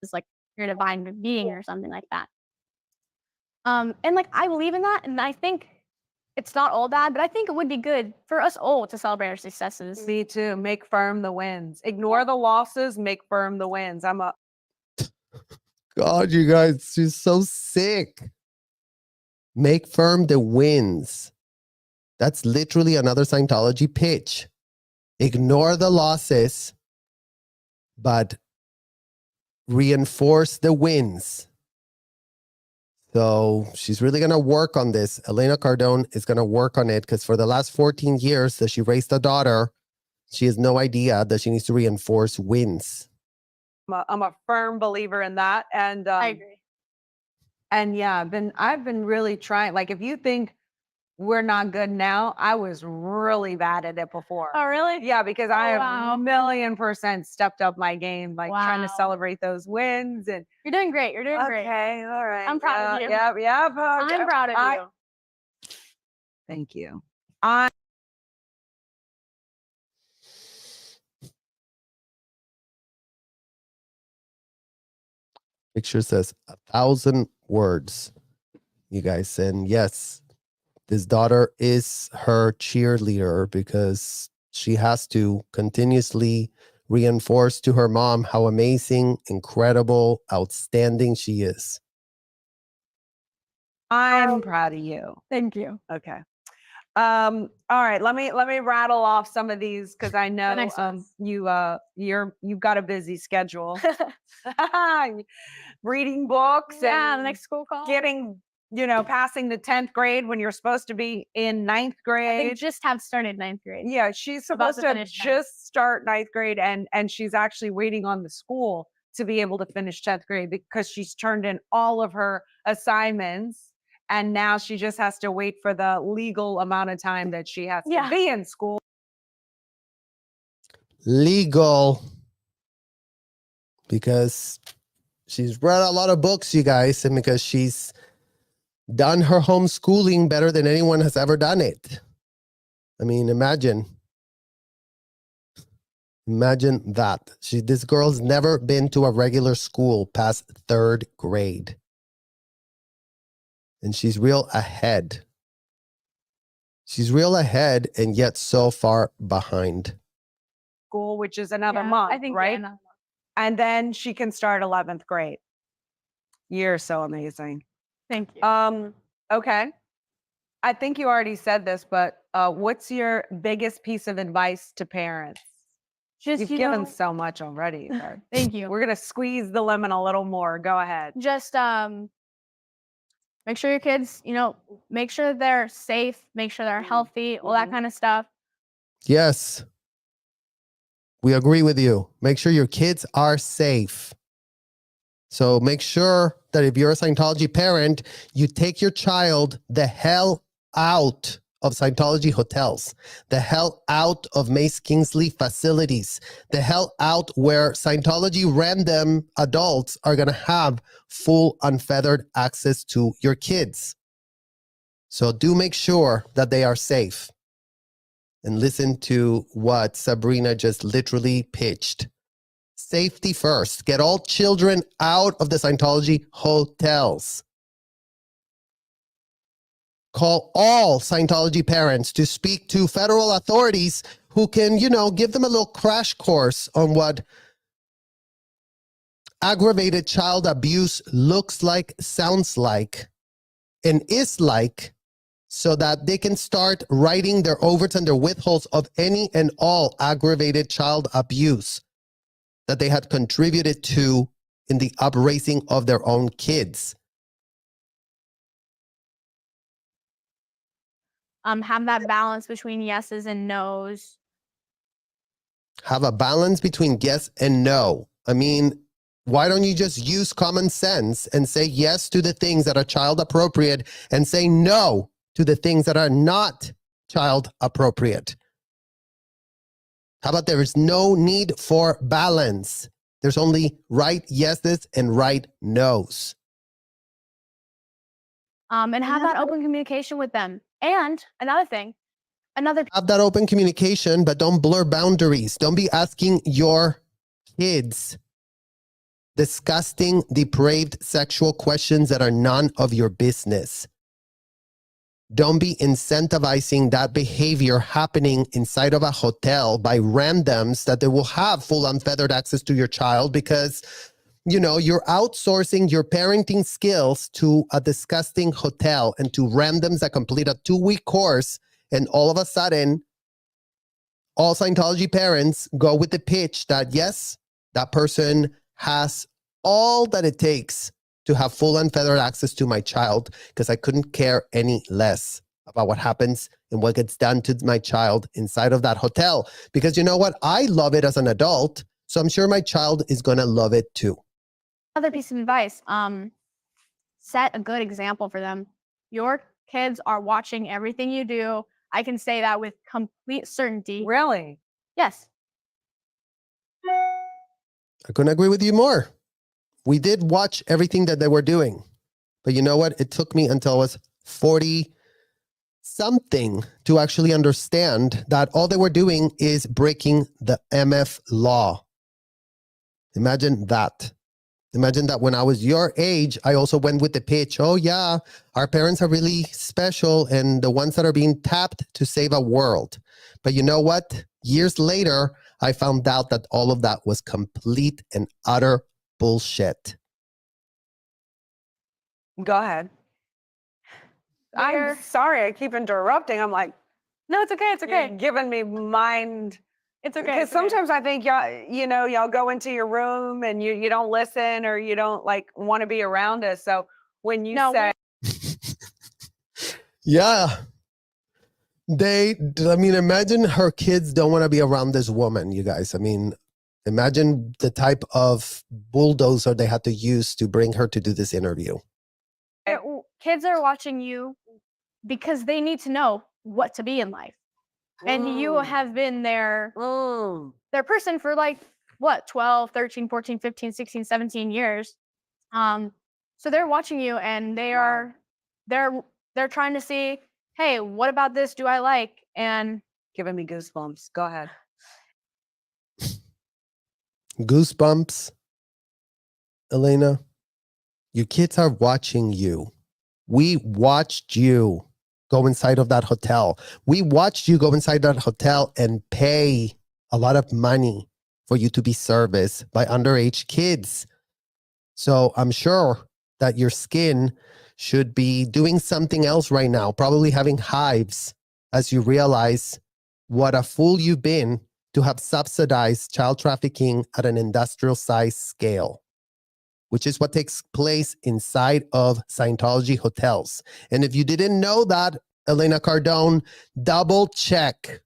it's like you're a divine being or something like that. And like I believe in that, and I think it's not all bad, but I think it would be good for us all to celebrate our successes. Me too. Make firm the wins. Ignore the losses. Make firm the wins. God, you guys, she's so sick. Make firm the wins. That's literally another Scientology pitch. Ignore the losses, but reinforce the wins. So she's really going to work on this. Elena Cardone is going to work on it because for the last 14 years that she raised a daughter, she has no idea that she needs to reinforce wins. I'm a firm believer in that. And I agree. And yeah, I've been really trying. Like if you think we're not good now, I was really bad at it before. Oh, really? Yeah, because I have wow. 1,000,000% stepped up my game, like trying to Wow. celebrate those wins. And You're doing great. You're doing great. okay, all right. I'm proud of you. Yeah. I'm proud of you. Thank you. Picture says 1,000 words, you guys. And yes, this daughter is her cheerleader because she has to continuously reinforce to her mom how amazing, incredible, outstanding she is. I'm proud of you. Thank you. Okay. All right. Let me rattle off some of these because I know next ones. you've got a busy schedule. Reading books Yeah, and the next school call. getting, passing the 10th grade when you're supposed to be in 9th They grade. just have started 9th grade. Yeah, she's About supposed to to finish 10th. just start 9th grade and she's actually waiting on the school to be able to finish 10th grade because she's turned in all of her assignments. And now she just has to wait for the legal amount of time that she has to be in school. legal because she's read a lot of books, you guys, and because she's done her homeschooling better than anyone has ever done it. I mean, imagine that. This girl's never been to a regular school past 3rd grade. And she's real ahead. She's real ahead and yet so far behind. School, which is another Yeah, month, I think right? another month. And then she can start 11th grade. You're so amazing. Thank you. Okay. I think you already said this, but what's your biggest piece of advice to parents? Just, You've you given know, so much already. But thank you. we're going to squeeze the lemon a little more. Go ahead. Just make sure your kids, make sure they're safe, make sure they're healthy, all that kind of stuff. Yes. We agree with you. Make sure your kids are safe. So make sure that if you're a Scientology parent, you take your child the hell out of Scientology hotels, the hell out of Mace Kingsley facilities, the hell out where Scientology random adults are going to have full unfeathered access to your kids. So do make sure that they are safe. And listen to what Sabrina just literally pitched. Safety first. Get all children out of the Scientology hotels. Call all Scientology parents to speak to federal authorities who can, give them a little crash course on what aggravated child abuse looks like, sounds like, and is like, so that they can start writing their overts and their withholds of any and all aggravated child abuse that they had contributed to in the upraising of their own kids. Have that balance between yeses and nos. Have a balance between yes and no. I mean, why don't you just use common sense and say yes to the things that are child appropriate and say no to the things that are not child appropriate? How about there is no need for balance? There's only right yeses and right nos. And have that open communication with them. And another thing, have that open communication, but don't blur boundaries. Don't be asking your kids disgusting, depraved sexual questions that are none of your business. Don't be incentivizing that behavior happening inside of a hotel by randoms that they will have full unfeathered access to your child because, you're outsourcing your parenting skills to a disgusting hotel and to randoms that complete a 2-week course. And all of a sudden, all Scientology parents go with the pitch that, yes, that person has all that it takes to have full unfeathered access to my child because I couldn't care any less about what happens and what gets done to my child inside of that hotel. Because you know what? I love it as an adult, so I'm sure my child is going to love it too. another piece of advice, set a good example for them. Your kids are watching everything you do. I can say that with complete certainty. Really? Yes. I couldn't agree with you more. We did watch everything that they were doing. But you know what? It took me until I was 40 something to actually understand that all they were doing is breaking the MF law. Imagine that. Imagine that when I was your age, I also went with the pitch. Oh yeah, our parents are really special and the ones that are being tapped to save a world. But you know what? Years later, I found out that all of that was complete and utter bullshit. Go ahead. I'm sorry, I keep interrupting. I'm like, no, it's okay. It's okay. You're giving me mind. It's okay. Because sometimes I think y'all go into your room and you don't listen or you don't want to be around us. So when you say, yeah, imagine her kids don't want to be around this woman, you guys. I mean, imagine the type of bulldozer they had to use to bring her to do this interview. Kids are watching you because they need to know what to be in life. And you have been their person for like what, 12, 13, 14, 15, 16, 17 years. So they're watching you and they're trying to see, hey, what about this do I like? And giving me goosebumps. Go ahead. Goosebumps, Elena. Your kids are watching you. We watched you go inside of that hotel. We watched you go inside that hotel and pay a lot of money for you to be serviced by underage kids. So I'm sure that your skin should be doing something else right now, probably having hives as you realize what a fool you've been to have subsidized child trafficking at an industrial size scale, which is what takes place inside of Scientology hotels. And if you didn't know that, Elena Cardone, double check.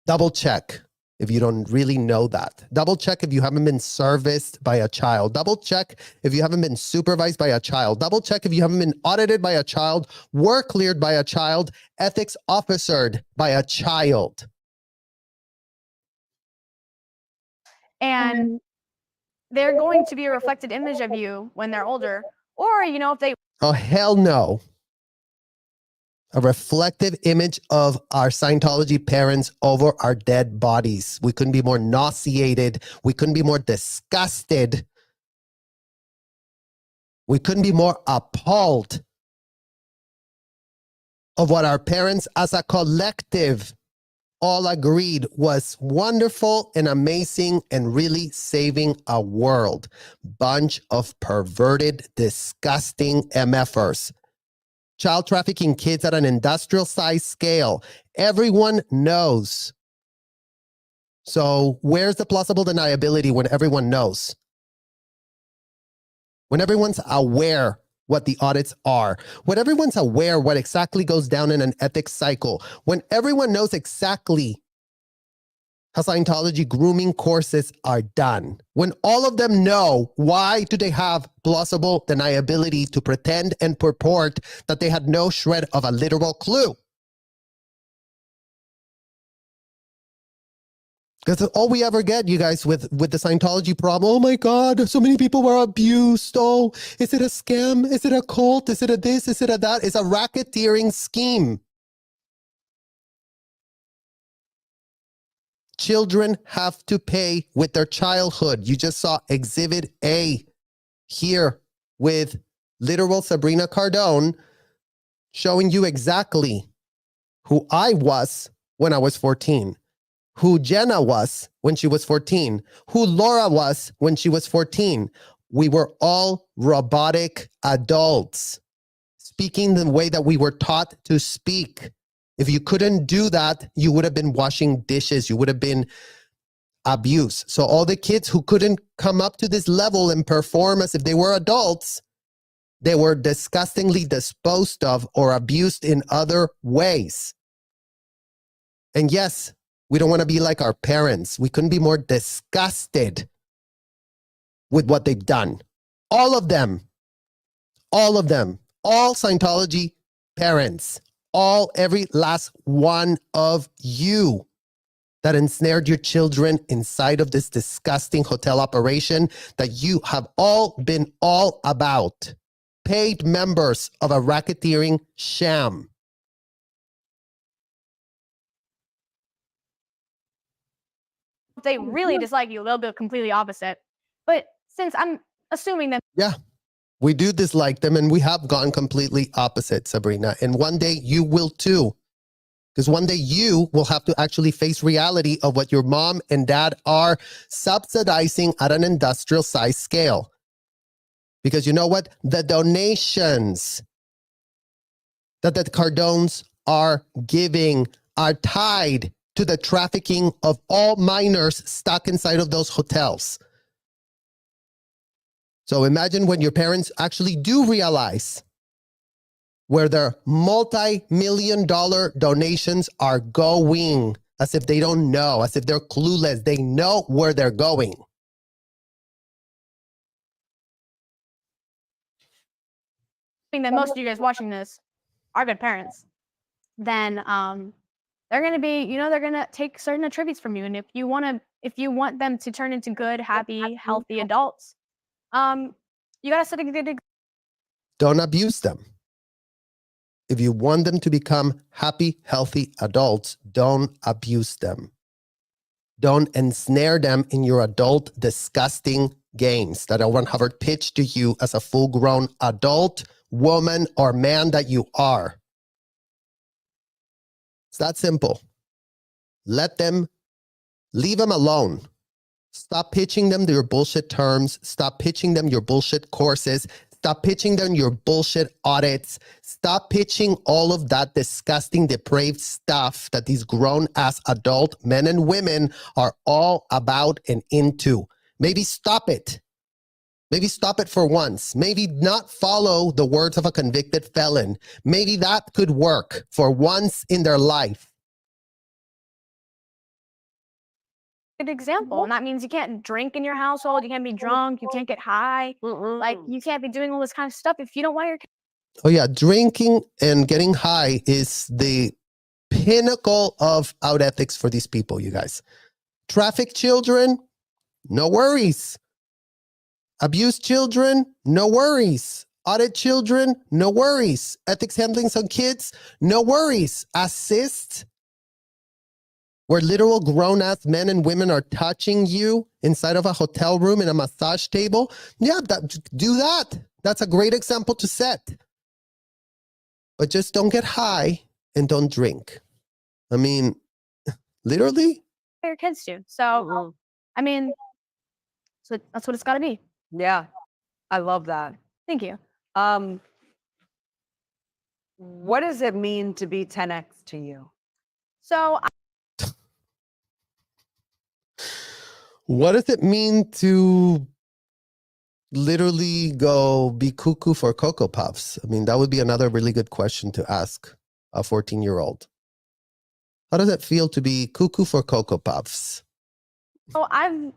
Double check if you don't really know that. Double check if you haven't been serviced by a child. Double check if you haven't been supervised by a child. Double check if you haven't been audited by a child, work cleared by a child, ethics officered by a child. and they're going to be a reflected image of you when they're older. Or, you know, if they Oh, hell no. A reflective image of our Scientology parents over our dead bodies. We couldn't be more nauseated. We couldn't be more disgusted. We couldn't be more appalled of what our parents as a collective all agreed was wonderful and amazing and really saving a world. Bunch of perverted, disgusting MFers. Child trafficking kids at an industrial size scale. Everyone knows. So where's the plausible deniability when everyone knows? When everyone's aware what the audits are, when everyone's aware what exactly goes down in an ethics cycle, when everyone knows exactly how Scientology grooming courses are done, when all of them know, why do they have plausible deniability to pretend and purport that they had no shred of a literal clue? Because all we ever get, you guys, with the Scientology problem, oh my God, so many people were abused. Oh, is it a scam? Is it a cult? Is it a this? Is it a that? It's a racketeering scheme. Children have to pay with their childhood. You just saw Exhibit A here with literal Sabrina Cardone showing you exactly who I was when I was 14, who Jenna was when she was 14, who Laura was when she was 14. We were all robotic adults speaking the way that we were taught to speak. If you couldn't do that, you would have been washing dishes. You would have been abused. So all the kids who couldn't come up to this level and perform as if they were adults, they were disgustingly disposed of or abused in other ways. And yes, we don't want to be like our parents. We couldn't be more disgusted with what they've done. All of them, all of them, all Scientology parents, every last one of you that ensnared your children inside of this disgusting hotel operation that you have all been all about. Paid members of a racketeering sham. they really dislike you, they'll be completely opposite. But since I'm assuming that Yeah, we do dislike them and we have gone completely opposite, Sabrina. And one day you will too. Because one day you will have to actually face reality of what your mom and dad are subsidizing at an industrial size scale. Because you know what? The donations that the Cardones are giving are tied to the trafficking of all minors stuck inside of those hotels. So imagine when your parents actually do realize where their multi-million-dollar donations are going, as if they don't know, as if they're clueless. They know where they're going. that most of you guys watching this are good parents, then they're going to be, they're going to take certain attributes from you. And if you want them to turn into good, happy, healthy adults, you got to set a good example. Don't abuse them. If you want them to become happy, healthy adults, don't abuse them. Don't ensnare them in your adult, disgusting games that I want to have her pitch to you as a full-grown adult woman or man that you are. It's that simple. Leave them alone. Stop pitching them your bullshit terms. Stop pitching them your bullshit courses. Stop pitching them your bullshit audits. Stop pitching all of that disgusting, depraved stuff that these grown-ass adult men and women are all about and into. Maybe stop it. Maybe stop it for once. Maybe not follow the words of a convicted felon. Maybe that could work for once in their life. Good example, and that means you can't drink in your household, you can't be drunk, you can't get high, like you can't be doing all this kind of stuff if you don't want your kids. Oh yeah, drinking and getting high is the pinnacle of out ethics for these people, you guys. Traffic children, no worries. Abuse children, no worries. Audit children, no worries. Ethics handling some kids, no worries. Assist, where literal grown-ass men and women are touching you inside of a hotel room in a massage table. Yeah, do that. That's a great example to set. But just don't get high and don't drink. I mean, literally. Your kids do. So, I mean, so that's what it's got to be. Yeah, I love that. Thank you. What does it mean to be 10X to you? So, what does it mean to literally go be cuckoo for Cocoa Puffs? I mean, that would be another really good question to ask a 14-year-old. How does it feel to be cuckoo for Cocoa Puffs? So I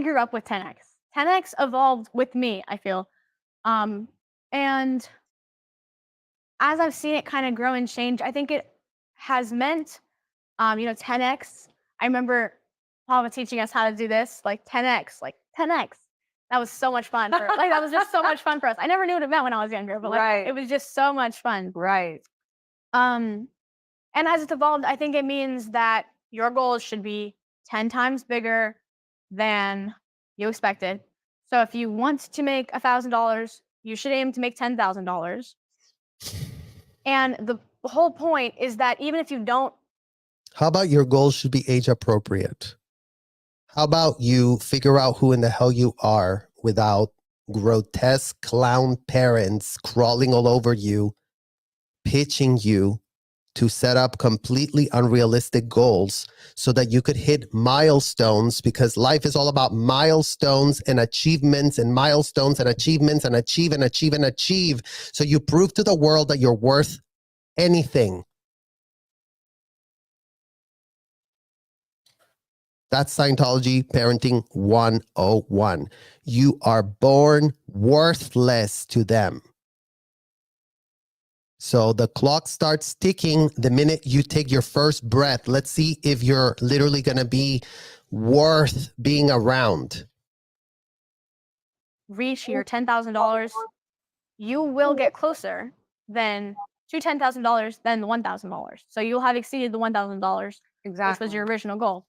grew up with 10X. 10X evolved with me, I feel. And as I've seen it kind of grow and change, I think it has meant, 10X. I remember Papa teaching us how to do this, like 10X, like 10X. That was so much fun. That was just so much fun for us. I never knew what it meant when I was younger, but it was just so much fun. Right. And as it's evolved, I think it means that your goals should be 10 times bigger than you expected. So if you want to make $1,000, you should aim to make $10,000. And the whole point is that even if you don't. How about your goals should be age appropriate? How about you figure out who in the hell you are without grotesque clown parents crawling all over you, pitching you to set up completely unrealistic goals so that you could hit milestones, because life is all about milestones and achievements and milestones and achievements and achieve and achieve and achieve. So you prove to the world that you're worth anything. That's Scientology Parenting 101. You are born worthless to them. So the clock starts ticking the minute you take your first breath. Let's see if you're literally going to be worth being around. Reach your $10,000, you will get closer to $10,000 than the $1,000. So you'll have exceeded the $1,000, which was your original goal.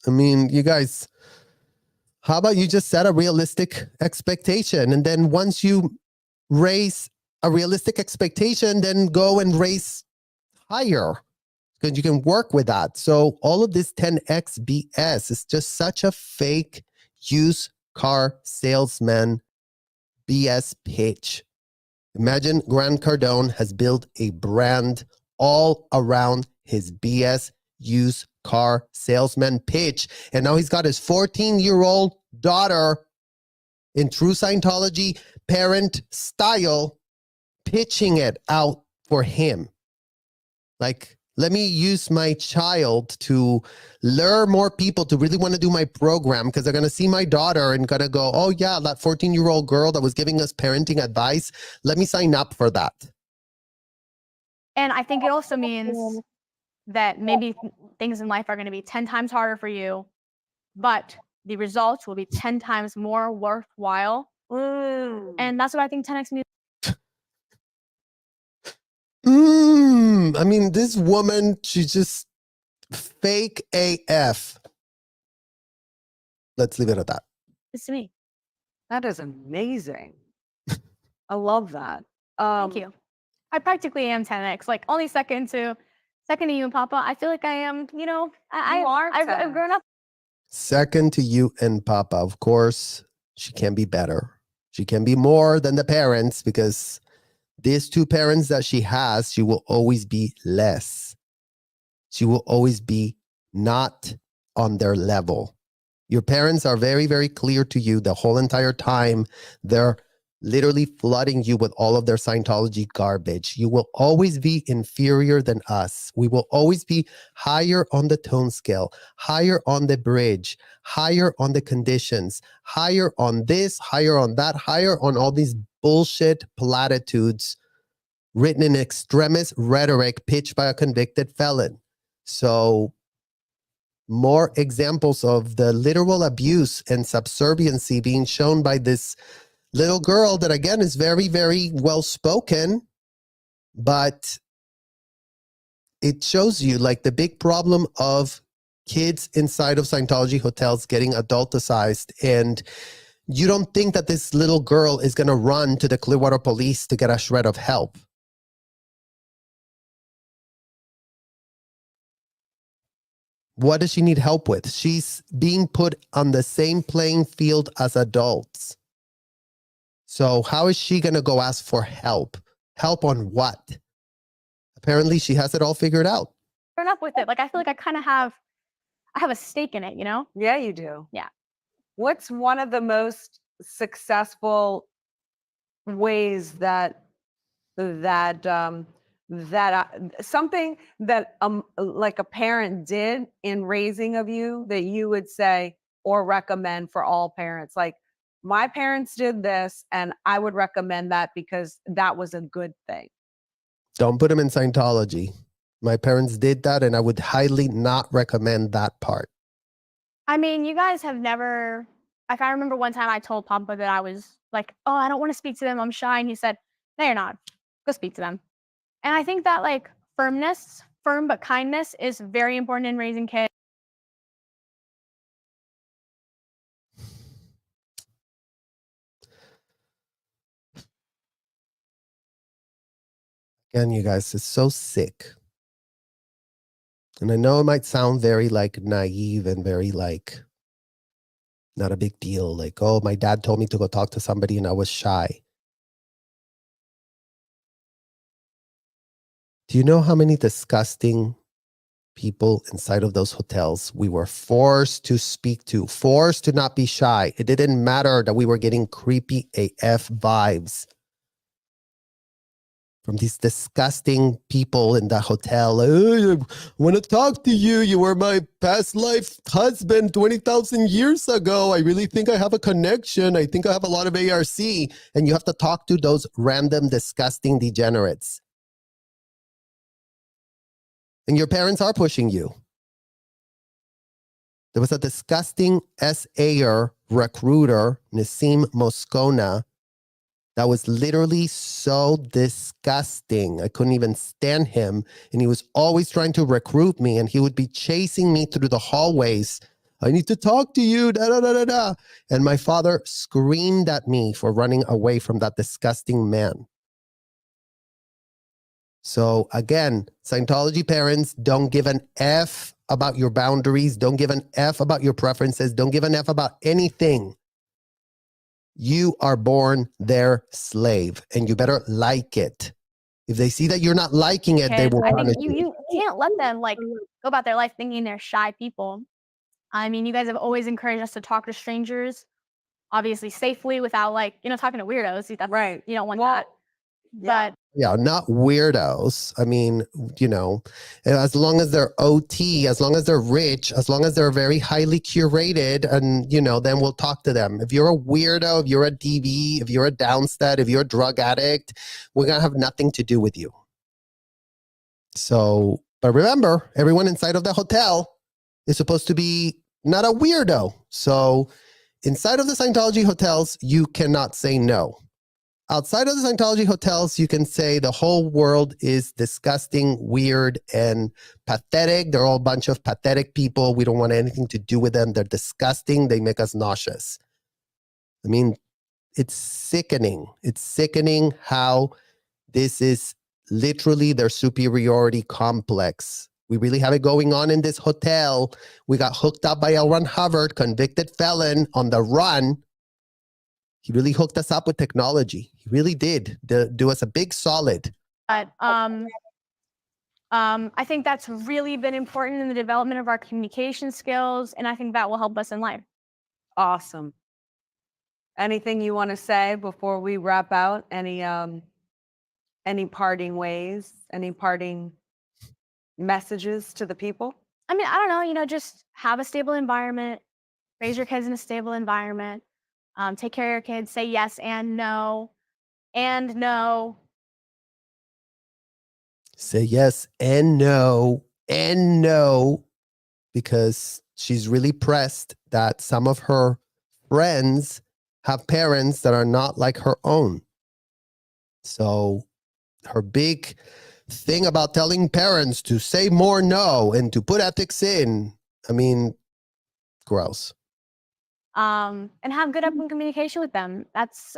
I mean, you guys, how about you just set a realistic expectation? And then once you raise a realistic expectation, then go and raise higher, because you can work with that. So all of this 10X BS is just such a fake used car salesman BS pitch. Imagine Grant Cardone has built a brand all around his BS used car salesman pitch. And now he's got his 14-year-old daughter in true Scientology parent style pitching it out for him. Like, let me use my child to lure more people to really want to do my program, because they're going to see my daughter and going to go, oh yeah, that 14-year-old girl that was giving us parenting advice, let me sign up for that. And I think it also means that maybe things in life are going to be 10 times harder for you, but the results will be 10 times more worthwhile. And that's what I think 10x means. I mean, this woman, she's just fake AF. Let's leave it at that. It's to me. That is amazing. I love that. Thank you. I practically am 10x, like only second to you and Papa. I feel like I am, you know, I've grown up. Second to you and Papa. Of course, she can be better. She can be more than the parents, because these two parents that she has, she will always be less. She will always be not on their level. Your parents are very, very clear to you the whole entire time. They're literally flooding you with all of their Scientology garbage. You will always be inferior than us. We will always be higher on the tone scale, higher on the bridge, higher on the conditions, higher on this, higher on that, higher on all these bullshit platitudes written in extremist rhetoric pitched by a convicted felon. So more examples of the literal abuse and subserviency being shown by this little girl that, again, is very, very well spoken, but it shows you like the big problem of kids inside of Scientology hotels getting adulticized. And you don't think that this little girl is going to run to the Clearwater police to get a shred of help. What does she need help with? She's being put on the same playing field as adults. So how is she going to go ask for help? Help on what? Apparently she has it all figured out. Grown up with it. Like, I feel like I have a stake in it, you know? Yeah, you do. Yeah. What's one of the most successful ways that something that like a parent did in raising of you that you would say or recommend for all parents? Like, my parents did this and I would recommend that because that was a good thing. Don't put them in Scientology. My parents did that, and I would highly not recommend that part. I mean, you guys have never, like, I remember one time I told Papa that I was like, oh, I don't want to speak to them, I'm shy. And he said, no, you're not. Go speak to them. And I think that, like, firm but kindness is very important in raising kids. Again, you guys, it's so sick. And I know it might sound very like naive and very like not a big deal. Like, oh, my dad told me to go talk to somebody and I was shy. Do you know how many disgusting people inside of those hotels we were forced to speak to, forced to not be shy? It didn't matter that we were getting creepy AF vibes from these disgusting people in the hotel. Oh, I want to talk to you. You were my past life husband 20,000 years ago. I really think I have a connection. I think I have a lot of ARC. And you have to talk to those random, disgusting degenerates. And your parents are pushing you. There was a disgusting SAer recruiter, Nassim Moscona, that was literally so disgusting. I couldn't even stand him. And he was always trying to recruit me. And he would be chasing me through the hallways. I need to talk to you. Da, da, da, da, da. And my father screamed at me for running away from that disgusting man. So again, Scientology parents, don't give an F about your boundaries. Don't give an F about your preferences. Don't give an F about anything. You are born their slave, and you better like it. If they see that you're not liking it, they will punish you. You can't let them like go about their life thinking they're shy people. I mean, you guys have always encouraged us to talk to strangers, obviously safely, without like, you know, talking to weirdos. That's, right. You don't want that. But yeah, not weirdos. I mean, you know, as long as they're OT, as long as they're rich, as long as they're very highly curated, and, you know, then we'll talk to them. If you're a weirdo, if you're a DV, if you're a downstat, if you're a drug addict, we're going to have nothing to do with you. So But remember, everyone inside of the hotel is supposed to be not a weirdo. So inside of the Scientology hotels, you cannot say no. Outside of the Scientology hotels, you can say the whole world is disgusting, weird, and pathetic. They're all a bunch of pathetic people. We don't want anything to do with them. They're disgusting. They make us nauseous. I mean, it's sickening. It's sickening how this is literally their superiority complex. We really have it going on in this hotel. We got hooked up by L. Ron Hubbard, convicted felon on the run. He really hooked us up with technology. He really did do us a big solid. But I think that's really been important in the development of our communication skills, and I think that will help us in life. Awesome. Anything you want to say before we wrap out? Any parting ways? Any parting messages to the people? I mean, I don't know, just have a stable environment, raise your kids in a stable environment, take care of your kids, say yes and no, and no. Say yes and no, because she's really pressed that some of her friends have parents that are not like her own. So her big thing about telling parents to say more no and to put ethics in, I mean, gross. And have good open communication with them. That's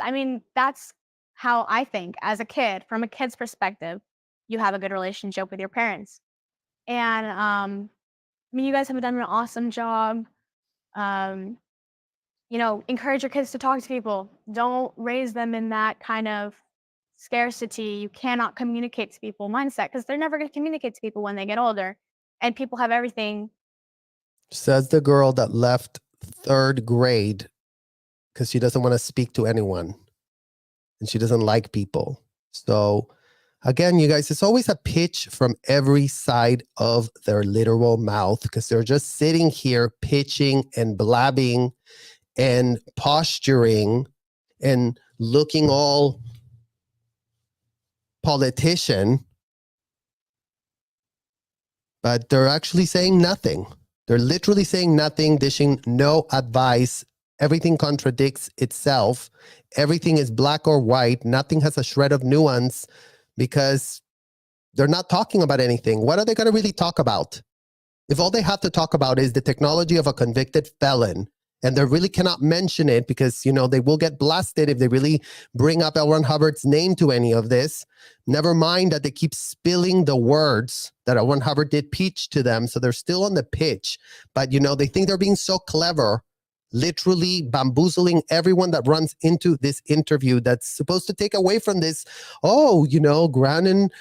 how I think as a kid, from a kid's perspective, you have a good relationship with your parents. And you guys have done an awesome job. Encourage your kids to talk to people. Don't raise them in that kind of scarcity. You cannot communicate to people mindset, because they're never going to communicate to people when they get older. And people have everything. Says the girl that left 3rd grade because she doesn't want to speak to anyone and she doesn't like people. So again, you guys, it's always a pitch from every side of their literal mouth, because they're just sitting here pitching and blabbing and posturing and looking all politician, but they're actually saying nothing. They're literally saying nothing, dishing no advice. Everything contradicts itself. Everything is black or white. Nothing has a shred of nuance, because they're not talking about anything. What are they going to really talk about? If all they have to talk about is the technology of a convicted felon, and they really cannot mention it because, they will get blasted if they really bring up L. Ron Hubbard's name to any of this. Never mind that they keep spilling the words that L. Ron Hubbard did pitch to them. So they're still on the pitch. But, they think they're being so clever, literally bamboozling everyone that runs into this interview that's supposed to take away from this. Oh, Gran and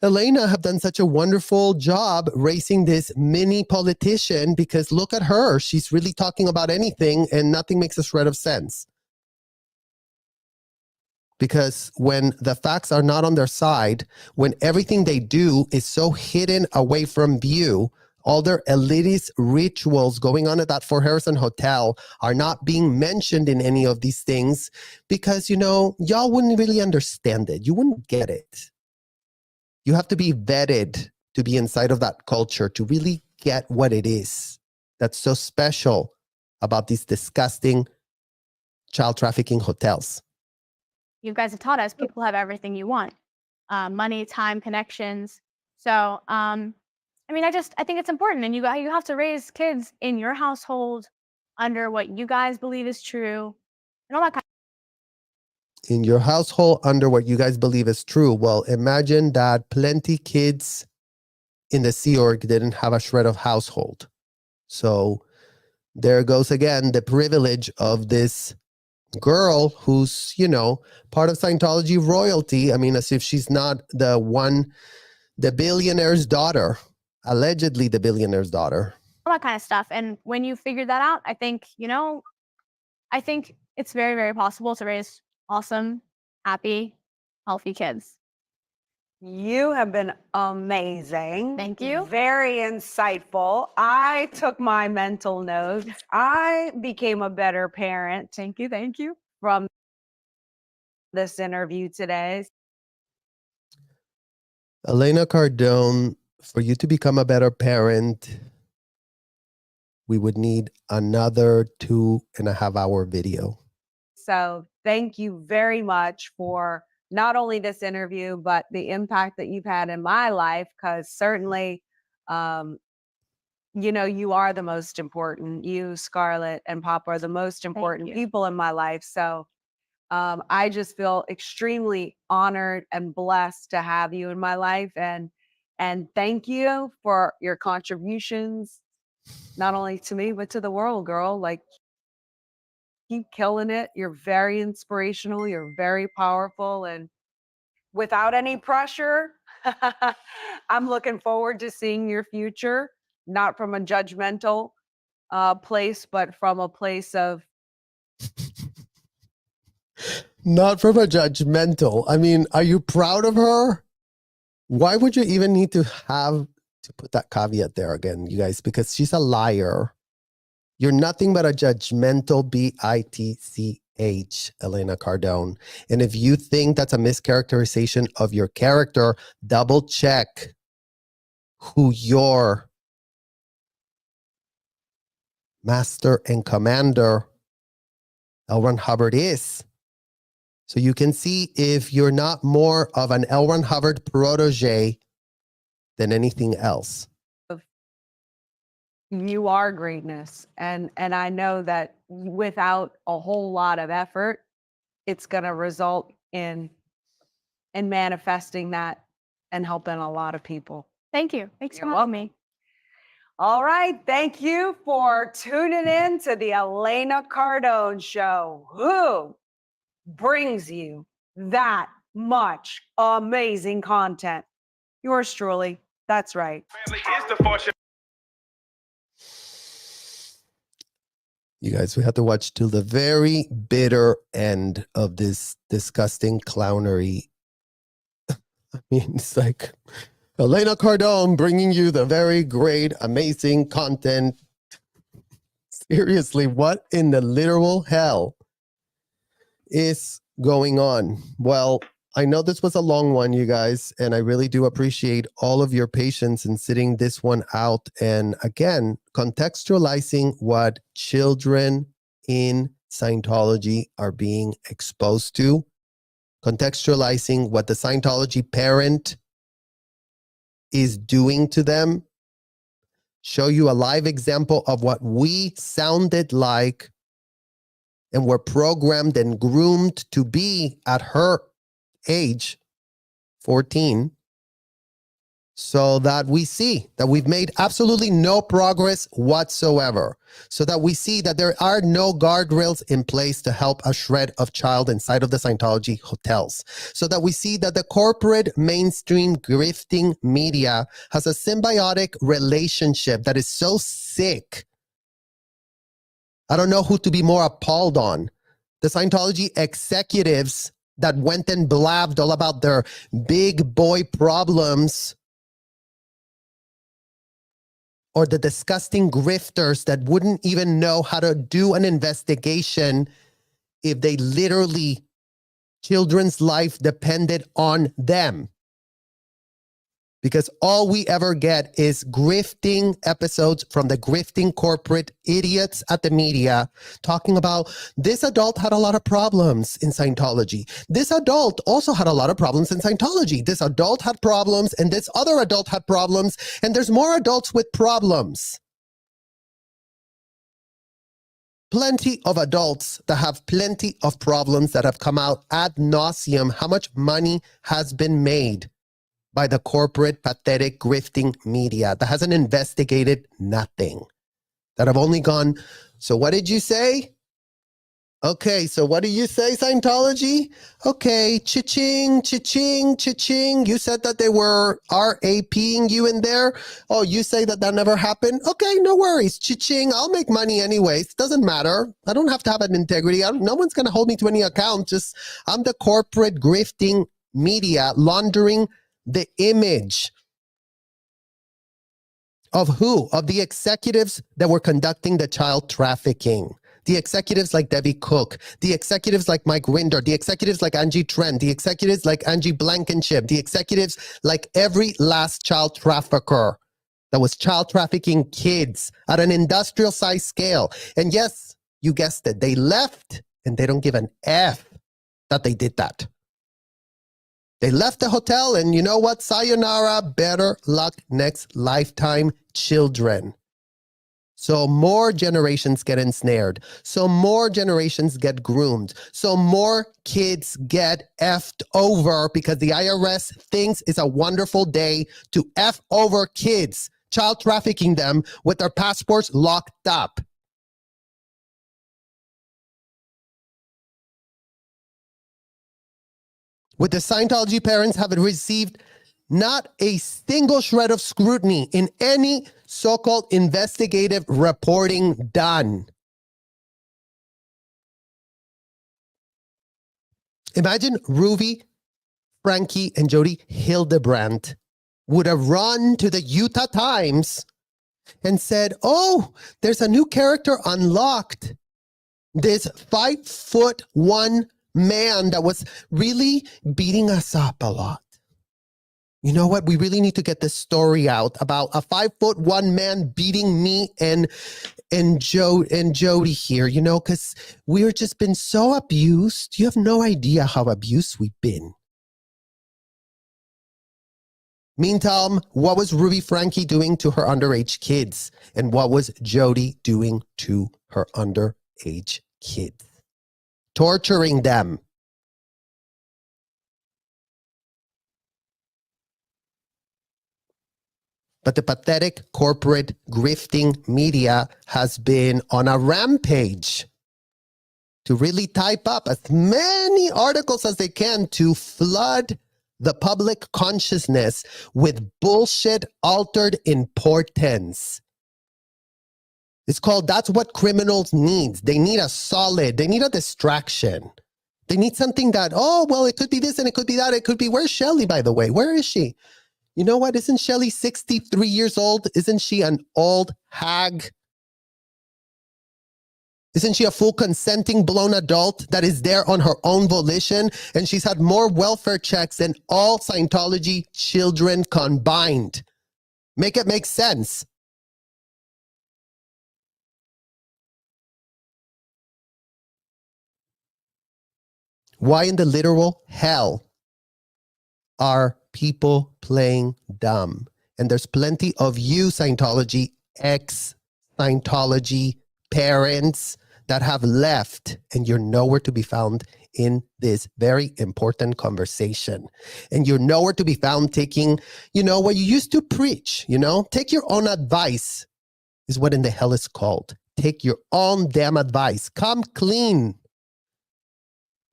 Elena have done such a wonderful job raising this mini politician, because look at her. She's really talking about anything and nothing makes a shred of sense. Because when the facts are not on their side, when everything they do is so hidden away from view, all their elitist rituals going on at that Fort Harrison hotel are not being mentioned in any of these things, because, y'all wouldn't really understand it. You wouldn't get it. You have to be vetted to be inside of that culture to really get what it is that's so special about these disgusting child trafficking hotels. You guys have taught us people have everything you want. Money, time, connections. So, I think it's important. And you have to raise kids in your household under what you guys believe is true and all that kind of. In your household under what you guys believe is true. Well, imagine that plenty kids in the Sea Org didn't have a shred of household. So there goes again the privilege of this girl who's, part of Scientology royalty. I mean, as if she's not the billionaire's daughter, allegedly the billionaire's daughter. All that kind of stuff. And when you figure that out, I think it's very, very possible to raise awesome, happy, healthy kids. You have been amazing. Thank you. Very insightful. I took my mental notes. I became a better parent. Thank you. From this interview today. Elena Cardone for you to become a better parent, we would need another 2.5-hour video. So thank you very much for not only this interview, but the impact that you've had in my life, because certainly, you know, you are the most important. You, Scarlett, and Pop are the most important people in my life. So I just feel extremely honored and blessed to have you in my life. And thank you for your contributions, not only to me, but to the world, girl. Like, keep killing it. You're very inspirational. You're very powerful. And without any pressure, I'm looking forward to seeing your future, not from a judgmental place, but from a place of Not from a judgmental. I mean, are you proud of her? Why would you even need to have to put that caveat there again, you guys? Because she's a liar. You're nothing but a judgmental bitch, Elena Cardone. And if you think that's a mischaracterization of your character, double check who your master and commander, L. Ron Hubbard, is. So you can see if you're not more of an L. Ron Hubbard protege than anything else. you are greatness. And I know that without a whole lot of effort, it's going to result in manifesting that and helping a lot of people. Thank you. Thanks for You're having me. All right. Thank you for tuning in to the Elena Cardone Show, who brings you that much amazing content. Yours truly. That's right. Family is the fortune. You guys, we have to watch till the very bitter end of this disgusting clownery. I mean, it's like Elena Cardone bringing you the very great, amazing content. Seriously, what in the literal hell is going on? Well, I know this was a long one, you guys, and I really do appreciate all of your patience in sitting this one out. And again, contextualizing what children in Scientology are being exposed to, contextualizing what the Scientology parent is doing to them, show you a live example of what we sounded like and were programmed and groomed to be at her age, 14, so that we see that we've made absolutely no progress whatsoever, so that we see that there are no guardrails in place to help a shred of child inside of the Scientology hotels, so that we see that the corporate mainstream grifting media has a symbiotic relationship that is so sick. I don't know who to be more appalled on. The Scientology executives that went and blabbed all about their big boy problems, or the disgusting grifters that wouldn't even know how to do an investigation if they literally, children's life depended on them. Because all we ever get is grifting episodes from the grifting corporate idiots at the media talking about this adult had a lot of problems in Scientology. This adult also had a lot of problems in Scientology. This adult had problems and this other adult had problems, and there's more adults with problems. Plenty of adults that have plenty of problems that have come out ad nauseum. How much money has been made by the corporate, pathetic, grifting media that hasn't investigated nothing, that have only gone, so what did you say? Okay, so what do you say, Scientology? Okay, cha-ching, cha-ching, cha-ching. You said that they were RAPing you in there. Oh, you say that that never happened? Okay, no worries, cha-ching. I'll make money anyways. Doesn't matter. I don't have to have an integrity. No one's going to hold me to any account. Just, I'm the corporate grifting media laundering the image of who? Of the executives that were conducting the child trafficking, the executives like Debbie Cook, the executives like Mike Rinder, the executives like Angie Trent, the executives like Angie Blankenship, the executives like every last child trafficker that was child trafficking kids at an industrial size scale. And yes, you guessed it, they left and they don't give an F that they did that. They left the hotel and you know what? Sayonara, better luck next lifetime, children. So more generations get ensnared. So more generations get groomed. So more kids get effed over because the IRS thinks it's a wonderful day to F over kids, child trafficking them with their passports locked up. With the Scientology parents having received not a single shred of scrutiny in any so-called investigative reporting done. Imagine Ruby, Frankie, and Jody Hildebrandt would have run to the Utah Times and said, oh, there's a new character unlocked. This 5'1" man that was really beating us up a lot. You know what? We really need to get this story out about a 5'1" man beating me and Jody here, you know, because we're just been so abused. You have no idea how abused we've been. Meantime, what was Ruby Frankie doing to her underage kids? And what was Jody doing to her underage kids? Torturing them. But the pathetic corporate grifting media has been on a rampage to really type up as many articles as they can to flood the public consciousness with bullshit altered importance. It's called That's What Criminals Need. They need they need a distraction. They need something that, oh, well, it could be this and it could be that. It could be, where's Shelley, by the way? Where is she? You know what? Isn't Shelley 63 years old? Isn't she an old hag? Isn't she a full consenting blown adult that is there on her own volition? And she's had more welfare checks than all Scientology children combined. Make it make sense. Why in the literal hell are people playing dumb? And there's plenty of you Scientology, ex-Scientology parents that have left and you're nowhere to be found in this very important conversation. And you're nowhere to be found taking, you know, what you used to preach, you know, take your own advice is what in the hell is called. Take your own damn advice. Come clean.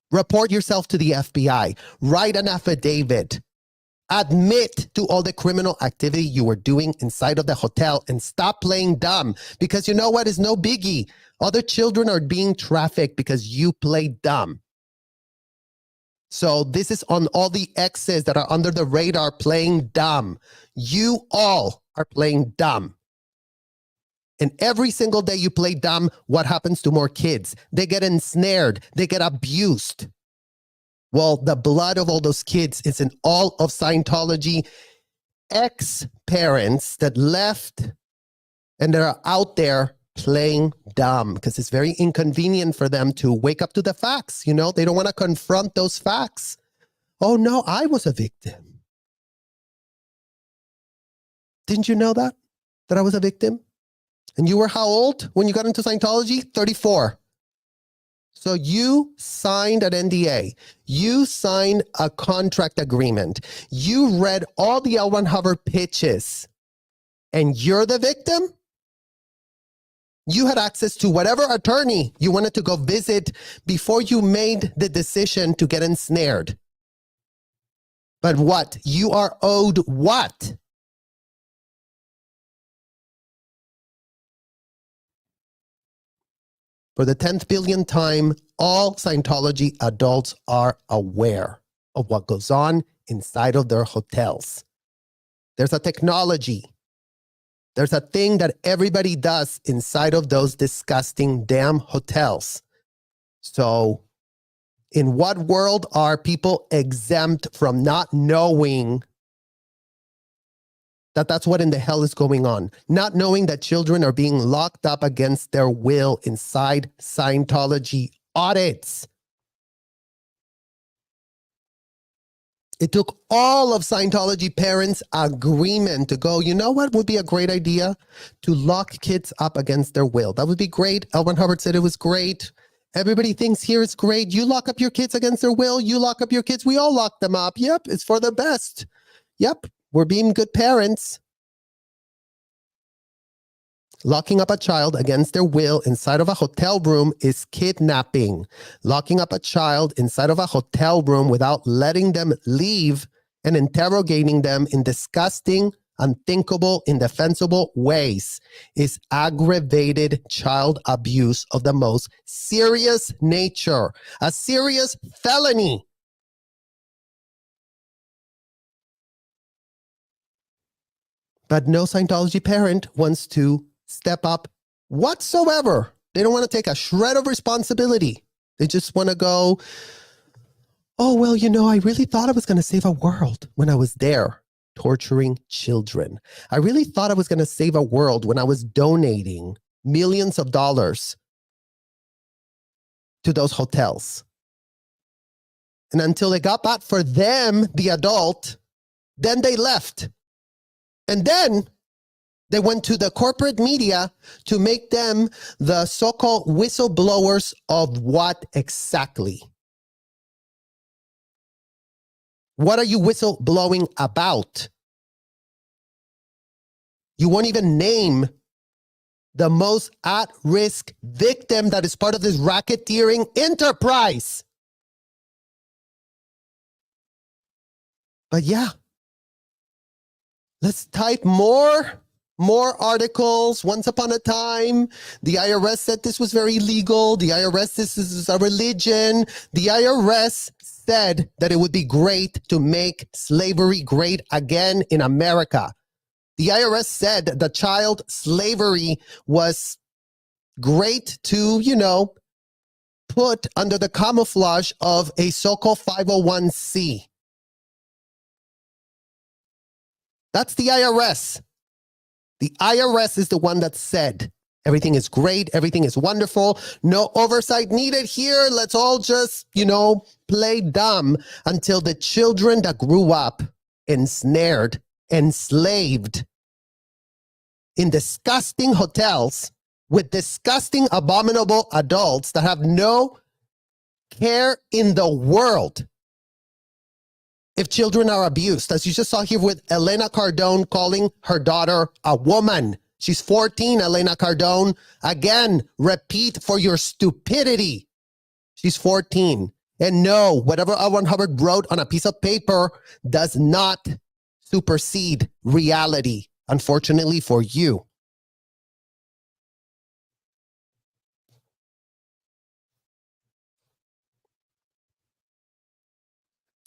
Report yourself to the FBI. Write an affidavit. Admit to all the criminal activity you were doing inside of the hotel and stop playing dumb. Because you know what? It's no biggie. Other children are being trafficked because you played dumb. So this is on all the exes that are under the radar playing dumb. You all are playing dumb. And every single day you play dumb, what happens to more kids? They get ensnared. They get abused. Well, the blood of all those kids is in all of Scientology ex-parents that left and that are out there playing dumb because it's very inconvenient for them to wake up to the facts. You know, they don't want to confront those facts. Oh, no, I was a victim. Didn't you know that? That I was a victim? And you were how old when you got into Scientology? 34. So you signed an NDA. You signed a contract agreement. You read all the L. Ron Hubbard pitches. And you're the victim? You had access to whatever attorney you wanted to go visit before you made the decision to get ensnared. But what? You are owed what? For the 10th billionth time, all Scientology adults are aware of what goes on inside of their hotels. There's a technology There's a thing that everybody does inside of those disgusting damn hotels. So in what world are people exempt from not knowing that that's what in the hell is going on? Not knowing that children are being locked up against their will inside Scientology audits. It took all of Scientology parents' agreement to go, you know what would be a great idea? To lock kids up against their will. That would be great. L. Ron Hubbard said it was great. Everybody thinks here it's great. You lock up your kids against their will. You lock up your kids. We all lock them up. Yep, it's for the best. Yep, we're being good parents. Locking up a child against their will inside of a hotel room is kidnapping. Locking up a child inside of a hotel room without letting them leave and interrogating them in disgusting, unthinkable, indefensible ways is aggravated child abuse of the most serious nature, a serious felony. But no Scientology parent wants to step up whatsoever. They don't want to take a shred of responsibility. They just want to go, oh, well, you know, I really thought I was going to save a world when I was there torturing children. I really thought I was going to save a world when I was donating millions of dollars to those hotels. And until they got back for them, the adult, then they left. And then they went to the corporate media to make them the so-called whistleblowers of what exactly? What are you whistleblowing about? You won't even name the most at-risk victim that is part of this racketeering enterprise. But yeah, let's type more articles. Once upon a time, the IRS said this was very legal. The IRS, this is a religion. The IRS said that it would be great to make slavery great again in America. The IRS said that child slavery was great to, you know, put under the camouflage of a so-called 501c. That's the IRS. The IRS is the one that said everything is great, everything is wonderful, no oversight needed here. Let's all just, you know, play dumb until the children that grew up ensnared, enslaved in disgusting hotels with disgusting, abominable adults that have no care in the world if children are abused. As you just saw here with Elena Cardone calling her daughter a woman. She's 14, Elena Cardone. Again, repeat for your stupidity. She's 14. And no, whatever L. Ron Hubbard wrote on a piece of paper does not supersede reality, unfortunately for you.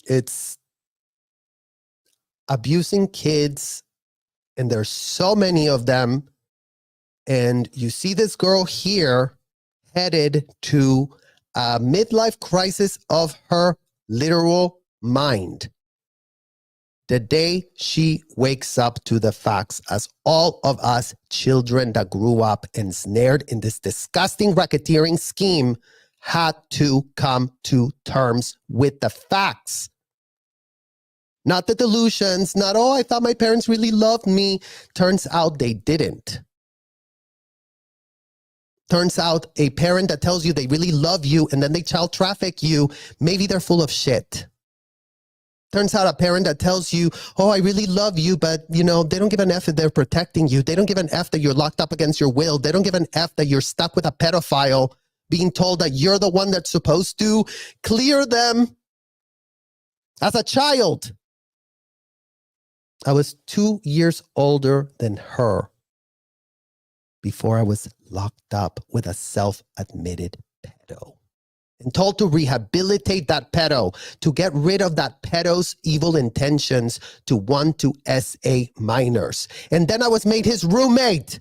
It's abusing kids, and there's so many of them. And you see this girl here headed to a midlife crisis of her literal mind. The day she wakes up to the facts, as all of us children that grew up ensnared in this disgusting racketeering scheme had to come to terms with the facts. Not the delusions, not, oh, I thought my parents really loved me. Turns out they didn't. Turns out a parent that tells you they really love you and then they child traffic you, maybe they're full of shit. Turns out a parent that tells you, oh, I really love you, but, you know, they don't give an F if they're protecting you. They don't give an F that you're locked up against your will. They don't give an F that you're stuck with a pedophile, being told that you're the one that's supposed to clear them. As a child, I was 2 years older than her before I was locked up with a self-admitted pedo. and told to rehabilitate that pedo, to get rid of that pedo's evil intentions to want to SA minors. And then I was made his roommate.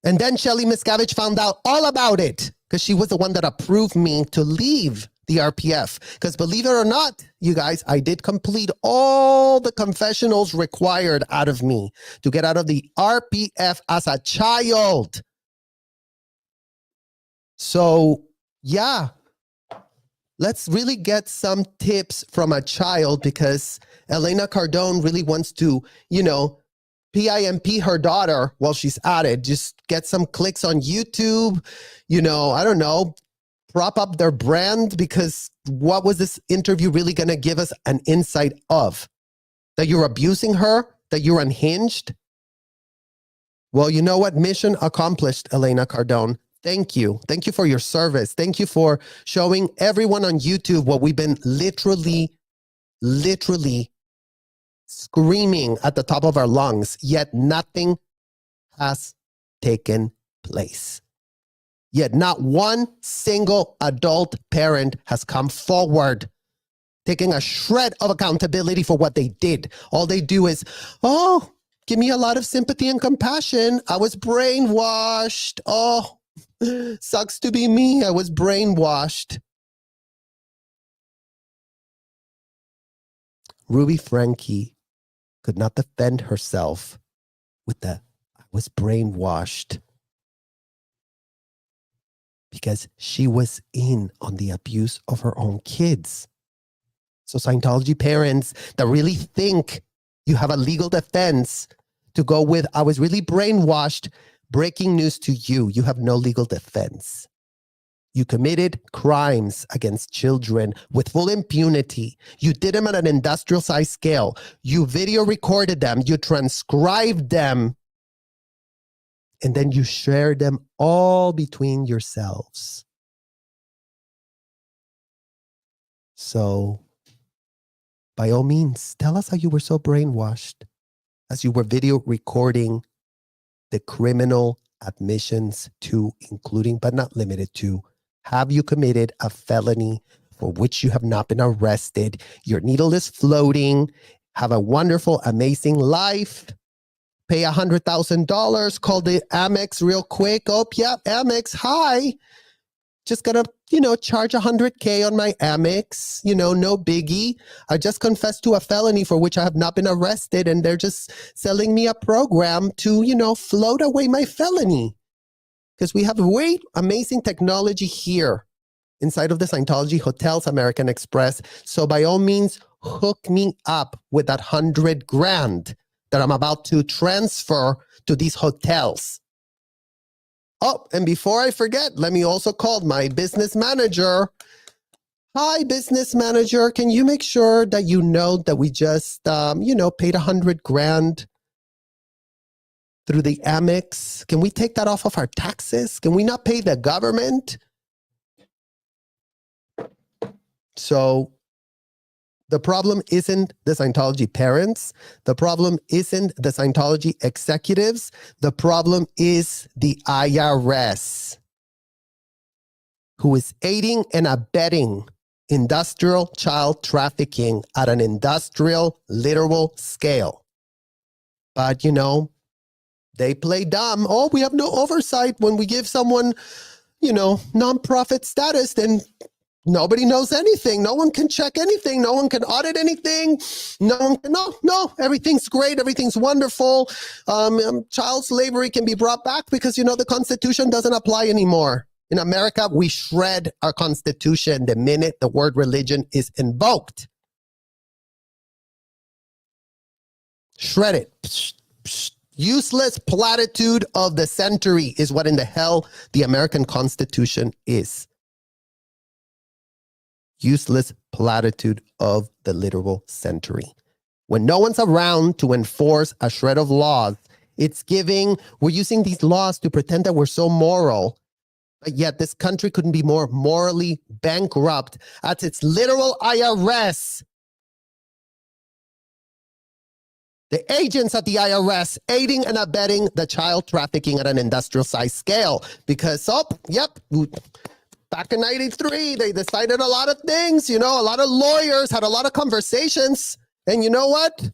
And then Shelly Miscavige found out all about it because she was the one that approved me to leave the RPF. Because believe it or not, you guys, I did complete all the confessionals required out of me to get out of the RPF as a child. So, yeah, let's really get some tips from a child because Elena Cardone really wants to, PIMP her daughter while she's at it. Just get some clicks on YouTube, I don't know, prop up their brand because what was this interview really going to give us an insight of? That you're abusing her? That you're unhinged? Well, you know what? Mission accomplished, Elena Cardone. Thank you. Thank you for your service. Thank you for showing everyone on YouTube what we've been literally screaming at the top of our lungs, yet nothing has taken place. Yet not one single adult parent has come forward taking a shred of accountability for what they did. All they do is, give me a lot of sympathy and compassion. I was brainwashed. Oh, sucks to be me. I was brainwashed. Ruby Frankie could not defend herself with the I was brainwashed because she was in on the abuse of her own kids. So Scientology parents that really think you have a legal defense to go with, I was really brainwashed, breaking news to you. You have no legal defense. You committed crimes against children with full impunity. You did them at an industrial size scale. You video recorded them. You transcribed them. And then you shared them all between yourselves. So, by all means, tell us how you were so brainwashed as you were video recording the criminal admissions to, including but not limited to, have you committed a felony for which you have not been arrested? Your needle is floating. Have a wonderful, amazing life. Pay $100,000. Call the Amex real quick. Oh, yeah, Amex. Hi. Just gonna, charge $100K on my Amex. No biggie. I just confessed to a felony for which I have not been arrested, and they're just selling me a program to, float away my felony. Because we have amazing technology here inside of the Scientology hotels, American Express. So by all means, hook me up with that $100,000 that I'm about to transfer to these hotels. Oh, and before I forget, let me also call my business manager. Hi, business manager. Can you make sure that you know that we just, paid $100,000 through the Amex? Can we take that off of our taxes? Can we not pay the government? So the problem isn't the Scientology parents. The problem isn't the Scientology executives. The problem is the IRS, who is aiding and abetting industrial child trafficking at an industrial, literal scale. But, they play dumb. Oh, we have no oversight when we give someone, nonprofit status, then nobody knows anything. No one can check anything. No one can audit anything. No, everything's great. Everything's wonderful. Child slavery can be brought back because, the Constitution doesn't apply anymore. In America, we shred our Constitution the minute the word religion is invoked. Shred it. Psh, psh. Useless platitude of the century is what in the hell the American Constitution is. Useless platitude of the literal century. When no one's around to enforce a shred of laws, we're using these laws to pretend that we're so moral, but yet this country couldn't be more morally bankrupt at its literal IRS. The agents at the IRS aiding and abetting the child trafficking at an industrial size scale. Because, back in 93, they decided a lot of things, a lot of lawyers had a lot of conversations. And you know what?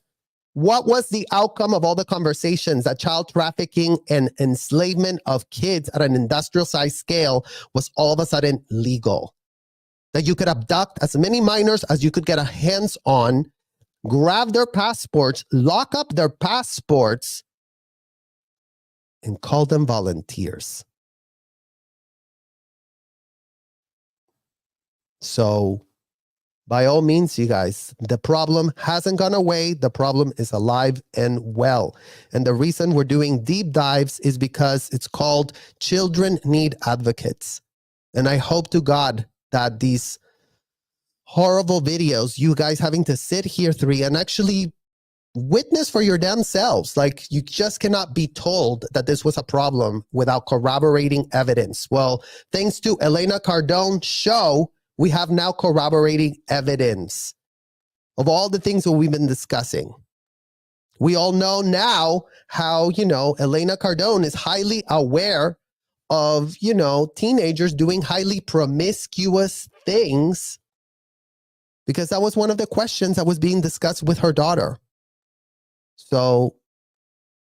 What was the outcome of all the conversations? That child trafficking and enslavement of kids at an industrial size scale was all of a sudden legal. That you could abduct as many minors as you could get a hands on, grab their passports, lock up their passports, and call them volunteers. So, by all means, you guys, the problem hasn't gone away. The problem is alive and well. And the reason we're doing deep dives is because it's called Children Need Advocates. And I hope to God that these horrible videos, you guys having to sit here and actually witness for your damn selves. Like, you just cannot be told that this was a problem without corroborating evidence. Well, thanks to Elena Cardone's show, we have now corroborating evidence of all the things that we've been discussing. We all know now how, Elena Cardone is highly aware of, teenagers doing highly promiscuous things, because that was one of the questions that was being discussed with her daughter. So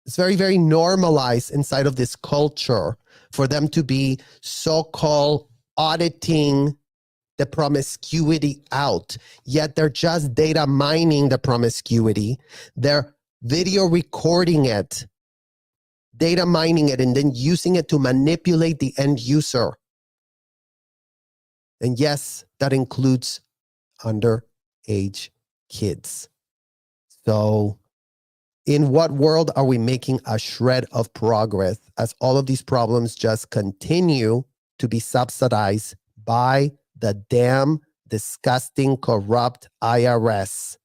it's very, very normalized inside of this culture for them to be so-called auditing the promiscuity out, yet they're just data mining the promiscuity. They're video recording it, data mining it, and then using it to manipulate the end user. And yes, that includes underage kids. So in what world are we making a shred of progress as all of these problems just continue to be subsidized by the damn disgusting, corrupt IRS?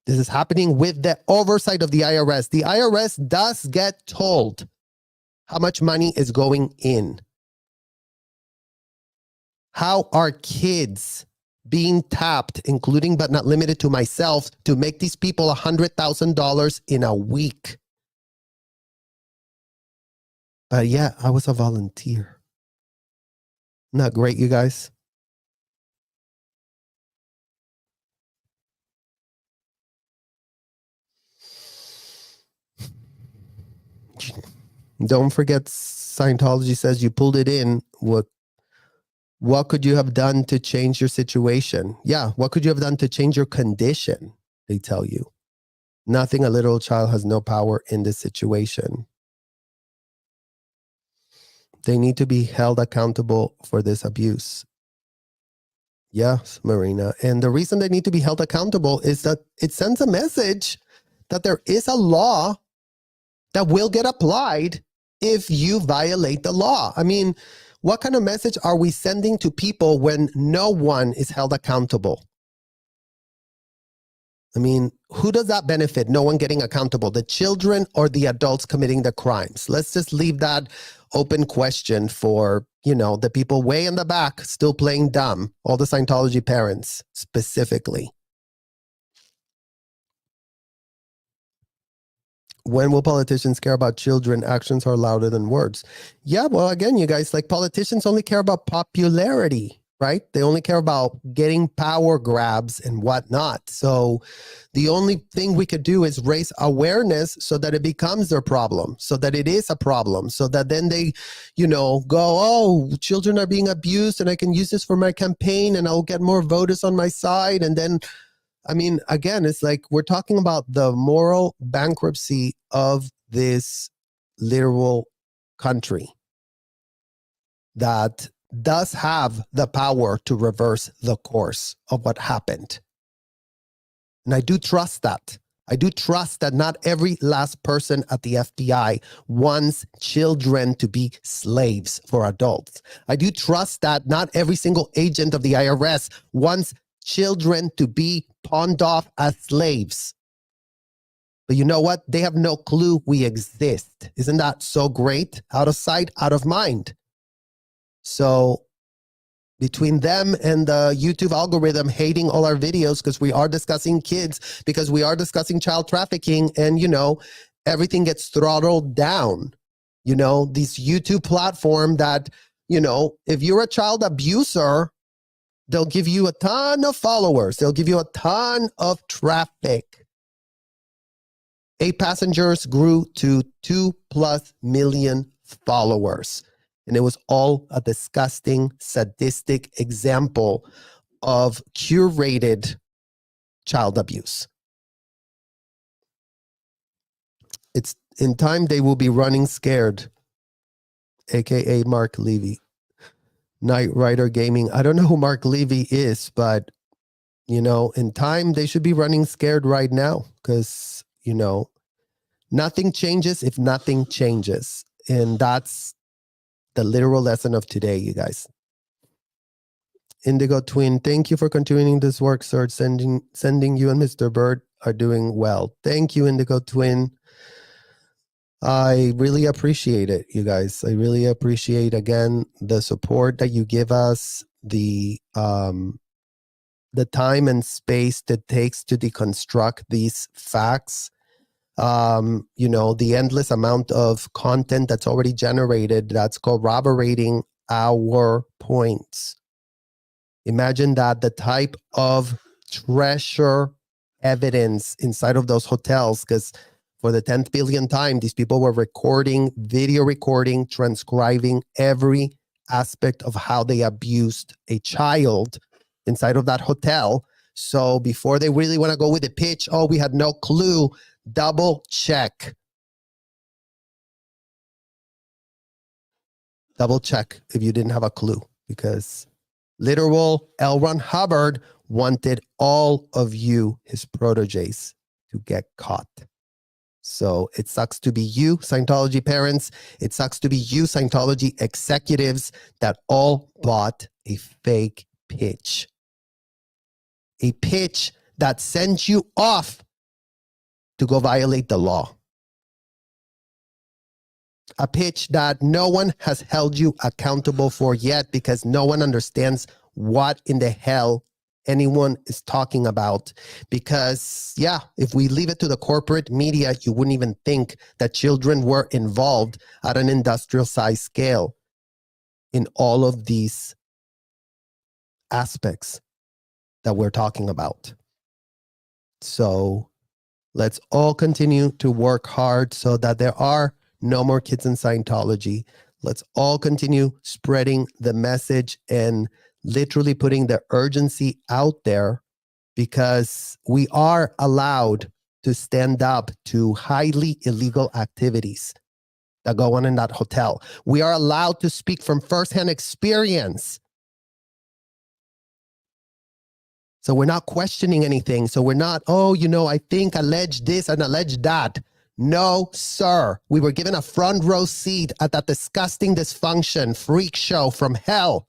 This is happening with the oversight of the IRS. The IRS does get told how much money is going in. How are kids being tapped, including but not limited to myself, to make these people $100,000 in a week? But yeah, I was a volunteer. Not great, you guys. Don't forget, Scientology says you pulled it in. What could you have done to change your situation? Yeah, what could you have done to change your condition? They tell you. Nothing. A literal child has no power in this situation. They need to be held accountable for this abuse. Yes, Marina. And the reason they need to be held accountable is that it sends a message that there is a law that will get applied if you violate the law. I mean, what kind of message are we sending to people when no one is held accountable? I mean, who does that benefit? No one getting accountable, the children or the adults committing the crimes? Let's just leave that open question for, the people way in the back still playing dumb, all the Scientology parents specifically. When will politicians care about children? Actions are louder than words. Yeah, well, again, you guys, like, politicians only care about popularity, right? They only care about getting power grabs and whatnot. So the only thing we could do is raise awareness so that it becomes their problem, so that it is a problem, so that then they, go, oh, children are being abused and I can use this for my campaign and I'll get more voters on my side. And then, I mean, again, it's like we're talking about the moral bankruptcy of this literal country that does have the power to reverse the course of what happened. And I do trust that. I do trust that not every last person at the FBI wants children to be slaves for adults. I do trust that not every single agent of the IRS wants children to be pawned off as slaves. But you know what? They have no clue we exist. Isn't that so great? Out of sight, out of mind. So between them and the YouTube algorithm hating all our videos because we are discussing kids, because we are discussing child trafficking, and, you know, everything gets throttled down. You know, this YouTube platform that, you know, if you're a child abuser, they'll give you a ton of followers. They'll give you a ton of traffic. 8 passengers grew to 2+ million followers. And it was all a disgusting, sadistic example of curated child abuse. It's in time they will be running scared, aka Mark Levy. Knight Rider Gaming. I don't know who Mark Levy is, but, you know, in time they should be running scared right now because, you know, nothing changes if nothing changes. And that's the literal lesson of today, you guys. Indigo Twin, thank you for continuing this work, sir. Sending you and Mr. Bird are doing well. Thank you, Indigo Twin. I really appreciate it, you guys. I really appreciate, again, the support that you give us, the time and space that takes to deconstruct these facts. You know, the endless amount of content that's already generated that's corroborating our points. Imagine that, the type of treasure evidence inside of those hotels, because for the 10th billionth time, these people were recording, video recording, transcribing every aspect of how they abused a child inside of that hotel. So before they really want to go with the pitch, oh, we had no clue, double check. Double check if you didn't have a clue, because literal L. Ron Hubbard wanted all of you, his proteges, to get caught. So it sucks to be you, Scientology parents. It sucks to be you, Scientology executives, that all bought a fake pitch. A pitch that sent you off to go violate the law. A pitch that no one has held you accountable for yet, because no one understands what in the hell anyone is talking about. Because, yeah, if we leave it to the corporate media, you wouldn't even think that children were involved at an industrial size scale in all of these aspects that we're talking about. So let's all continue to work hard so that there are no more kids in Scientology. Let's all continue spreading the message and literally putting the urgency out there, because we are allowed to stand up to highly illegal activities that go on in that hotel. We are allowed to speak from firsthand experience. So we're not questioning anything. So we're not, oh, you know, I think alleged this and alleged that. No, sir. We were given a front row seat at that disgusting dysfunction freak show from hell.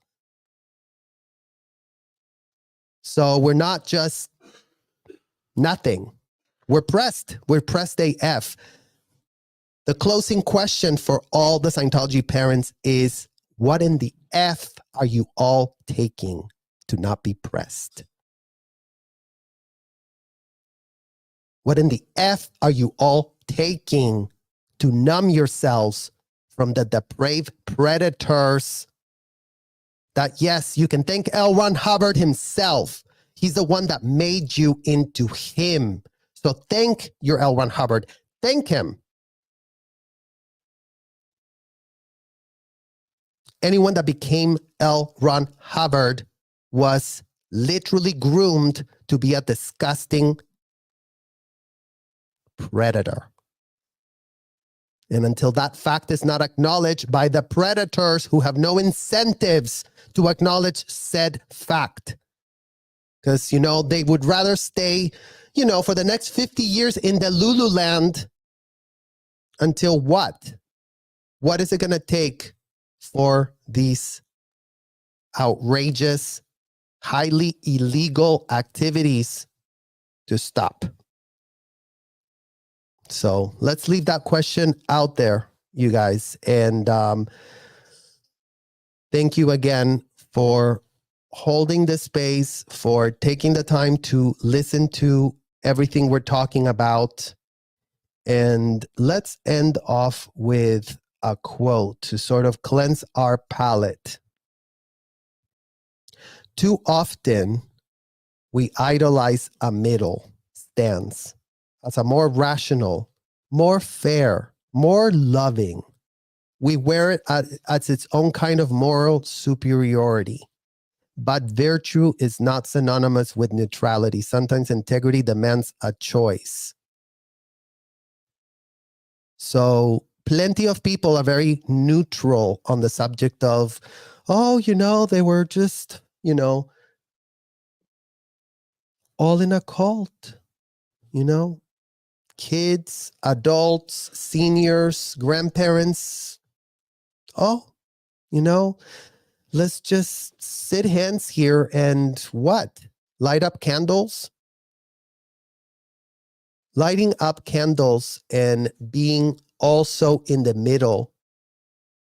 So we're not just nothing. We're pressed. We're pressed AF. The closing question for all the Scientology parents is, what in the F are you all taking to not be pressed? What in the F are you all taking to numb yourselves from the depraved predators that, yes, you can thank L. Ron Hubbard himself. He's the one that made you into him. So thank your L. Ron Hubbard. Thank him. Anyone that became L. Ron Hubbard was literally groomed to be a disgusting predator. And until that fact is not acknowledged by the predators, who have no incentives to acknowledge said fact, because, you know, they would rather stay, you know, for the next 50 years in the Lululand until what? What is it going to take for these outrageous, highly illegal activities to stop? So let's leave that question out there, you guys. And thank you again for holding the space, for taking the time to listen to everything we're talking about. And let's end off with a quote to sort of cleanse our palate. Too often, we idolize a middle stance as a more rational, more fair, more loving. We wear it as its own kind of moral superiority. But virtue is not synonymous with neutrality. Sometimes integrity demands a choice. So plenty of people are very neutral on the subject of, oh, they were just, all in a cult, kids, adults, seniors, grandparents. Oh, let's just sit hands here and what? Light up candles? Lighting up candles and being also in the middle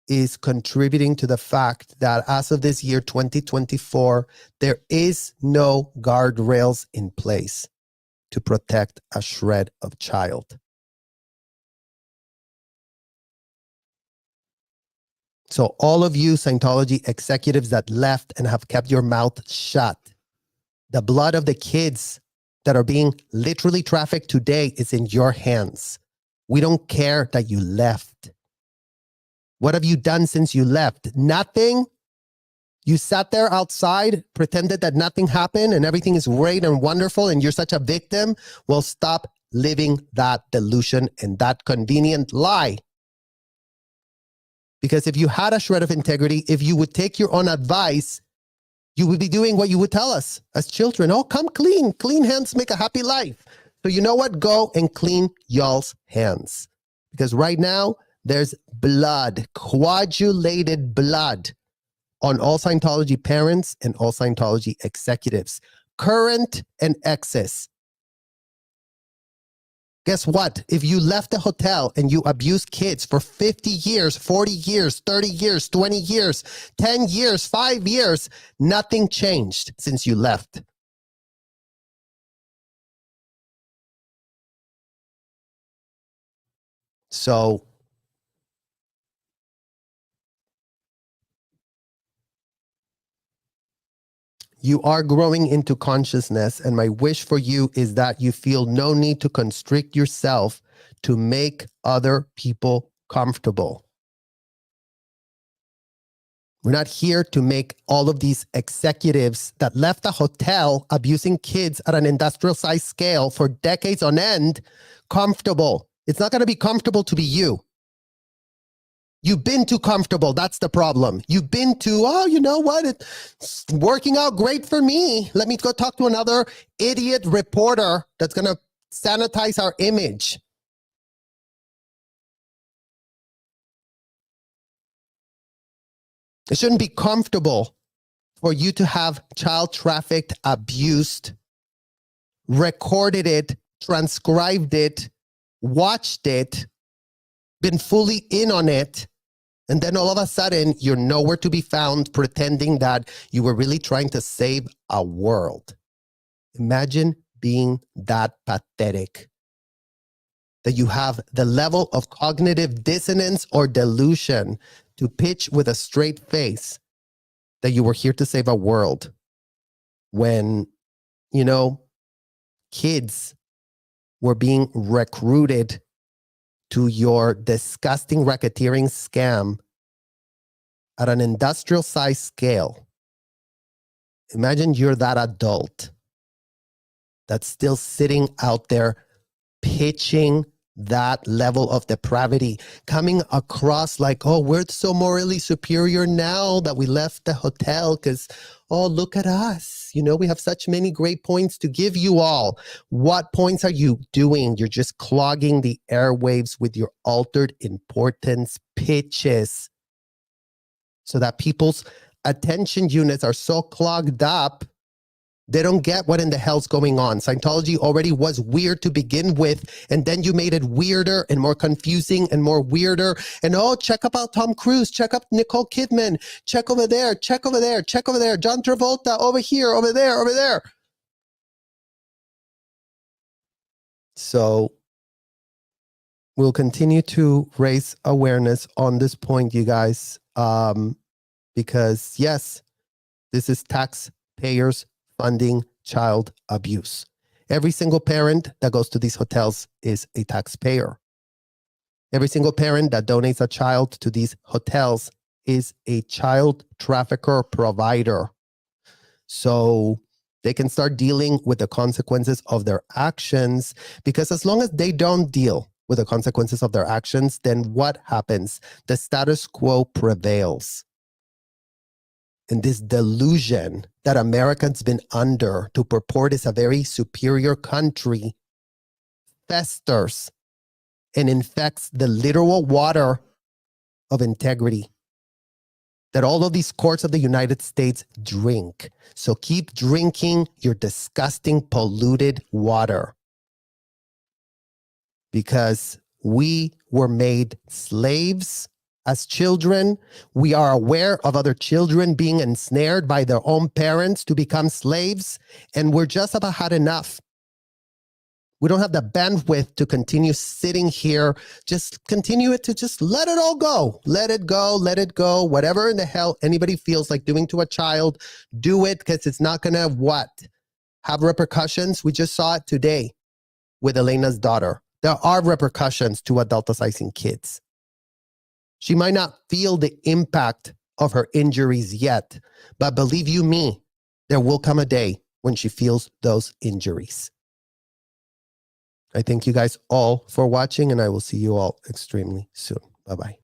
is contributing to the fact that as of this year, 2024, there is no guardrails in place to protect a shred of child. So all of you Scientology executives that left and have kept your mouth shut, the blood of the kids that are being literally trafficked today is in your hands. We don't care that you left. What have you done since you left? Nothing. You sat there outside, pretended that nothing happened and everything is great and wonderful and you're such a victim. Well, stop living that delusion and that convenient lie. Because if you had a shred of integrity, if you would take your own advice, you would be doing what you would tell us as children. Oh, come clean. Clean hands make a happy life. So you know what? Go and clean y'all's hands. Because right now, there's blood, coagulated blood on all Scientology parents and all Scientology executives, current and excess. Guess what? If you left the hotel and you abused kids for 50 years, 40 years, 30 years, 20 years, 10 years, 5 years, nothing changed since you left. So you are growing into consciousness, and my wish for you is that you feel no need to constrict yourself to make other people comfortable. We're not here to make all of these executives that left a hotel abusing kids at an industrial size scale for decades on end comfortable. It's not going to be comfortable to be you. You've been too comfortable. That's the problem. You've been too, oh, you know what? It's working out great for me. Let me go talk to another idiot reporter that's going to sanitize our image. It shouldn't be comfortable for you to have child trafficked, abused, recorded it, transcribed it, watched it, been fully in on it, and then all of a sudden you're nowhere to be found pretending that you were really trying to save a world. Imagine being that pathetic, that you have the level of cognitive dissonance or delusion to pitch with a straight face that you were here to save a world when, kids were being recruited to your disgusting racketeering scam at an industrial size scale. Imagine you're that adult that's still sitting out there pitching that level of depravity, coming across like, oh, we're so morally superior now that we left the hotel because, oh, look at us. We have such many great points to give you all. What points are you doing? You're just clogging the airwaves with your altered importance pitches so that people's attention units are so clogged up They don't get what in the hell's going on. Scientology already was weird to begin with, and then you made it weirder and more confusing and more weirder. And oh, check out Tom Cruise, check up Nicole Kidman, check over there, check over there, check over there, John Travolta, over here, over there, over there. So we'll continue to raise awareness on this point, you guys, because yes, this is taxpayers funding child abuse. Every single parent that goes to these hotels is a taxpayer. Every single parent that donates a child to these hotels is a child trafficker provider. So they can start dealing with the consequences of their actions, because as long as they don't deal with the consequences of their actions, then what happens? The status quo prevails. And this delusion that Americans been under to purport is a very superior country festers and infects the literal water of integrity that all of these courts of the United States drink. So keep drinking your disgusting, polluted water. Because we were made slaves as children. We are aware of other children being ensnared by their own parents to become slaves, and we're just about had enough. We don't have the bandwidth to continue sitting here. Just continue it to just let it all go. Let it go, let it go. Whatever in the hell anybody feels like doing to a child, do it, because it's not gonna what? Have repercussions? We just saw it today with Elena's daughter. There are repercussions to adulticizing kids. She might not feel the impact of her injuries yet, but believe you me, there will come a day when she feels those injuries. I thank you guys all for watching, and I will see you all extremely soon. Bye-bye.